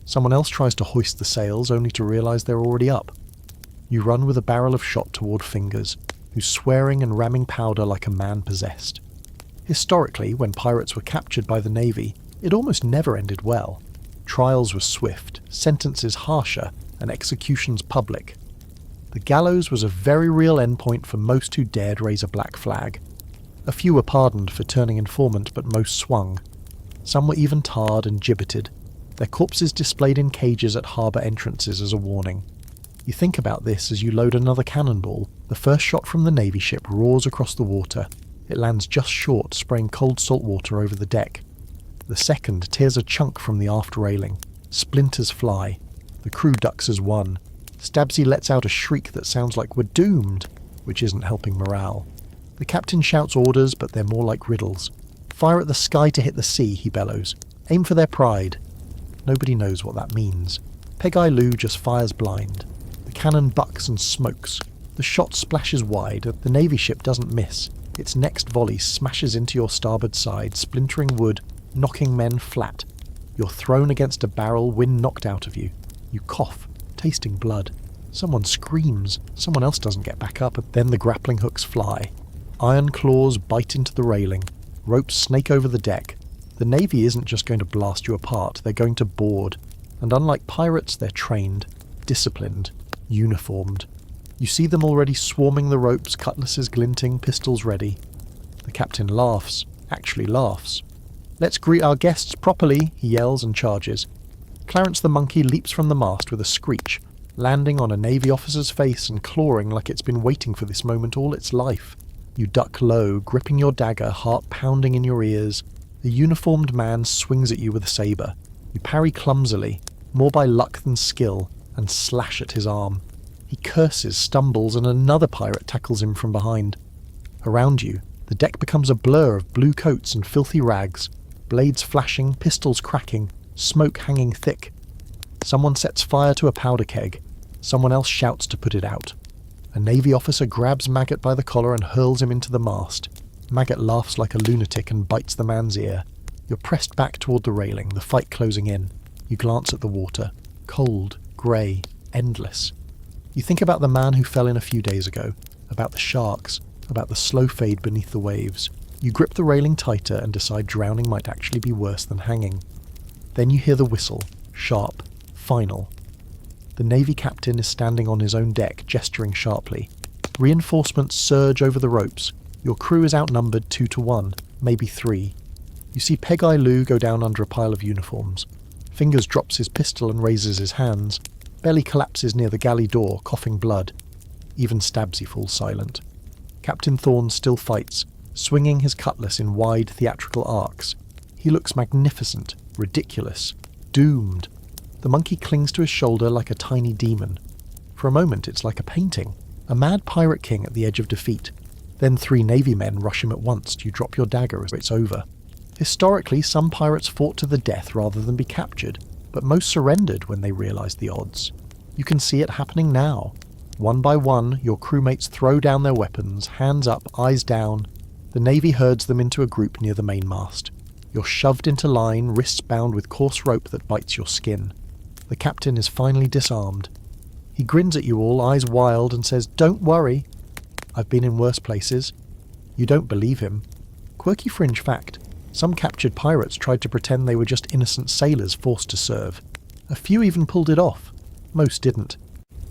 Speaker 1: Someone else tries to hoist the sails, only to realise they're already up. You run with a barrel of shot toward Fingers, who's swearing and ramming powder like a man possessed. Historically, when pirates were captured by the Navy, it almost never ended well. Trials were swift, sentences harsher, and executions public. The gallows was a very real endpoint for most who dared raise a black flag. A few were pardoned for turning informant, but most swung. Some were even tarred and gibbeted, their corpses displayed in cages at harbour entrances as a warning. You think about this as you load another cannonball. The first shot from the Navy ship roars across the water. It lands just short, spraying cold salt water over the deck. The second tears a chunk from the aft railing. Splinters fly. The crew ducks as one. Stabsy lets out a shriek that sounds like "we're doomed," which isn't helping morale. The captain shouts orders, but they're more like riddles. "Fire at the sky to hit the sea," he bellows. "Aim for their pride." Nobody knows what that means. Peggy just fires blind. The cannon bucks and smokes. The shot splashes wide. The Navy ship doesn't miss. Its next volley smashes into your starboard side, splintering wood, knocking men flat. You're thrown against a barrel, wind knocked out of you. You cough, tasting blood. Someone screams. Someone else doesn't get back up. Then the grappling hooks fly. Iron claws bite into the railing. Ropes snake over the deck. The Navy isn't just going to blast you apart, they're going to board. And unlike pirates, they're trained, disciplined, uniformed. You see them already swarming the ropes, cutlasses glinting, pistols ready. The captain laughs, actually laughs. "Let's greet our guests properly," he yells and charges. Clarence the monkey leaps from the mast with a screech, landing on a navy officer's face and clawing like it's been waiting for this moment all its life. You duck low, gripping your dagger, heart pounding in your ears. The uniformed man swings at you with a sabre. You parry clumsily, more by luck than skill, and slash at his arm. He curses, stumbles, and another pirate tackles him from behind. Around you, the deck becomes a blur of blue coats and filthy rags, blades flashing, pistols cracking, smoke hanging thick. Someone sets fire to a powder keg. Someone else shouts to put it out. A navy officer grabs Maggot by the collar and hurls him into the mast. Maggot laughs like a lunatic and bites the man's ear. You're pressed back toward the railing, the fight closing in. You glance at the water. Cold, grey, endless. You think about the man who fell in a few days ago, about the sharks, about the slow fade beneath the waves. You grip the railing tighter and decide drowning might actually be worse than hanging. Then you hear the whistle, sharp, final. The navy captain is standing on his own deck, gesturing sharply. Reinforcements surge over the ropes. Your crew is outnumbered 2-1, maybe 3. You see Peg-Eye Lou go down under a pile of uniforms. Fingers drops his pistol and raises his hands. Belly collapses near the galley door, coughing blood. Even Stabsy falls silent. Captain Thorne still fights, swinging his cutlass in wide theatrical arcs. He looks magnificent, ridiculous, doomed. The monkey clings to his shoulder like a tiny demon. For a moment it's like a painting, a mad pirate king at the edge of defeat. Then 3 navy men rush him at once. You drop your dagger as it's over. Historically, some pirates fought to the death rather than be captured, but most surrendered when they realised the odds. You can see it happening now. One by one, your crewmates throw down their weapons, hands up, eyes down. The navy herds them into a group near the mainmast. You're shoved into line, wrists bound with coarse rope that bites your skin. The captain is finally disarmed. He grins at you all, eyes wild, and says, "Don't worry. I've been in worse places." You don't believe him. Quirky fringe fact. Some captured pirates tried to pretend they were just innocent sailors forced to serve. A few even pulled it off. Most didn't.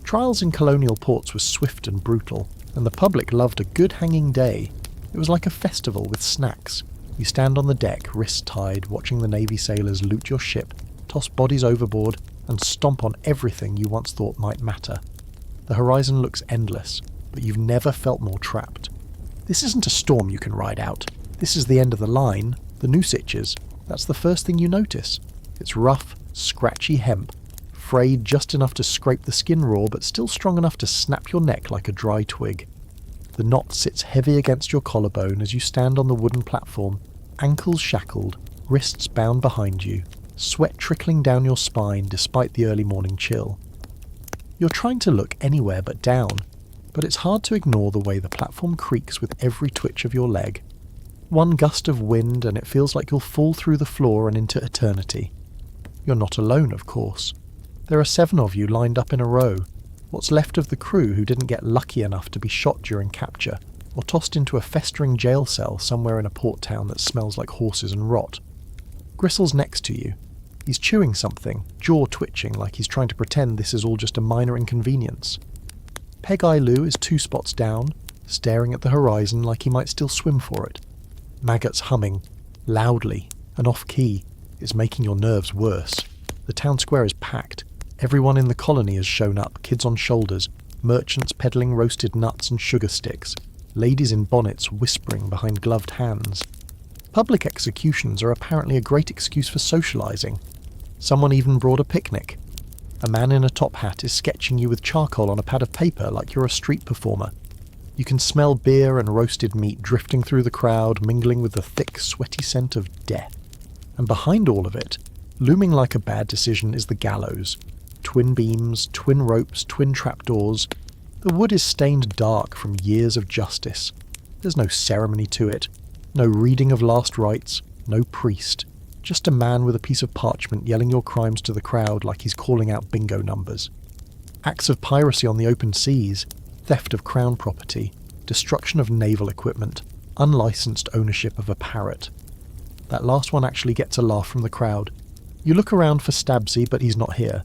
Speaker 1: Trials in colonial ports were swift and brutal, and the public loved a good hanging day. It was like a festival with snacks. You stand on the deck, wrists tied, watching the navy sailors loot your ship, toss bodies overboard, and stomp on everything you once thought might matter. The horizon looks endless, but you've never felt more trapped. This isn't a storm you can ride out. This is the end of the line. The noose itches. That's the first thing you notice. It's rough, scratchy hemp, frayed just enough to scrape the skin raw, but still strong enough to snap your neck like a dry twig. The knot sits heavy against your collarbone as you stand on the wooden platform, ankles shackled, wrists bound behind you, sweat trickling down your spine despite the early morning chill. You're trying to look anywhere but down, but it's hard to ignore the way the platform creaks with every twitch of your leg. One gust of wind and it feels like you'll fall through the floor and into eternity. You're not alone, of course. There are 7 of you lined up in a row, what's left of the crew who didn't get lucky enough to be shot during capture, or tossed into a festering jail cell somewhere in a port town that smells like horses and rot. Gristle's next to you. He's chewing something, jaw twitching like he's trying to pretend this is all just a minor inconvenience. Peg-Eye Lou is 2 spots down, staring at the horizon like he might still swim for it. Maggot's humming, loudly, and off-key. It's making your nerves worse. The town square is packed. Everyone in the colony has shown up, kids on shoulders, merchants peddling roasted nuts and sugar sticks, ladies in bonnets whispering behind gloved hands. Public executions are apparently a great excuse for socialising. Someone even brought a picnic. A man in a top hat is sketching you with charcoal on a pad of paper like you're a street performer. You can smell beer and roasted meat drifting through the crowd, mingling with the thick, sweaty scent of death. And behind all of it, looming like a bad decision, is the gallows. Twin beams, twin ropes, twin trapdoors. The wood is stained dark from years of justice. There's no ceremony to it, no reading of last rites, no priest. Just a man with a piece of parchment yelling your crimes to the crowd like he's calling out bingo numbers. Acts of piracy on the open seas, theft of crown property, destruction of naval equipment, unlicensed ownership of a parrot. That last one actually gets a laugh from the crowd. You look around for Stabsy, but he's not here.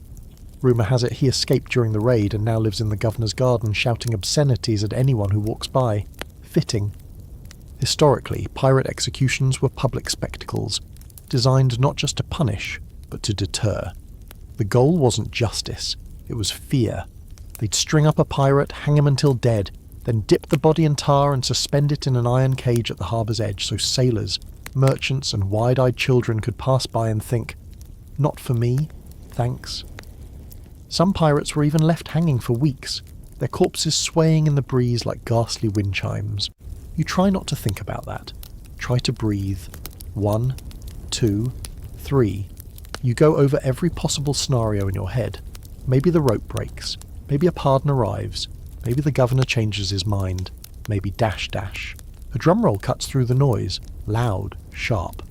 Speaker 1: Rumour has it he escaped during the raid and now lives in the governor's garden shouting obscenities at anyone who walks by. Fitting. Historically, pirate executions were public spectacles, designed not just to punish, but to deter. The goal wasn't justice, it was fear. They'd string up a pirate, hang him until dead, then dip the body in tar and suspend it in an iron cage at the harbour's edge so sailors, merchants and wide-eyed children could pass by and think, "Not for me, thanks." Some pirates were even left hanging for weeks, their corpses swaying in the breeze like ghastly wind chimes. You try not to think about that. Try to breathe. 1, 2, 3. You go over every possible scenario in your head. Maybe the rope breaks. Maybe a pardon arrives. Maybe the governor changes his mind. Maybe dash dash. A drum roll cuts through the noise, loud, sharp.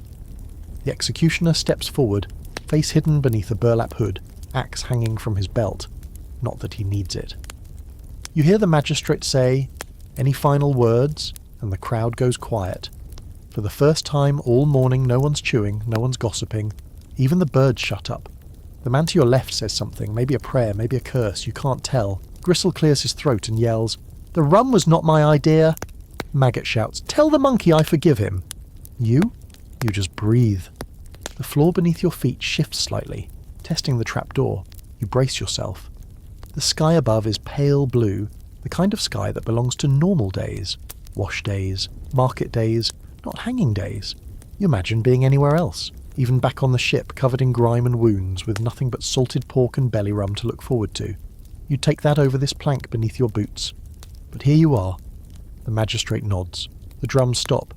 Speaker 1: The executioner steps forward, face hidden beneath a burlap hood, axe hanging from his belt. Not that he needs it. You hear the magistrate say, "Any final words?" and the crowd goes quiet. For the first time all morning no one's chewing, no one's gossiping. Even the birds shut up. The man to your left says something, maybe a prayer, maybe a curse, you can't tell. Gristle clears his throat and yells, "The rum was not my idea." Maggot shouts, "Tell the monkey I forgive him." You just breathe. The floor beneath your feet shifts slightly, testing the trapdoor. You brace yourself. The sky above is pale blue, the kind of sky that belongs to normal days. Wash days, market days, not hanging days. You imagine being anywhere else, even back on the ship covered in grime and wounds with nothing but salted pork and belly rum to look forward to. You'd take that over this plank beneath your boots. But here you are. The magistrate nods. The drums stop.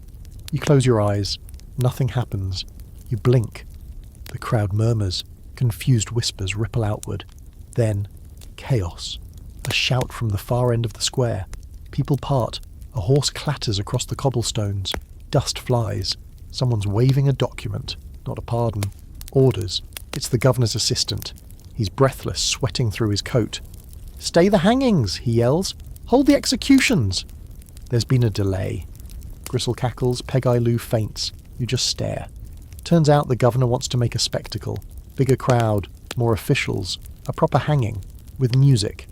Speaker 1: You close your eyes. Nothing happens. You blink. The crowd murmurs. Confused whispers ripple outward. Then, chaos. A shout from the far end of the square. People part. A horse clatters across the cobblestones. Dust flies. Someone's waving a document. Not a pardon. Orders. It's the governor's assistant. He's breathless, sweating through his coat. "Stay the hangings," he yells. "Hold the executions." There's been a delay. Gristle cackles, Peg-Eye Lou faints. You just stare. Turns out the governor wants to make a spectacle. Bigger crowd, more officials, a proper hanging, with music.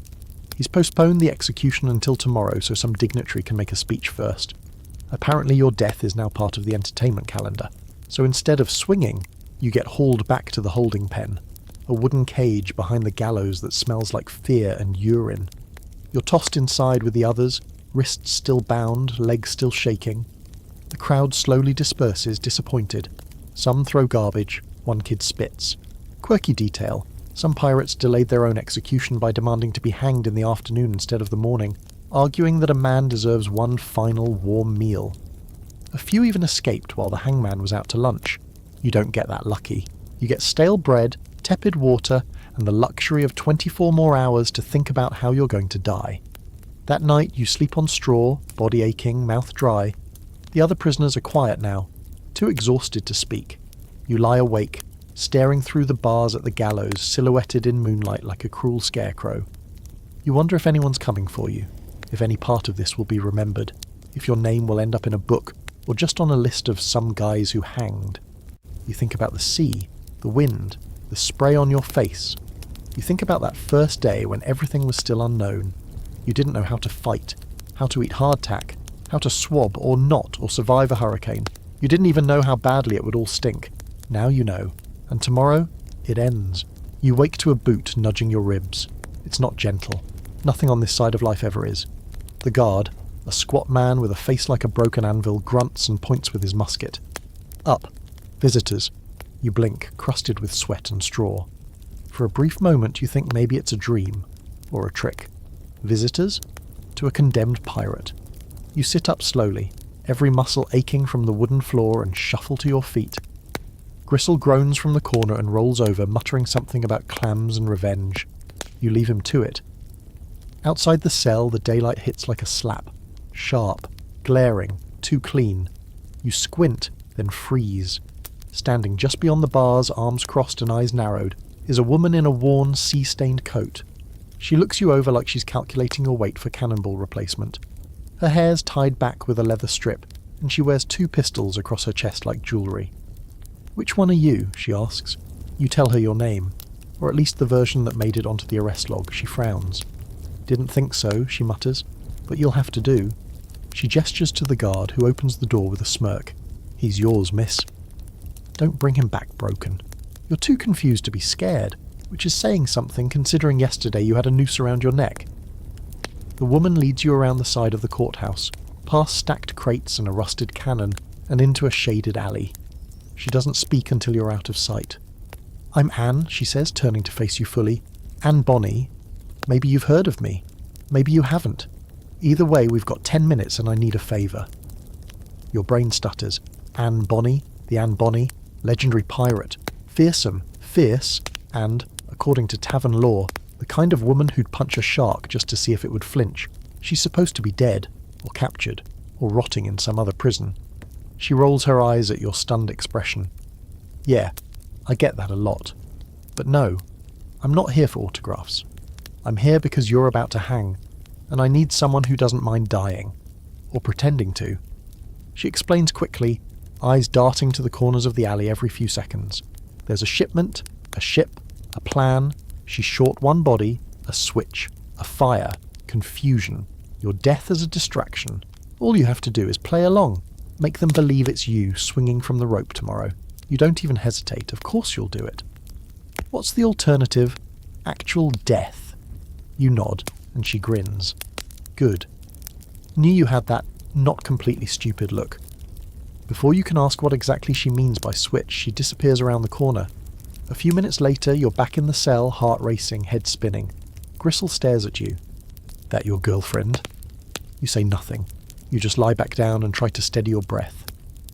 Speaker 1: He's postponed the execution until tomorrow so some dignitary can make a speech first. Apparently your death is now part of the entertainment calendar. So instead of swinging, you get hauled back to the holding pen. A wooden cage behind the gallows that smells like fear and urine. You're tossed inside with the others, wrists still bound, legs still shaking. The crowd slowly disperses, disappointed. Some throw garbage, one kid spits. Quirky detail. Some pirates delayed their own execution by demanding to be hanged in the afternoon instead of the morning, arguing that a man deserves one final warm meal. A few even escaped while the hangman was out to lunch. You don't get that lucky. You get stale bread, tepid water, and the luxury of 24 more hours to think about how you're going to die. That night you sleep on straw, body aching, mouth dry. The other prisoners are quiet now, too exhausted to speak. You lie awake, staring through the bars at the gallows, silhouetted in moonlight like a cruel scarecrow. You wonder if anyone's coming for you, if any part of this will be remembered, if your name will end up in a book, or just on a list of some guys who hanged. You think about the sea, the wind, the spray on your face. You think about that first day when everything was still unknown. You didn't know how to fight, how to eat hardtack, how to swab or not or survive a hurricane. You didn't even know how badly it would all stink. Now you know. And tomorrow, it ends. You wake to a boot nudging your ribs. It's not gentle. Nothing on this side of life ever is. The guard, a squat man with a face like a broken anvil, grunts and points with his musket. Up. Visitors. You blink, crusted with sweat and straw. For a brief moment you think maybe it's a dream, or a trick. Visitors? To a condemned pirate. You sit up slowly, every muscle aching from the wooden floor, and shuffle to your feet. Gristle groans from the corner and rolls over, muttering something about clams and revenge. You leave him to it. Outside the cell, the daylight hits like a slap. Sharp, glaring, too clean. You squint, then freeze. Standing just beyond the bars, arms crossed and eyes narrowed, is a woman in a worn, sea-stained coat. She looks you over like she's calculating your weight for cannonball replacement. Her hair's tied back with a leather strip, and she wears 2 pistols across her chest like jewellery. "Which one are you?" she asks. You tell her your name, or at least the version that made it onto the arrest log. She frowns. Didn't think so, she mutters, but you'll have to do. She gestures to the guard, who opens the door with a smirk. He's yours, miss. Don't bring him back broken. You're too confused to be scared, which is saying something considering yesterday you had a noose around your neck. The woman leads you around the side of the courthouse, past stacked crates and a rusted cannon, and into a shaded alley. She doesn't speak until you're out of sight. I'm Anne, she says, turning to face you fully. Anne Bonny. Maybe you've heard of me. Maybe you haven't. Either way, we've got 10 minutes and I need a favour. Your brain stutters. Anne Bonny, the Anne Bonny, legendary pirate, fearsome, fierce, and, according to tavern law, the kind of woman who'd punch a shark just to see if it would flinch. She's supposed to be dead, or captured, or rotting in some other prison. She rolls her eyes at your stunned expression. Yeah, I get that a lot. But no, I'm not here for autographs. I'm here because you're about to hang, and I need someone who doesn't mind dying, or pretending to. She explains quickly, eyes darting to the corners of the alley every few seconds. There's a shipment, a ship, a plan. She's short one body, a switch, a fire, confusion. Your death as a distraction. All you have to do is play along. Make them believe it's you swinging from the rope tomorrow. You don't even hesitate. Of course you'll do it. What's the alternative? Actual death. You nod, and she grins. Good. Knew you had that not completely stupid look. Before you can ask what exactly she means by switch, she disappears around the corner. A few minutes later, you're back in the cell, heart racing, head spinning. Gristle stares at you. That your girlfriend? You say nothing. You just lie back down and try to steady your breath.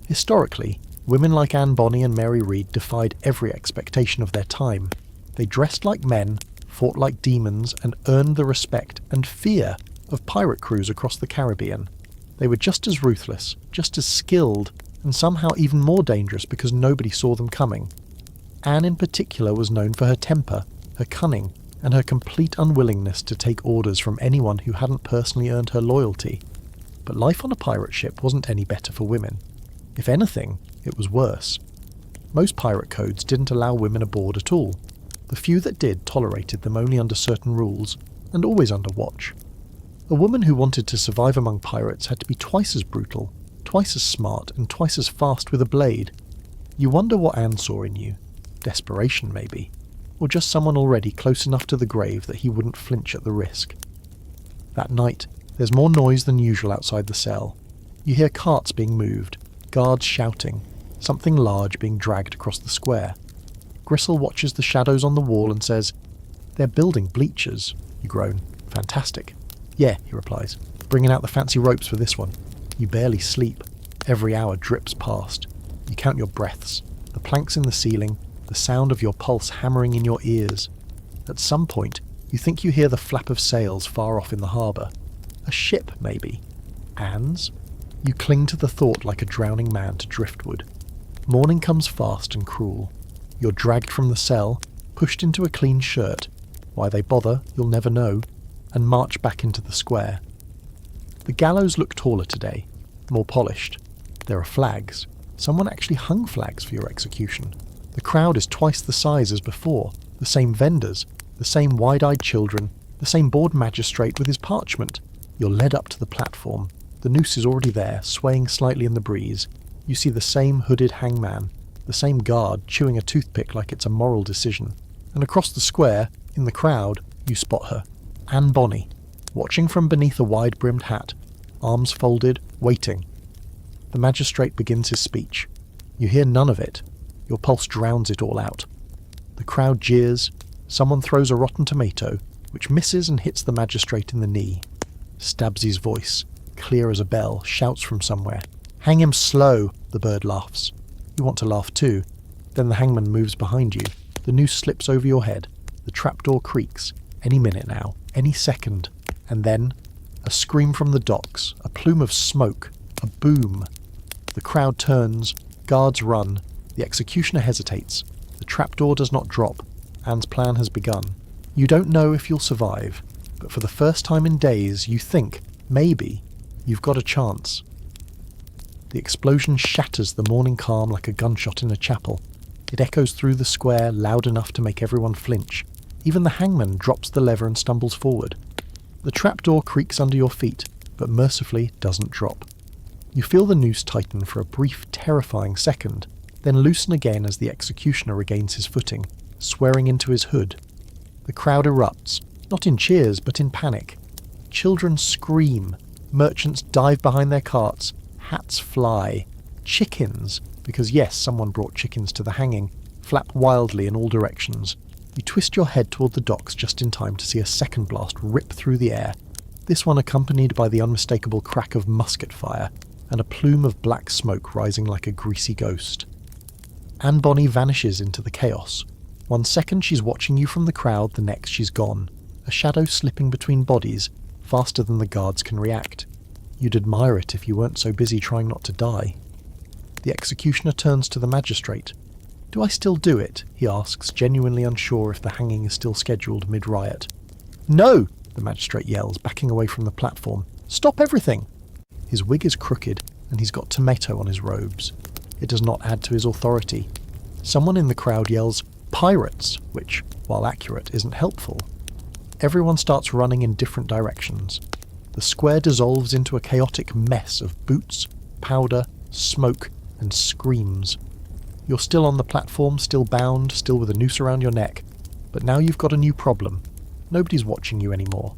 Speaker 1: Historically, women like Anne Bonny and Mary Read defied every expectation of their time. They dressed like men, fought like demons, and earned the respect and fear of pirate crews across the Caribbean. They were just as ruthless, just as skilled, and somehow even more dangerous because nobody saw them coming. Anne in particular was known for her temper, her cunning, and her complete unwillingness to take orders from anyone who hadn't personally earned her loyalty. But life on a pirate ship wasn't any better for women. If anything, it was worse. Most pirate codes didn't allow women aboard at all. The few that did tolerated them only under certain rules, and always under watch. A woman who wanted to survive among pirates had to be twice as brutal, twice as smart, and twice as fast with a blade. You wonder what Anne saw in you. Desperation, maybe. Or just someone already close enough to the grave that he wouldn't flinch at the risk. That night, there's more noise than usual outside the cell. You hear carts being moved, guards shouting, something large being dragged across the square. Gristle watches the shadows on the wall and says, "They're building bleachers." You groan. "Fantastic." "Yeah," he replies, "bringing out the fancy ropes for this one." You barely sleep. Every hour drips past. You count your breaths, the planks in the ceiling, the sound of your pulse hammering in your ears. At some point, you think you hear the flap of sails far off in the harbour. A ship, maybe. Anne's? You cling to the thought like a drowning man to driftwood. Morning comes fast and cruel. You're dragged from the cell, pushed into a clean shirt. Why they bother, you'll never know, and march back into the square. The gallows look taller today, more polished. There are flags. Someone actually hung flags for your execution. The crowd is twice the size as before, the same vendors, the same wide-eyed children, the same bored magistrate with his parchment. You're led up to the platform. The noose is already there, swaying slightly in the breeze. You see the same hooded hangman, the same guard chewing a toothpick like it's a moral decision. And across the square, in the crowd, you spot her. Anne Bonny, watching from beneath a wide-brimmed hat, arms folded, waiting. The magistrate begins his speech. You hear none of it. Your pulse drowns it all out. The crowd jeers. Someone throws a rotten tomato, which misses and hits the magistrate in the knee. Stabsy's voice, clear as a bell, shouts from somewhere. "Hang him slow!" The bird laughs. You want to laugh too. Then the hangman moves behind you. The noose slips over your head. The trapdoor creaks. Any minute now. Any second. And then, a scream from the docks. A plume of smoke. A boom. The crowd turns. Guards run. The executioner hesitates. The trapdoor does not drop. Anne's plan has begun. You don't know if you'll survive, but for the first time in days, you think, maybe, you've got a chance. The explosion shatters the morning calm like a gunshot in a chapel. It echoes through the square, loud enough to make everyone flinch. Even the hangman drops the lever and stumbles forward. The trapdoor creaks under your feet, but mercifully doesn't drop. You feel the noose tighten for a brief, terrifying second, then loosen again as the executioner regains his footing, swearing into his hood. The crowd erupts, not in cheers, but in panic. Children scream, merchants dive behind their carts, hats fly, chickens, because yes, someone brought chickens to the hanging, flap wildly in all directions. You twist your head toward the docks just in time to see a second blast rip through the air, this one accompanied by the unmistakable crack of musket fire, and a plume of black smoke rising like a greasy ghost. Anne Bonny vanishes into the chaos. 1 second she's watching you from the crowd, the next she's gone, a shadow slipping between bodies, faster than the guards can react. You'd admire it if you weren't so busy trying not to die. The executioner turns to the magistrate. "Do I still do it?" he asks, genuinely unsure if the hanging is still scheduled mid-riot. "No!" the magistrate yells, backing away from the platform. "Stop everything!" His wig is crooked, and he's got tomato on his robes. It does not add to his authority. Someone in the crowd yells, "Pirates!" which, while accurate, isn't helpful. Everyone starts running in different directions. The square dissolves into a chaotic mess of boots, powder, smoke, and screams. You're still on the platform, still bound, still with a noose around your neck, but now you've got a new problem. Nobody's watching you anymore.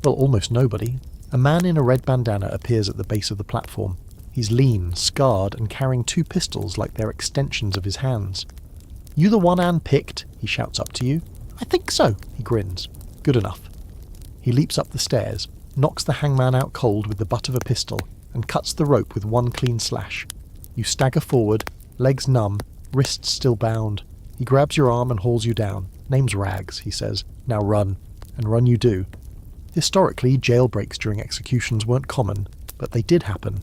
Speaker 1: Well, almost nobody. A man in a red bandana appears at the base of the platform. He's lean, scarred, and carrying 2 pistols like they're extensions of his hands. "You the one Anne picked?" he shouts up to you. "I think so," he grins. "Good enough." He leaps up the stairs, knocks the hangman out cold with the butt of a pistol, and cuts the rope with 1 clean slash. You stagger forward, legs numb, wrists still bound. He grabs your arm and hauls you down. "Name's Rags," he says. "Now run." And run you do. Historically, jailbreaks during executions weren't common, but they did happen.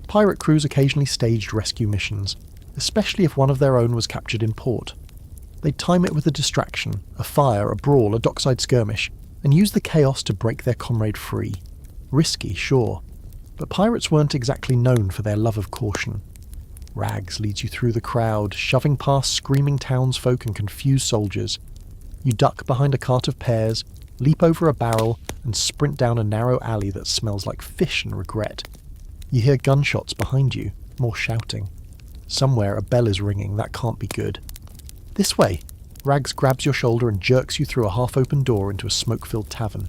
Speaker 1: Pirate crews occasionally staged rescue missions, especially if one of their own was captured in port. They'd time it with a distraction, a fire, a brawl, a dockside skirmish, and use the chaos to break their comrade free. Risky, sure, but pirates weren't exactly known for their love of caution. Rags leads you through the crowd, shoving past screaming townsfolk and confused soldiers. You duck behind a cart of pears, leap over a barrel, and sprint down a narrow alley that smells like fish and regret. You hear gunshots behind you, more shouting. Somewhere a bell is ringing, that can't be good. "This way!" Rags grabs your shoulder and jerks you through a half-open door into a smoke-filled tavern.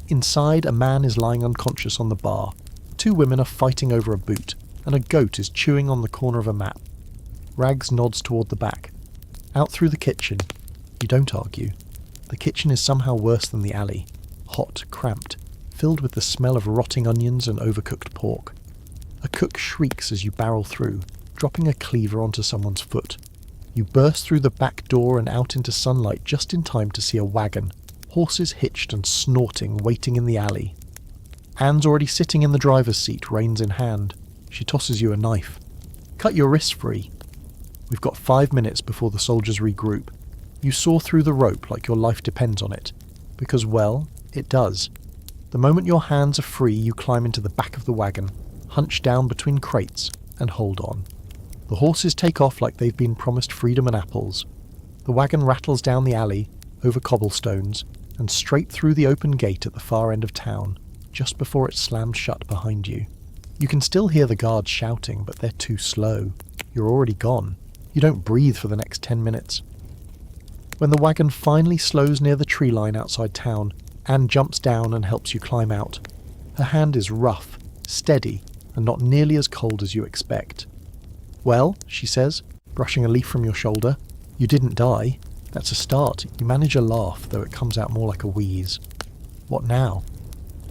Speaker 1: Inside, a man is lying unconscious on the bar. 2 women are fighting over a boot, and a goat is chewing on the corner of a map. Rags nods toward the back. Out through the kitchen. You don't argue. The kitchen is somehow worse than the alley. Hot, cramped, filled with the smell of rotting onions and overcooked pork. A cook shrieks as you barrel through, dropping a cleaver onto someone's foot. You burst through the back door and out into sunlight just in time to see a wagon, horses hitched and snorting, waiting in the alley. Anne's already sitting in the driver's seat, reins in hand. She tosses you a knife. "Cut your wrists free." We've got 5 minutes before the soldiers regroup. You saw through the rope like your life depends on it. Because, well, it does. The moment your hands are free, you climb into the back of the wagon, hunch down between crates, and hold on. The horses take off like they've been promised freedom and apples. The wagon rattles down the alley, over cobblestones, and straight through the open gate at the far end of town, just before it slams shut behind you. You can still hear the guards shouting, but they're too slow. You're already gone. You don't breathe for the next 10 minutes. When the wagon finally slows near the tree line outside town, Anne jumps down and helps you climb out. Her hand is rough, steady, and not nearly as cold as you expect. "Well," she says, brushing a leaf from your shoulder, "you didn't die. That's a start." You manage a laugh, though it comes out more like a wheeze. "What now?"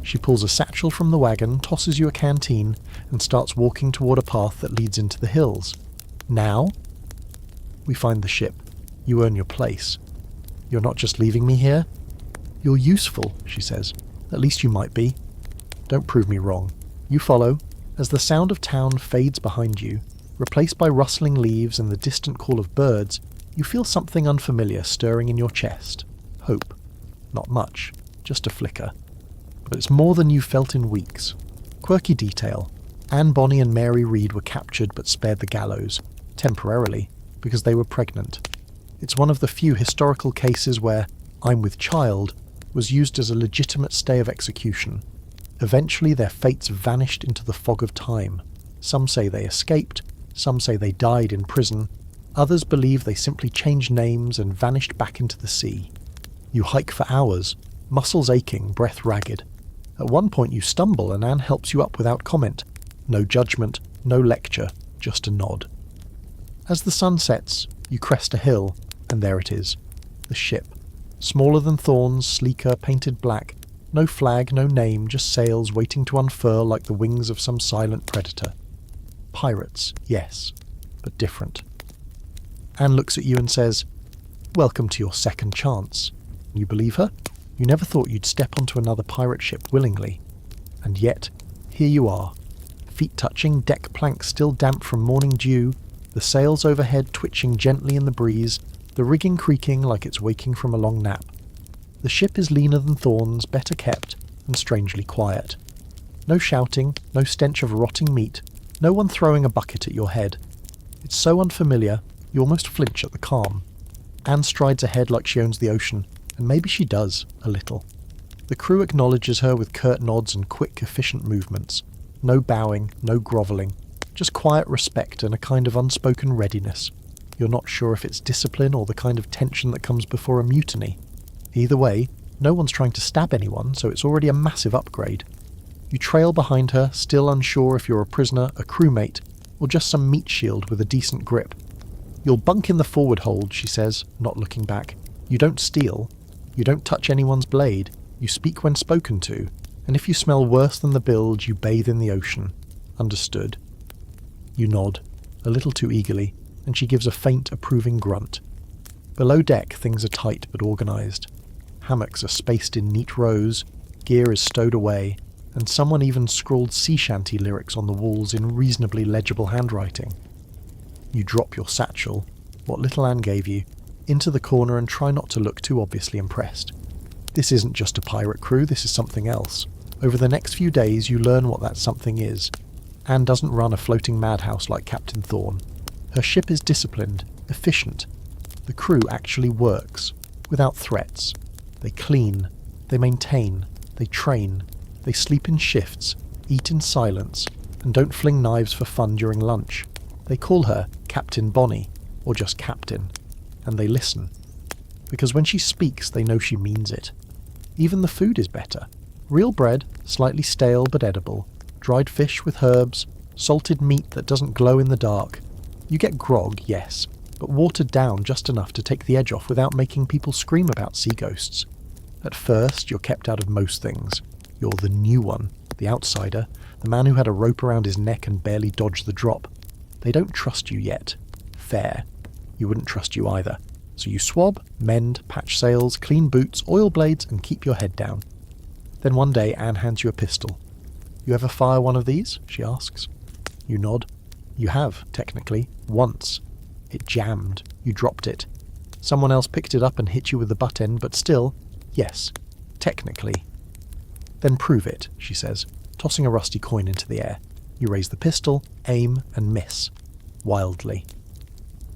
Speaker 1: She pulls a satchel from the wagon, tosses you a canteen, and starts walking toward a path that leads into the hills. "Now?" We find the ship. You earn your place. "You're not just leaving me here?" "You're useful," she says. "At least you might be." Don't prove me wrong. You follow. As the sound of town fades behind you, replaced by rustling leaves and the distant call of birds, you feel something unfamiliar stirring in your chest. Hope. Not much, just a flicker. But it's more than you've felt in weeks. Quirky detail. Anne Bonny and Mary Read were captured but spared the gallows. Temporarily. because they were pregnant. It's one of the few historical cases where "I'm with child" was used as a legitimate stay of execution. Eventually their fates vanished into the fog of time. Some say they escaped, some say they died in prison, others believe they simply changed names and vanished back into the sea. You hike for hours, muscles aching, breath ragged. At one point you stumble and Anne helps you up without comment. No judgment, no lecture, just a nod. As the sun sets, you crest a hill, and there it is. The ship. Smaller than Thorns, sleeker, painted black. No flag, no name, just sails waiting to unfurl like the wings of some silent predator. Pirates, yes, but different. Anne looks at you and says, "Welcome to your second chance." You believe her? You never thought you'd step onto another pirate ship willingly. And yet, here you are. Feet touching, deck planks still damp from morning dew, the sails overhead twitching gently in the breeze, the rigging creaking like it's waking from a long nap. The ship is leaner than Thorns, better kept, and strangely quiet. No shouting, no stench of rotting meat, no one throwing a bucket at your head. It's so unfamiliar, you almost flinch at the calm. Anne strides ahead like she owns the ocean, and maybe she does, a little. The crew acknowledges her with curt nods and quick, efficient movements. No bowing, no grovelling, just quiet respect and a kind of unspoken readiness. You're not sure if it's discipline or the kind of tension that comes before a mutiny. Either way, no one's trying to stab anyone, so it's already a massive upgrade. You trail behind her, still unsure if you're a prisoner, a crewmate, or just some meat shield with a decent grip. "You'll bunk in the forward hold," she says, not looking back. "You don't steal. You don't touch anyone's blade. You speak when spoken to. And if you smell worse than the bilge, you bathe in the ocean. Understood." You nod, a little too eagerly, and she gives a faint, approving grunt. Below deck, things are tight but organised. Hammocks are spaced in neat rows, gear is stowed away, and someone even scrawled sea shanty lyrics on the walls in reasonably legible handwriting. You drop your satchel, what little Anne gave you, into the corner and try not to look too obviously impressed. This isn't just a pirate crew, this is something else. Over the next few days you learn what that something is. Anne doesn't run a floating madhouse like Captain Thorn. Her ship is disciplined, efficient. The crew actually works, without threats. They clean, they maintain, they train, they sleep in shifts, eat in silence, and don't fling knives for fun during lunch. They call her Captain Bonnie, or just Captain, and they listen. Because when she speaks, they know she means it. Even the food is better. Real bread, slightly stale but edible, dried fish with herbs, salted meat that doesn't glow in the dark. You get grog, yes, but watered down just enough to take the edge off without making people scream about sea ghosts. At first, you're kept out of most things. You're the new one, the outsider, the man who had a rope around his neck and barely dodged the drop. They don't trust you yet. Fair. You wouldn't trust you either. So you swab, mend, patch sails, clean boots, oil blades, and keep your head down. Then one day Anne hands you a pistol. "You ever fire one of these?" she asks. You nod. You have, technically, once. It jammed. You dropped it. Someone else picked it up and hit you with the butt end, but still, yes, technically. "Then prove it," she says, tossing a rusty coin into the air. You raise the pistol, aim, and miss. Wildly.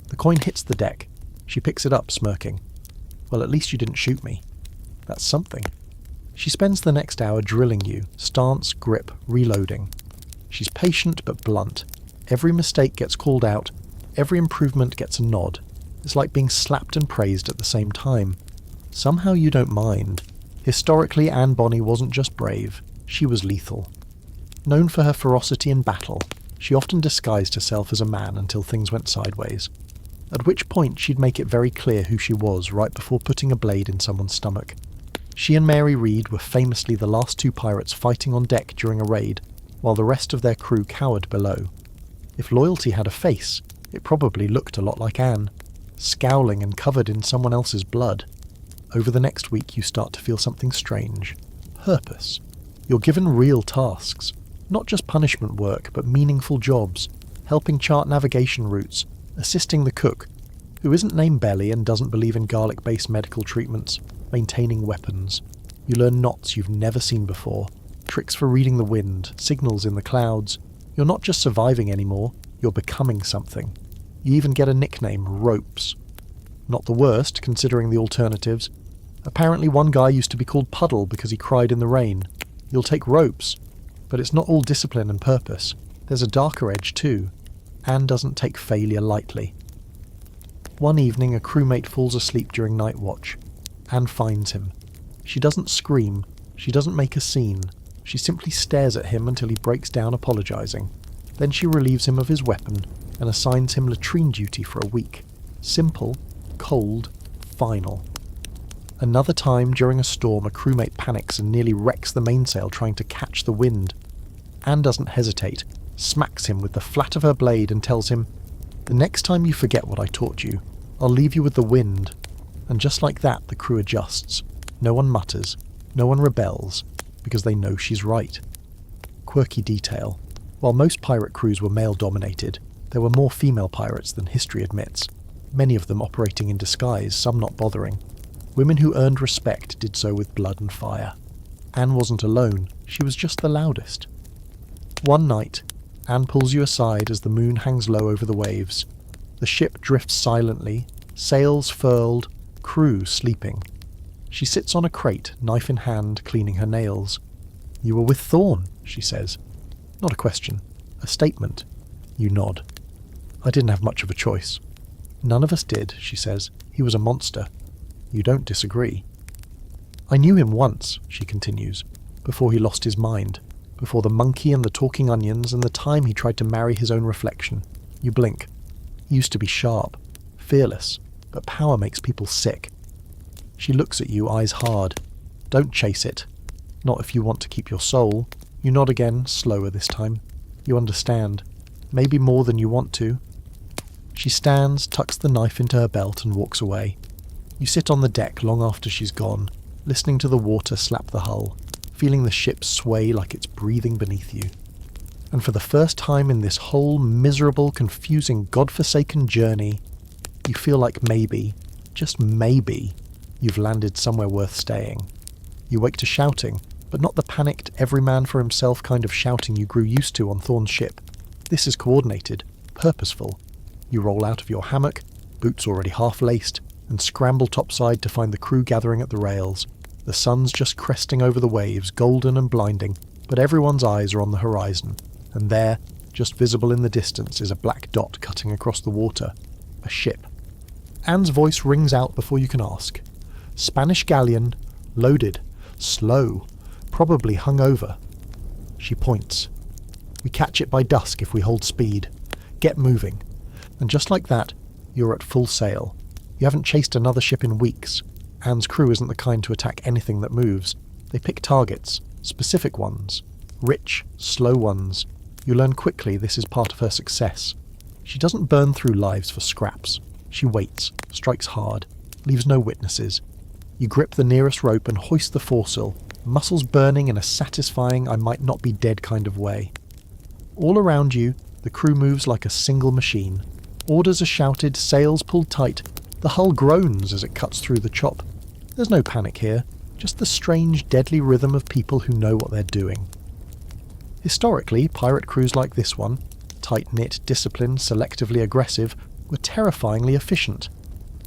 Speaker 1: The coin hits the deck. She picks it up, smirking. "Well, at least you didn't shoot me." That's something. She spends the next hour drilling you, stance, grip, reloading. She's patient but blunt. Every mistake gets called out. Every improvement gets a nod. It's like being slapped and praised at the same time. Somehow you don't mind. Historically, Anne Bonny wasn't just brave. She was lethal. Known for her ferocity in battle, she often disguised herself as a man until things went sideways. At which point she'd make it very clear who she was right before putting a blade in someone's stomach. She and Mary Read were famously the last two pirates fighting on deck during a raid, while the rest of their crew cowered below. If loyalty had a face, it probably looked a lot like Anne, scowling and covered in someone else's blood. Over the next week you start to feel something strange. Purpose. You're given real tasks. Not just punishment work, but meaningful jobs. Helping chart navigation routes, assisting the cook, who isn't named Belly and doesn't believe in garlic-based medical treatments, maintaining weapons. You learn knots you've never seen before, tricks for reading the wind, signals in the clouds. You're not just surviving anymore, you're becoming something. You even get a nickname, Ropes. Not the worst, considering the alternatives. Apparently one guy used to be called Puddle because he cried in the rain. You'll take Ropes. But it's not all discipline and purpose. There's a darker edge too. Anne doesn't take failure lightly. One evening a crewmate falls asleep during night watch. Anne finds him. She doesn't scream. She doesn't make a scene. She simply stares at him until he breaks down apologising. Then she relieves him of his weapon and assigns him latrine duty for a week. Simple, cold, final. Another time during a storm a crewmate panics and nearly wrecks the mainsail trying to catch the wind. Anne doesn't hesitate, smacks him with the flat of her blade and tells him, "The next time you forget what I taught you, I'll leave you with the wind." And just like that the crew adjusts. No one mutters, no one rebels, because they know she's right. Quirky detail. While most pirate crews were male-dominated, there were more female pirates than history admits, many of them operating in disguise, some not bothering. Women who earned respect did so with blood and fire. Anne wasn't alone, she was just the loudest. One night, Anne pulls you aside as the moon hangs low over the waves. The ship drifts silently, sails furled, crew sleeping. She sits on a crate, knife in hand, cleaning her nails. "You were with Thorn," she says. Not a question, a statement. You nod. "I didn't have much of a choice." "None of us did," she says. "He was a monster." You don't disagree. "I knew him once," she continues, "before he lost his mind, before the monkey and the talking onions and the time he tried to marry his own reflection." You blink. He used to be sharp, fearless, but power makes people sick. She looks at you, eyes hard. "Don't chase it. Not if you want to keep your soul." You nod again, slower this time. You understand. Maybe more than you want to. She stands, tucks the knife into her belt and walks away. You sit on the deck long after she's gone, listening to the water slap the hull, feeling the ship sway like it's breathing beneath you. And for the first time in this whole miserable, confusing, godforsaken journey, you feel like maybe, just maybe, you've landed somewhere worth staying. You wake to shouting, but not the panicked, every man for himself kind of shouting you grew used to on Thorn's ship. This is coordinated, purposeful. You roll out of your hammock, boots already half-laced, and scramble topside to find the crew gathering at the rails. The sun's just cresting over the waves, golden and blinding, but everyone's eyes are on the horizon, and there, just visible in the distance, is a black dot cutting across the water. A ship. Anne's voice rings out before you can ask. "Spanish galleon, loaded, slow, probably hung over." She points. "We catch it by dusk if we hold speed. Get moving." And just like that, you're at full sail. You haven't chased another ship in weeks. Anne's crew isn't the kind to attack anything that moves. They pick targets, specific ones, rich, slow ones. You learn quickly this is part of her success. She doesn't burn through lives for scraps. She waits, strikes hard, leaves no witnesses. You grip the nearest rope and hoist the foresail, muscles burning in a satisfying I might not be dead kind of way. All around you, the crew moves like a single machine. Orders are shouted, sails pulled tight. The hull groans as it cuts through the chop. There's no panic here, just the strange, deadly rhythm of people who know what they're doing. Historically, pirate crews like this one, tight-knit, disciplined, selectively aggressive, were terrifyingly efficient.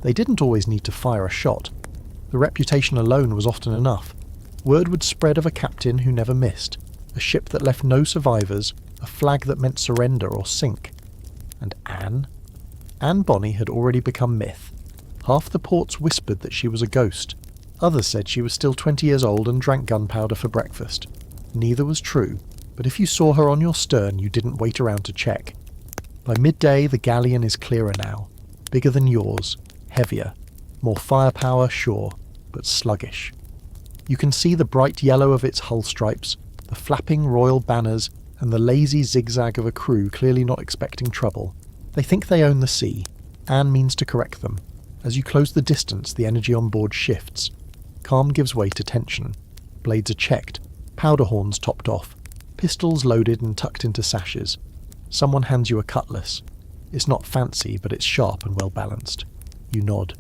Speaker 1: They didn't always need to fire a shot. The reputation alone was often enough. Word would spread of a captain who never missed, a ship that left no survivors, a flag that meant surrender or sink. And Anne? Anne Bonny had already become myth. Half the ports whispered that she was a ghost. Others said she was still 20 years old and drank gunpowder for breakfast. Neither was true, but if you saw her on your stern you didn't wait around to check. By midday the galleon is clearer now. Bigger than yours, heavier, more firepower, sure, but sluggish. You can see the bright yellow of its hull stripes, the flapping royal banners, and the lazy zigzag of a crew clearly not expecting trouble. They think they own the sea. Anne means to correct them. As you close the distance, the energy on board shifts. Calm gives way to tension. Blades are checked, powder horns topped off, pistols loaded and tucked into sashes. Someone hands you a cutlass. It's not fancy, but it's sharp and well balanced. You nod.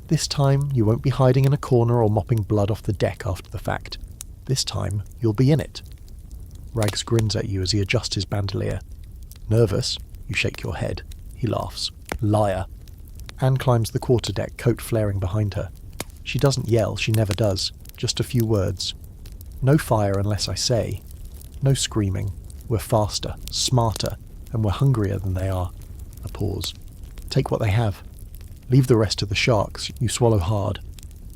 Speaker 1: This time, you won't be hiding in a corner or mopping blood off the deck after the fact. This time, you'll be in it. Rags grins at you as he adjusts his bandolier. Nervous? You shake your head. He laughs. Liar. Anne climbs the quarterdeck, coat flaring behind her. She doesn't yell, she never does. Just a few words. No fire unless I say. No screaming. We're faster, smarter, and we're hungrier than they are. A pause. Take what they have. Leave the rest to the sharks. You swallow hard.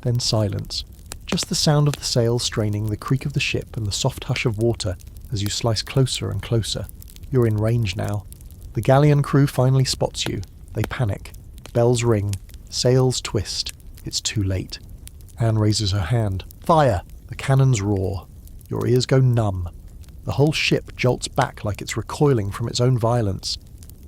Speaker 1: Then silence. Just the sound of the sails straining, the creak of the ship, and the soft hush of water as you slice closer and closer. You're in range now. The galleon crew finally spots you. They panic. Bells ring. Sails twist. It's too late. Anne raises her hand. Fire! The cannons roar. Your ears go numb. The whole ship jolts back like it's recoiling from its own violence.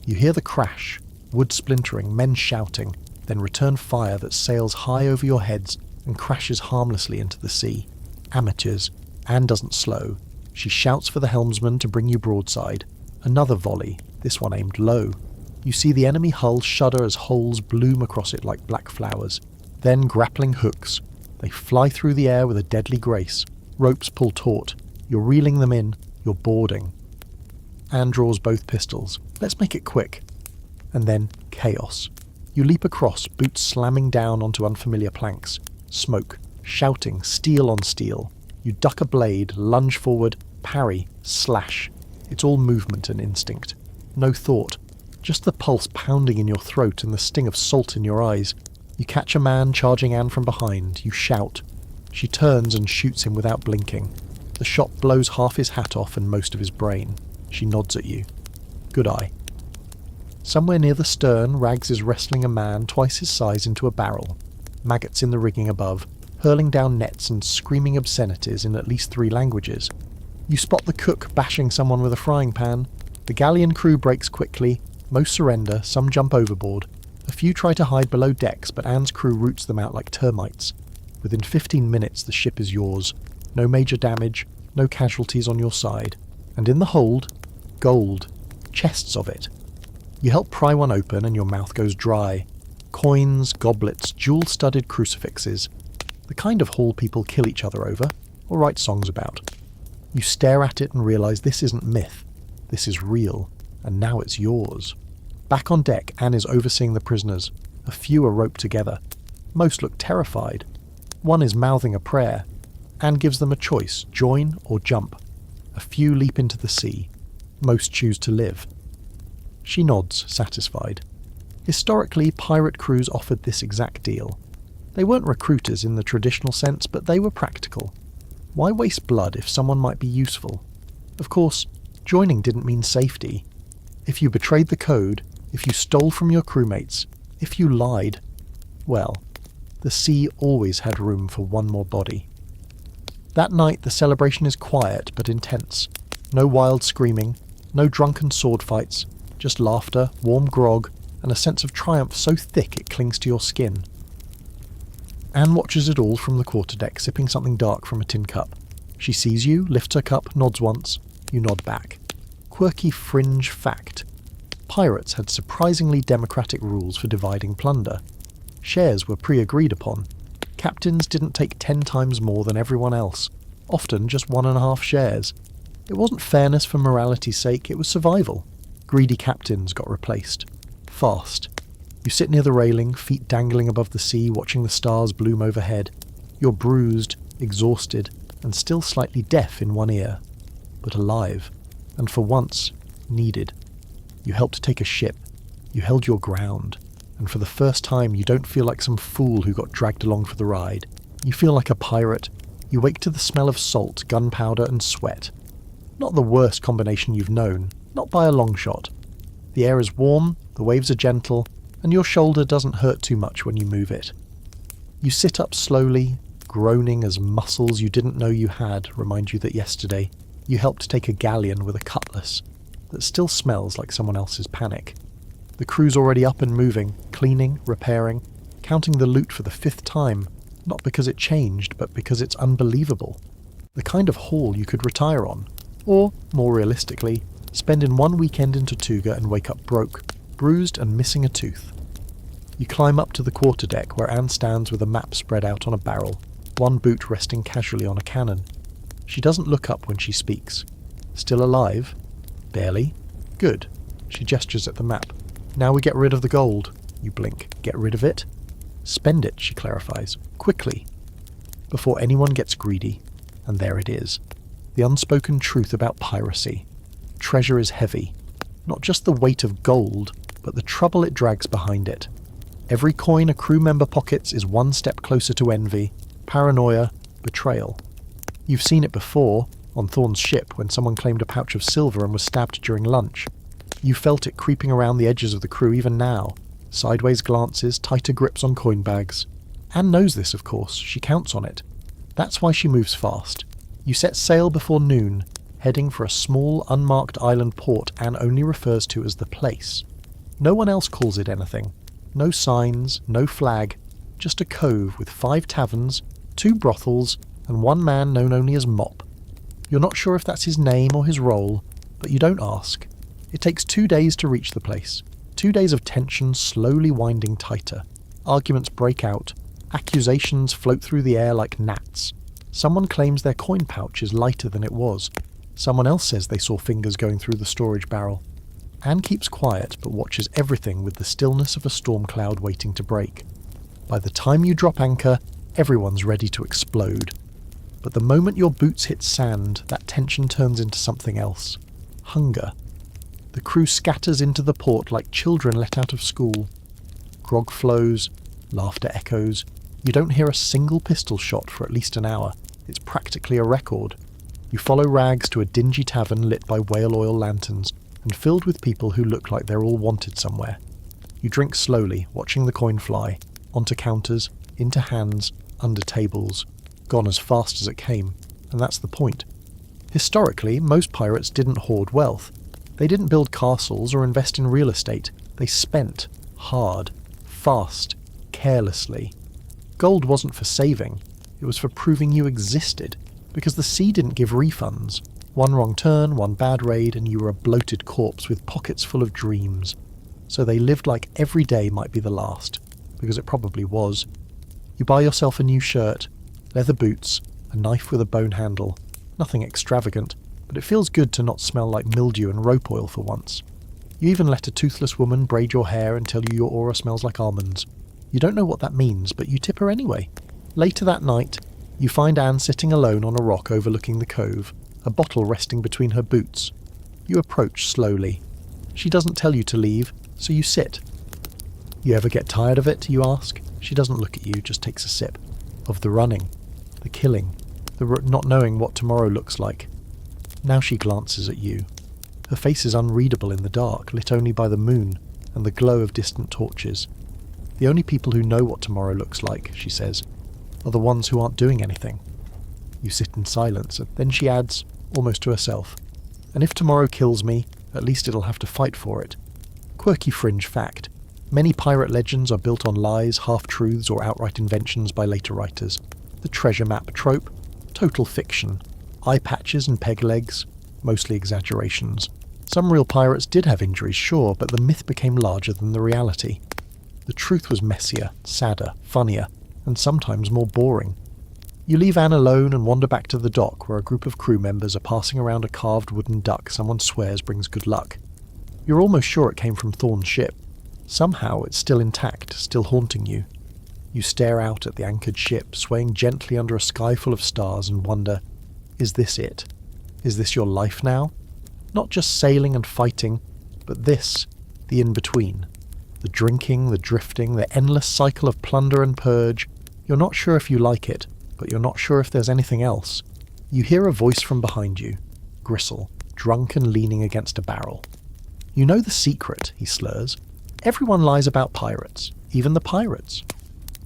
Speaker 1: You hear the crash, wood splintering, men shouting, then return fire that sails high over your heads and crashes harmlessly into the sea. Amateurs. Anne doesn't slow. She shouts for the helmsman to bring you broadside. Another volley, this one aimed low. You see the enemy hull shudder as holes bloom across it like black flowers. Then grappling hooks. They fly through the air with a deadly grace. Ropes pull taut. You're reeling them in. You're boarding. Anne draws both pistols. Let's make it quick. And then chaos. You leap across, boots slamming down onto unfamiliar planks. Smoke. Shouting, steel on steel. You duck a blade, lunge forward, parry, slash. It's all movement and instinct. No thought. Just the pulse pounding in your throat and the sting of salt in your eyes. You catch a man charging Anne from behind. You shout. She turns and shoots him without blinking. The shot blows half his hat off and most of his brain. She nods at you. Good eye. Somewhere near the stern, Rags is wrestling a man twice his size into a barrel. Maggots in the rigging above, hurling down nets and screaming obscenities in at least 3 languages. You spot the cook bashing someone with a frying pan. The galleon crew breaks quickly. Most surrender, some jump overboard. A few try to hide below decks, but Anne's crew roots them out like termites. Within 15 minutes the ship is yours. No major damage, no casualties on your side. And in the hold, gold. Chests of it. You help pry one open and your mouth goes dry. Coins, goblets, jewel-studded crucifixes. The kind of haul people kill each other over, or write songs about. You stare at it and realise this isn't myth. This is real, and now it's yours. Back on deck, Anne is overseeing the prisoners. A few are roped together. Most look terrified. One is mouthing a prayer. Anne gives them a choice, join or jump. A few leap into the sea. Most choose to live. She nods, satisfied. Historically, pirate crews offered this exact deal. They weren't recruiters in the traditional sense, but they were practical. Why waste blood if someone might be useful? Of course, joining didn't mean safety. If you betrayed the code, if you stole from your crewmates, if you lied, well, the sea always had room for one more body. That night the celebration is quiet but intense. No wild screaming, no drunken sword fights, just laughter, warm grog, and a sense of triumph so thick it clings to your skin. Anne watches it all from the quarterdeck, sipping something dark from a tin cup. She sees you, lifts her cup, nods once. You nod back. Quirky fringe fact. Pirates had surprisingly democratic rules for dividing plunder. Shares were pre-agreed upon. Captains didn't take 10 times more than everyone else, often just 1.5 shares. It wasn't fairness for morality's sake, it was survival. Greedy captains got replaced. Fast. You sit near the railing, feet dangling above the sea, watching the stars bloom overhead. You're bruised, exhausted, and still slightly deaf in one ear. But alive. And for once, needed. You helped take a ship. You held your ground. And for the first time you don't feel like some fool who got dragged along for the ride. You feel like a pirate. You wake to the smell of salt, gunpowder and sweat. Not the worst combination you've known, not by a long shot. The air is warm, the waves are gentle, and your shoulder doesn't hurt too much when you move it. You sit up slowly, groaning as muscles you didn't know you had remind you that yesterday you helped take a galleon with a cutlass that still smells like someone else's panic. The crew's already up and moving, cleaning, repairing, counting the loot for the 5th time, not because it changed, but because it's unbelievable. The kind of haul you could retire on, or, more realistically, spend in one weekend in Tortuga and wake up broke, bruised and missing a tooth. You climb up to the quarterdeck where Anne stands with a map spread out on a barrel, one boot resting casually on a cannon. She doesn't look up when she speaks. Still alive? Barely. Good. She gestures at the map. Now we get rid of the gold. You blink. Get rid of it? Spend it, she clarifies. Quickly. Before anyone gets greedy. And there it is. The unspoken truth about piracy. Treasure is heavy. Not just the weight of gold, but the trouble it drags behind it. Every coin a crew member pockets is one step closer to envy, paranoia, betrayal. You've seen it before, on Thorne's ship, when someone claimed a pouch of silver and was stabbed during lunch. You felt it creeping around the edges of the crew even now. Sideways glances, tighter grips on coin bags. Anne knows this, of course. She counts on it. That's why she moves fast. You set sail before noon, heading for a small, unmarked island port Anne only refers to as the place. No one else calls it anything. No signs, no flag, just a cove with 5 taverns, 2 brothels, and one man known only as Mop. You're not sure if that's his name or his role, but you don't ask. It takes 2 days to reach the place. 2 days of tension slowly winding tighter. Arguments break out. Accusations float through the air like gnats. Someone claims their coin pouch is lighter than it was. Someone else says they saw fingers going through the storage barrel. Anne keeps quiet but watches everything with the stillness of a storm cloud waiting to break. By the time you drop anchor, everyone's ready to explode. But the moment your boots hit sand, that tension turns into something else. Hunger. The crew scatters into the port like children let out of school. Grog flows, laughter echoes. You don't hear a single pistol shot for at least an hour. It's practically a record. You follow Rags to a dingy tavern lit by whale oil lanterns and filled with people who look like they're all wanted somewhere. You drink slowly, watching the coin fly, onto counters, into hands, under tables, gone as fast as it came, and that's the point. Historically, most pirates didn't hoard wealth. They didn't build castles or invest in real estate. They spent, hard, fast, carelessly. Gold wasn't for saving, it was for proving you existed, because the sea didn't give refunds. One wrong turn, one bad raid, and you were a bloated corpse with pockets full of dreams. So they lived like every day might be the last, because it probably was. You buy yourself a new shirt, leather boots, a knife with a bone handle. Nothing extravagant, but it feels good to not smell like mildew and rope oil for once. You even let a toothless woman braid your hair and tell you your aura smells like almonds. You don't know what that means, but you tip her anyway. Later that night, you find Anne sitting alone on a rock overlooking the cove, a bottle resting between her boots. You approach slowly. She doesn't tell you to leave, so you sit. You ever get tired of it, you ask? She doesn't look at you, just takes a sip. Of the running, the killing, the not knowing what tomorrow looks like. Now she glances at you. Her face is unreadable in the dark, lit only by the moon and the glow of distant torches. The only people who know what tomorrow looks like, she says, are the ones who aren't doing anything. You sit in silence, and then she adds, almost to herself, and if tomorrow kills me, at least it'll have to fight for it. Quirky fringe fact. Many pirate legends are built on lies, half-truths, or outright inventions by later writers. The treasure map trope, total fiction. Eye patches and peg legs, mostly exaggerations. Some real pirates did have injuries, sure, but the myth became larger than the reality. The truth was messier, sadder, funnier, and sometimes more boring. You leave Anne alone and wander back to the dock where a group of crew members are passing around a carved wooden duck someone swears brings good luck. You're almost sure it came from Thorne's ship. Somehow it's still intact, still haunting you. You stare out at the anchored ship, swaying gently under a sky full of stars, and wonder, is this it? Is this your life now? Not just sailing and fighting, but this, the in-between. The drinking, the drifting, the endless cycle of plunder and purge. You're not sure if you like it, but you're not sure if there's anything else. You hear a voice from behind you. Gristle, drunk and leaning against a barrel. You know the secret, he slurs. Everyone lies about pirates, even the pirates.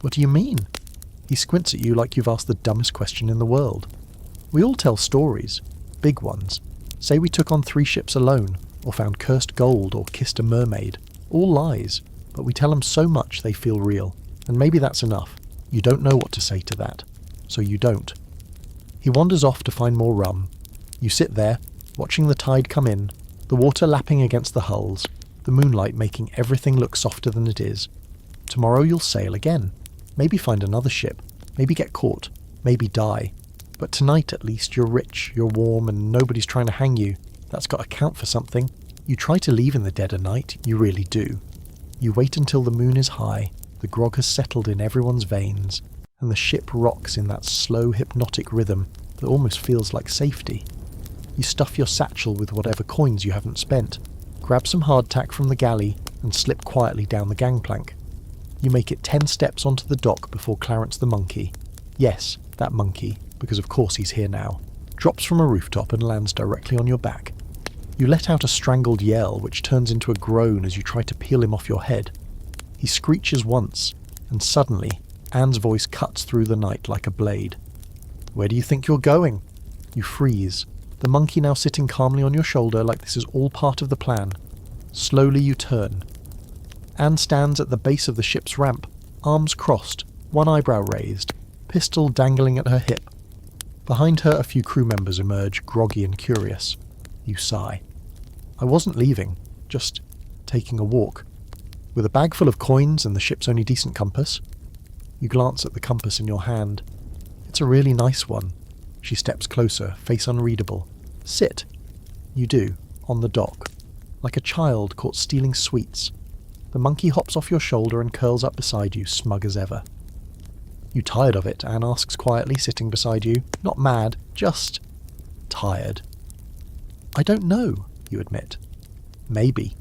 Speaker 1: What do you mean? He squints at you like you've asked the dumbest question in the world. We all tell stories, big ones. Say we took on 3 ships alone, or found cursed gold, or kissed a mermaid. All lies, but we tell them so much they feel real, and maybe that's enough. You don't know what to say to that, so you don't. He wanders off to find more rum. You sit there, watching the tide come in, the water lapping against the hulls, the moonlight making everything look softer than it is. Tomorrow you'll sail again, maybe find another ship, maybe get caught, maybe die. But tonight at least you're rich, you're warm, and nobody's trying to hang you. That's got to count for something. You try to leave in the dead of night, you really do. You wait until the moon is high, the grog has settled in everyone's veins, and the ship rocks in that slow, hypnotic rhythm that almost feels like safety. You stuff your satchel with whatever coins you haven't spent, grab some hardtack from the galley, and slip quietly down the gangplank. You make it 10 steps onto the dock before Clarence the monkey, yes, that monkey, because of course he's here now, drops from a rooftop and lands directly on your back. You let out a strangled yell which turns into a groan as you try to peel him off your head. He screeches once, and suddenly Anne's voice cuts through the night like a blade. "Where do you think you're going?" You freeze, the monkey now sitting calmly on your shoulder like this is all part of the plan. Slowly you turn. Anne stands at the base of the ship's ramp, arms crossed, one eyebrow raised, pistol dangling at her hip. Behind her a few crew members emerge, groggy and curious. You sigh. "I wasn't leaving, just taking a walk. With a bag full of coins and the ship's only decent compass." You glance at the compass in your hand. "It's a really nice one." She steps closer, face unreadable. "Sit." You do, on the dock, like a child caught stealing sweets. The monkey hops off your shoulder and curls up beside you, smug as ever. "You tired of it?" Anne asks quietly, sitting beside you. Not mad, just tired. "I don't know," you admit. "Maybe.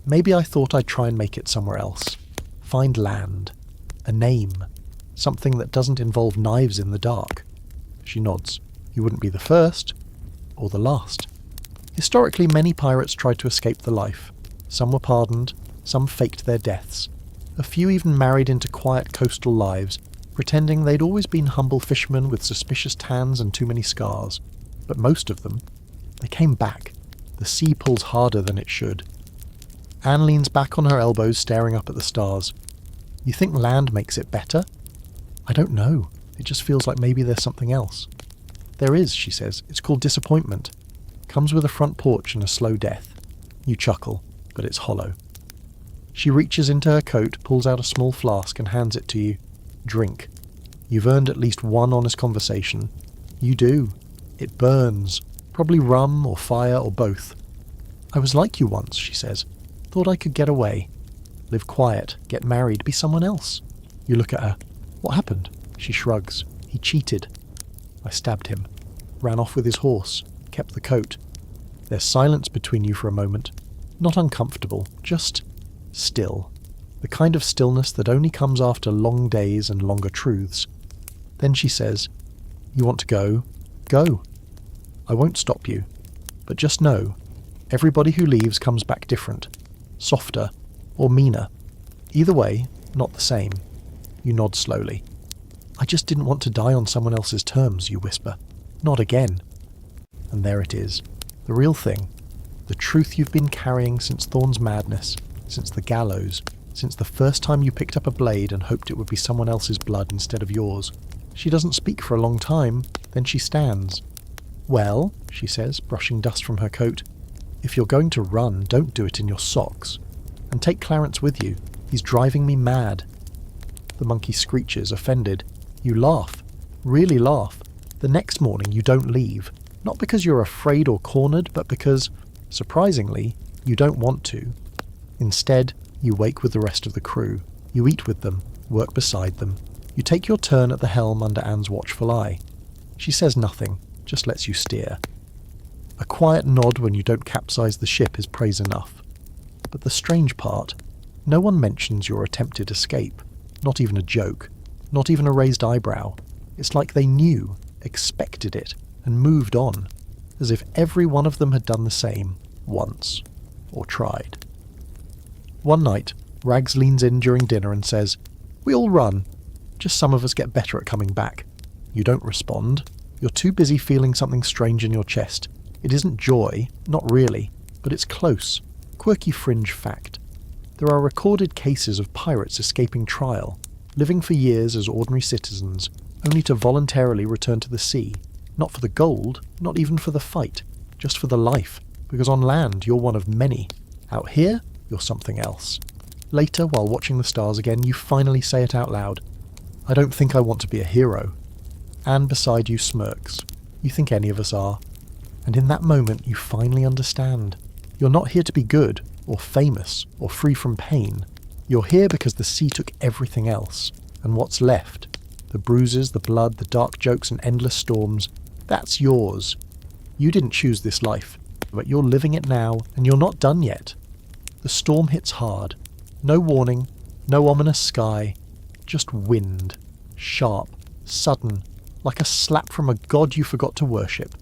Speaker 1: Maybe I thought I'd try and make it somewhere else. Find land. A name. Something that doesn't involve knives in the dark." She nods. "You wouldn't be the first. Or the last." Historically, many pirates tried to escape the life. Some were pardoned, some faked their deaths. A few even married into quiet coastal lives, pretending they'd always been humble fishermen with suspicious tans and too many scars. But most of them, they came back. The sea pulls harder than it should. Anne leans back on her elbows, staring up at the stars. "You think land makes it better?" "I don't know. It just feels like maybe there's something else." "There is," she says. "It's called disappointment. Comes with a front porch and a slow death." You chuckle, but it's hollow. She reaches into her coat, pulls out a small flask and hands it to you. "Drink. You've earned at least one honest conversation." You do. It burns. Probably rum or fire or both. "I was like you once," she says. "Thought I could get away. Live quiet, get married, be someone else." You look at her. "What happened?" She shrugs. "He cheated. I stabbed him. Ran off with his horse. Kept the coat." There's silence between you for a moment. Not uncomfortable, just still. The kind of stillness that only comes after long days and longer truths. Then she says, "You want to go? Go. I won't stop you. But just know, everybody who leaves comes back different. Softer. Or meaner. Either way, not the same." You nod slowly. "I just didn't want to die on someone else's terms," you whisper. "Not again." And there it is. The real thing. The truth you've been carrying since Thorne's madness, since the gallows, since the first time you picked up a blade and hoped it would be someone else's blood instead of yours. She doesn't speak for a long time, then she stands. "Well," she says, brushing dust from her coat, "if you're going to run, don't do it in your socks. And take Clarence with you. He's driving me mad." The monkey screeches, offended. You laugh. Really laugh. The next morning you don't leave. Not because you're afraid or cornered, but because, surprisingly, you don't want to. Instead, you wake with the rest of the crew. You eat with them, work beside them. You take your turn at the helm under Anne's watchful eye. She says nothing, just lets you steer. A quiet nod when you don't capsize the ship is praise enough. But the strange part, no one mentions your attempted escape. Not even a joke. Not even a raised eyebrow. It's like they knew, expected it, and moved on. As if every one of them had done the same, once. Or tried. One night, Rags leans in during dinner and says, "We all run. Just some of us get better at coming back." You don't respond. You're too busy feeling something strange in your chest. It isn't joy, not really, but it's close. Quirky fringe fact. There are recorded cases of pirates escaping trial, living for years as ordinary citizens, only to voluntarily return to the sea. Not for the gold, not even for the fight, just for the life, because on land you're one of many. Out here, you're something else. Later, while watching the stars again, you finally say it out loud. "I don't think I want to be a hero." Anne beside you smirks. You think any of us are. And in that moment you finally understand. You're not here to be good, or famous, or free from pain. You're here because the sea took everything else, and what's left, the bruises, the blood, the dark jokes and endless storms, that's yours. You didn't choose this life, but you're living it now, and you're not done yet. The storm hits hard. No warning, no ominous sky, just wind. Sharp, sudden, like a slap from a god you forgot to worship.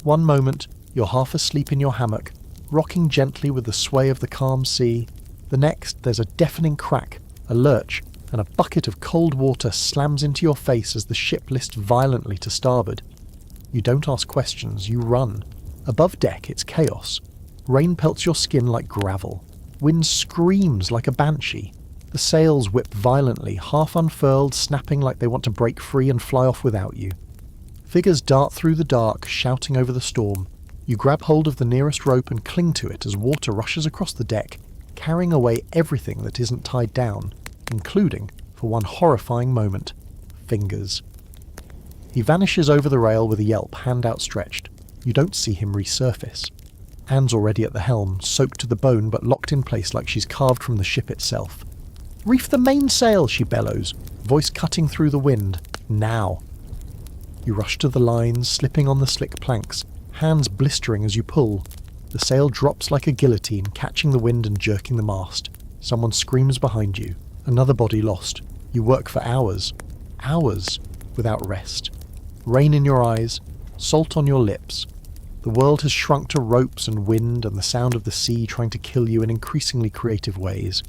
Speaker 1: One moment, you're half asleep in your hammock, rocking gently with the sway of the calm sea. The next, there's a deafening crack, a lurch, and a bucket of cold water slams into your face as the ship lists violently to starboard. You don't ask questions, you run. Above deck, it's chaos. Rain pelts your skin like gravel. Wind screams like a banshee. The sails whip violently, half unfurled, snapping like they want to break free and fly off without you. Figures dart through the dark, shouting over the storm. You grab hold of the nearest rope and cling to it as water rushes across the deck, carrying away everything that isn't tied down, including, for one horrifying moment, fingers. He vanishes over the rail with a yelp, hand outstretched. You don't see him resurface. Anne's already at the helm, soaked to the bone but locked in place like she's carved from the ship itself. "Reef the mainsail," she bellows, voice cutting through the wind. "Now." You rush to the lines, slipping on the slick planks, hands blistering as you pull. The sail drops like a guillotine, catching the wind and jerking the mast. Someone screams behind you. Another body lost. You work for hours. Hours, without rest. Rain in your eyes, salt on your lips. The world has shrunk to ropes and wind and the sound of the sea trying to kill you in increasingly creative ways.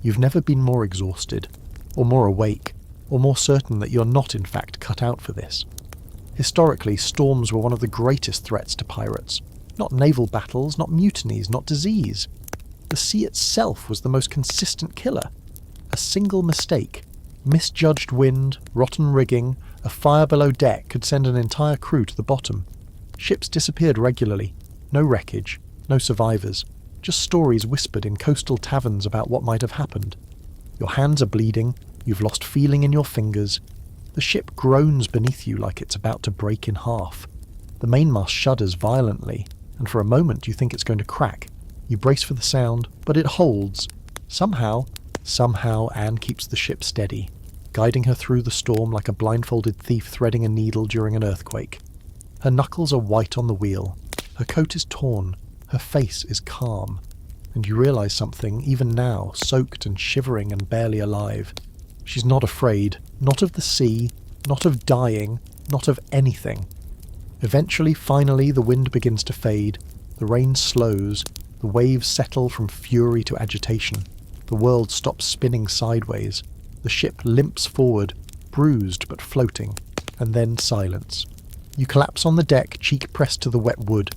Speaker 1: You've never been more exhausted, or more awake, or more certain that you're not in fact cut out for this. Historically, storms were one of the greatest threats to pirates. Not naval battles, not mutinies, not disease. The sea itself was the most consistent killer. A single mistake, misjudged wind, rotten rigging, a fire below deck could send an entire crew to the bottom. Ships disappeared regularly. No wreckage, no survivors. Just stories whispered in coastal taverns about what might have happened. Your hands are bleeding, you've lost feeling in your fingers. The ship groans beneath you like it's about to break in half. The mainmast shudders violently, and for a moment you think it's going to crack. You brace for the sound, but it holds. Somehow Anne keeps the ship steady, guiding her through the storm like a blindfolded thief threading a needle during an earthquake. Her knuckles are white on the wheel. Her coat is torn. Her face is calm. And you realise something, even now, soaked and shivering and barely alive. She's not afraid, not of the sea, not of dying, not of anything. Eventually, finally, the wind begins to fade. The rain slows. The waves settle from fury to agitation. The world stops spinning sideways. The ship limps forward, bruised but floating. And then silence. You collapse on the deck, cheek pressed to the wet wood.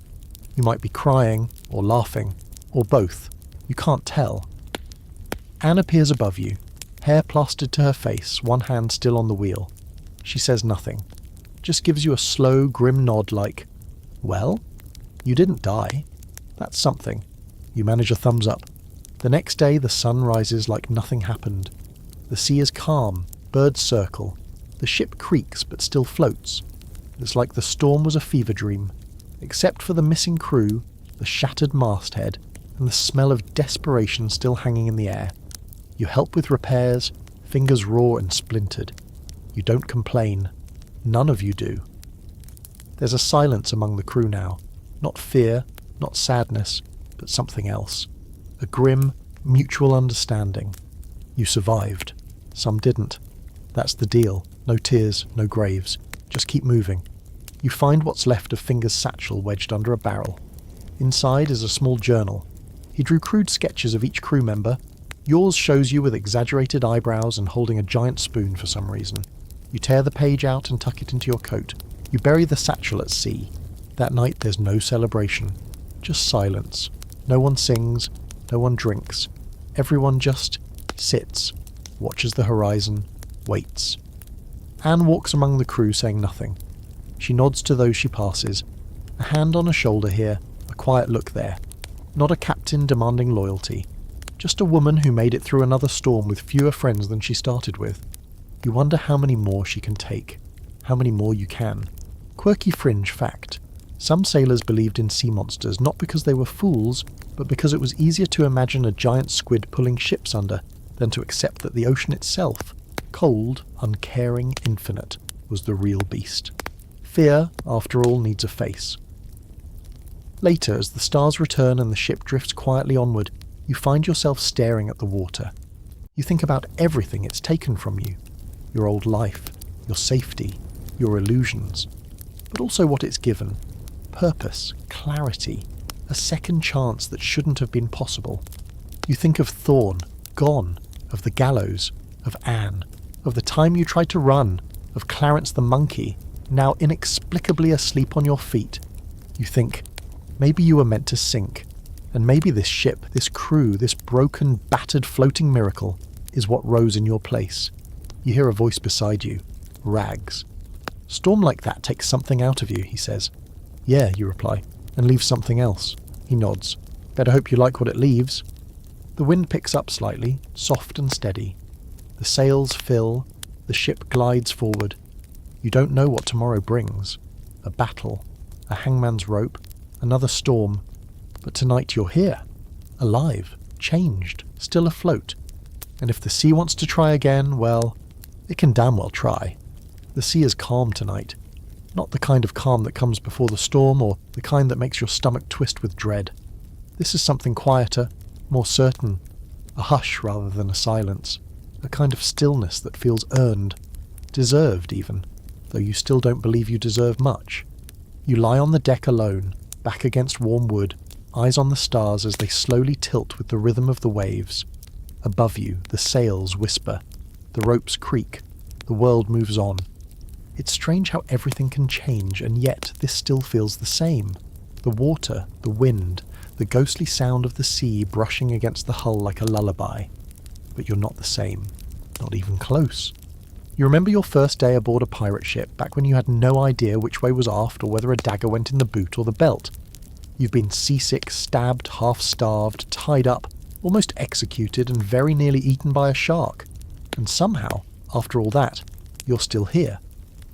Speaker 1: You might be crying, or laughing, or both. You can't tell. Anne appears above you, hair plastered to her face, one hand still on the wheel. She says nothing, just gives you a slow, grim nod like, "Well, you didn't die. That's something." You manage a thumbs up. The next day the sun rises like nothing happened. The sea is calm, birds circle. The ship creaks but still floats. It's like the storm was a fever dream, except for the missing crew, the shattered masthead, and the smell of desperation still hanging in the air. You help with repairs, fingers raw and splintered. You don't complain. None of you do. There's a silence among the crew now. Not fear, not sadness, but something else. A grim, mutual understanding. You survived. Some didn't. That's the deal. No tears, no graves. Just keep moving. You find what's left of Finger's satchel wedged under a barrel. Inside is a small journal. He drew crude sketches of each crew member. Yours shows you with exaggerated eyebrows and holding a giant spoon for some reason. You tear the page out and tuck it into your coat. You bury the satchel at sea. That night there's no celebration. Just silence. No one sings. No one drinks. Everyone just sits, watches the horizon, waits. Anne walks among the crew saying nothing. She nods to those she passes. A hand on a shoulder here, a quiet look there. Not a captain demanding loyalty. Just a woman who made it through another storm with fewer friends than she started with. You wonder how many more she can take. How many more you can. Quirky fringe fact. Some sailors believed in sea monsters not because they were fools, but because it was easier to imagine a giant squid pulling ships under than to accept that the ocean itself, cold, uncaring, infinite, was the real beast. Fear, after all, needs a face. Later, as the stars return and the ship drifts quietly onward, you find yourself staring at the water. You think about everything it's taken from you. Your old life, your safety, your illusions. But also what it's given. Purpose, clarity, a second chance that shouldn't have been possible. You think of Thorn, gone, of the gallows, of Anne, of the time you tried to run, of Clarence the monkey, now inexplicably asleep on your feet. You think, maybe you were meant to sink, and maybe this ship, this crew, this broken, battered, floating miracle is what rose in your place. You hear a voice beside you, Rags. Storm like that takes something out of you, he says. Yeah, you reply, and leaves something else. He nods. Better hope you like what it leaves. The wind picks up slightly, soft and steady. The sails fill, the ship glides forward. You don't know what tomorrow brings. A battle, a hangman's rope, another storm. But tonight you're here, alive, changed, still afloat. And if the sea wants to try again, well, it can damn well try. The sea is calm tonight. Not the kind of calm that comes before the storm or the kind that makes your stomach twist with dread. This is something quieter, more certain, a hush rather than a silence, a kind of stillness that feels earned, deserved even, though you still don't believe you deserve much. You lie on the deck alone, back against warm wood, eyes on the stars as they slowly tilt with the rhythm of the waves. Above you, the sails whisper, the ropes creak, the world moves on. It's strange how everything can change, and yet this still feels the same. The water, the wind, the ghostly sound of the sea brushing against the hull like a lullaby. But you're not the same. Not even close. You remember your first day aboard a pirate ship, back when you had no idea which way was aft or whether a dagger went in the boot or the belt. You've been seasick, stabbed, half-starved, tied up, almost executed and very nearly eaten by a shark. And somehow, after all that, you're still here.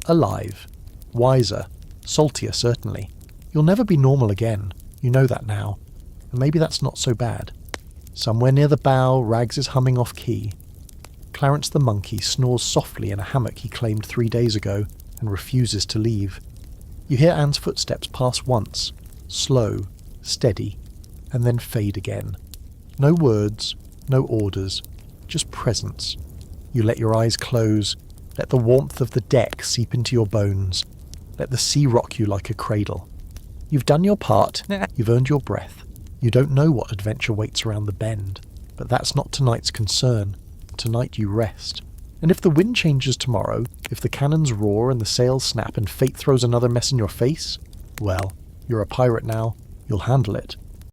Speaker 1: Alive. Wiser. Saltier, certainly. You'll never be normal again. You know that now. And maybe that's not so bad. Somewhere near the bow, Rags is humming off key. Clarence the monkey snores softly in a hammock he claimed 3 days ago and refuses to leave. You hear Anne's footsteps pass once, slow, steady, and then fade again. No words, no orders, just presence. You let your eyes close, let the warmth of the deck seep into your bones, let the sea rock you like a cradle. You've done your part, you've earned your breath. You don't know what adventure waits around the bend, but that's not tonight's concern. Tonight you rest. And if the wind changes tomorrow, if the cannons roar and the sails snap and fate throws another mess in your face, well, you're a pirate now, you'll handle it.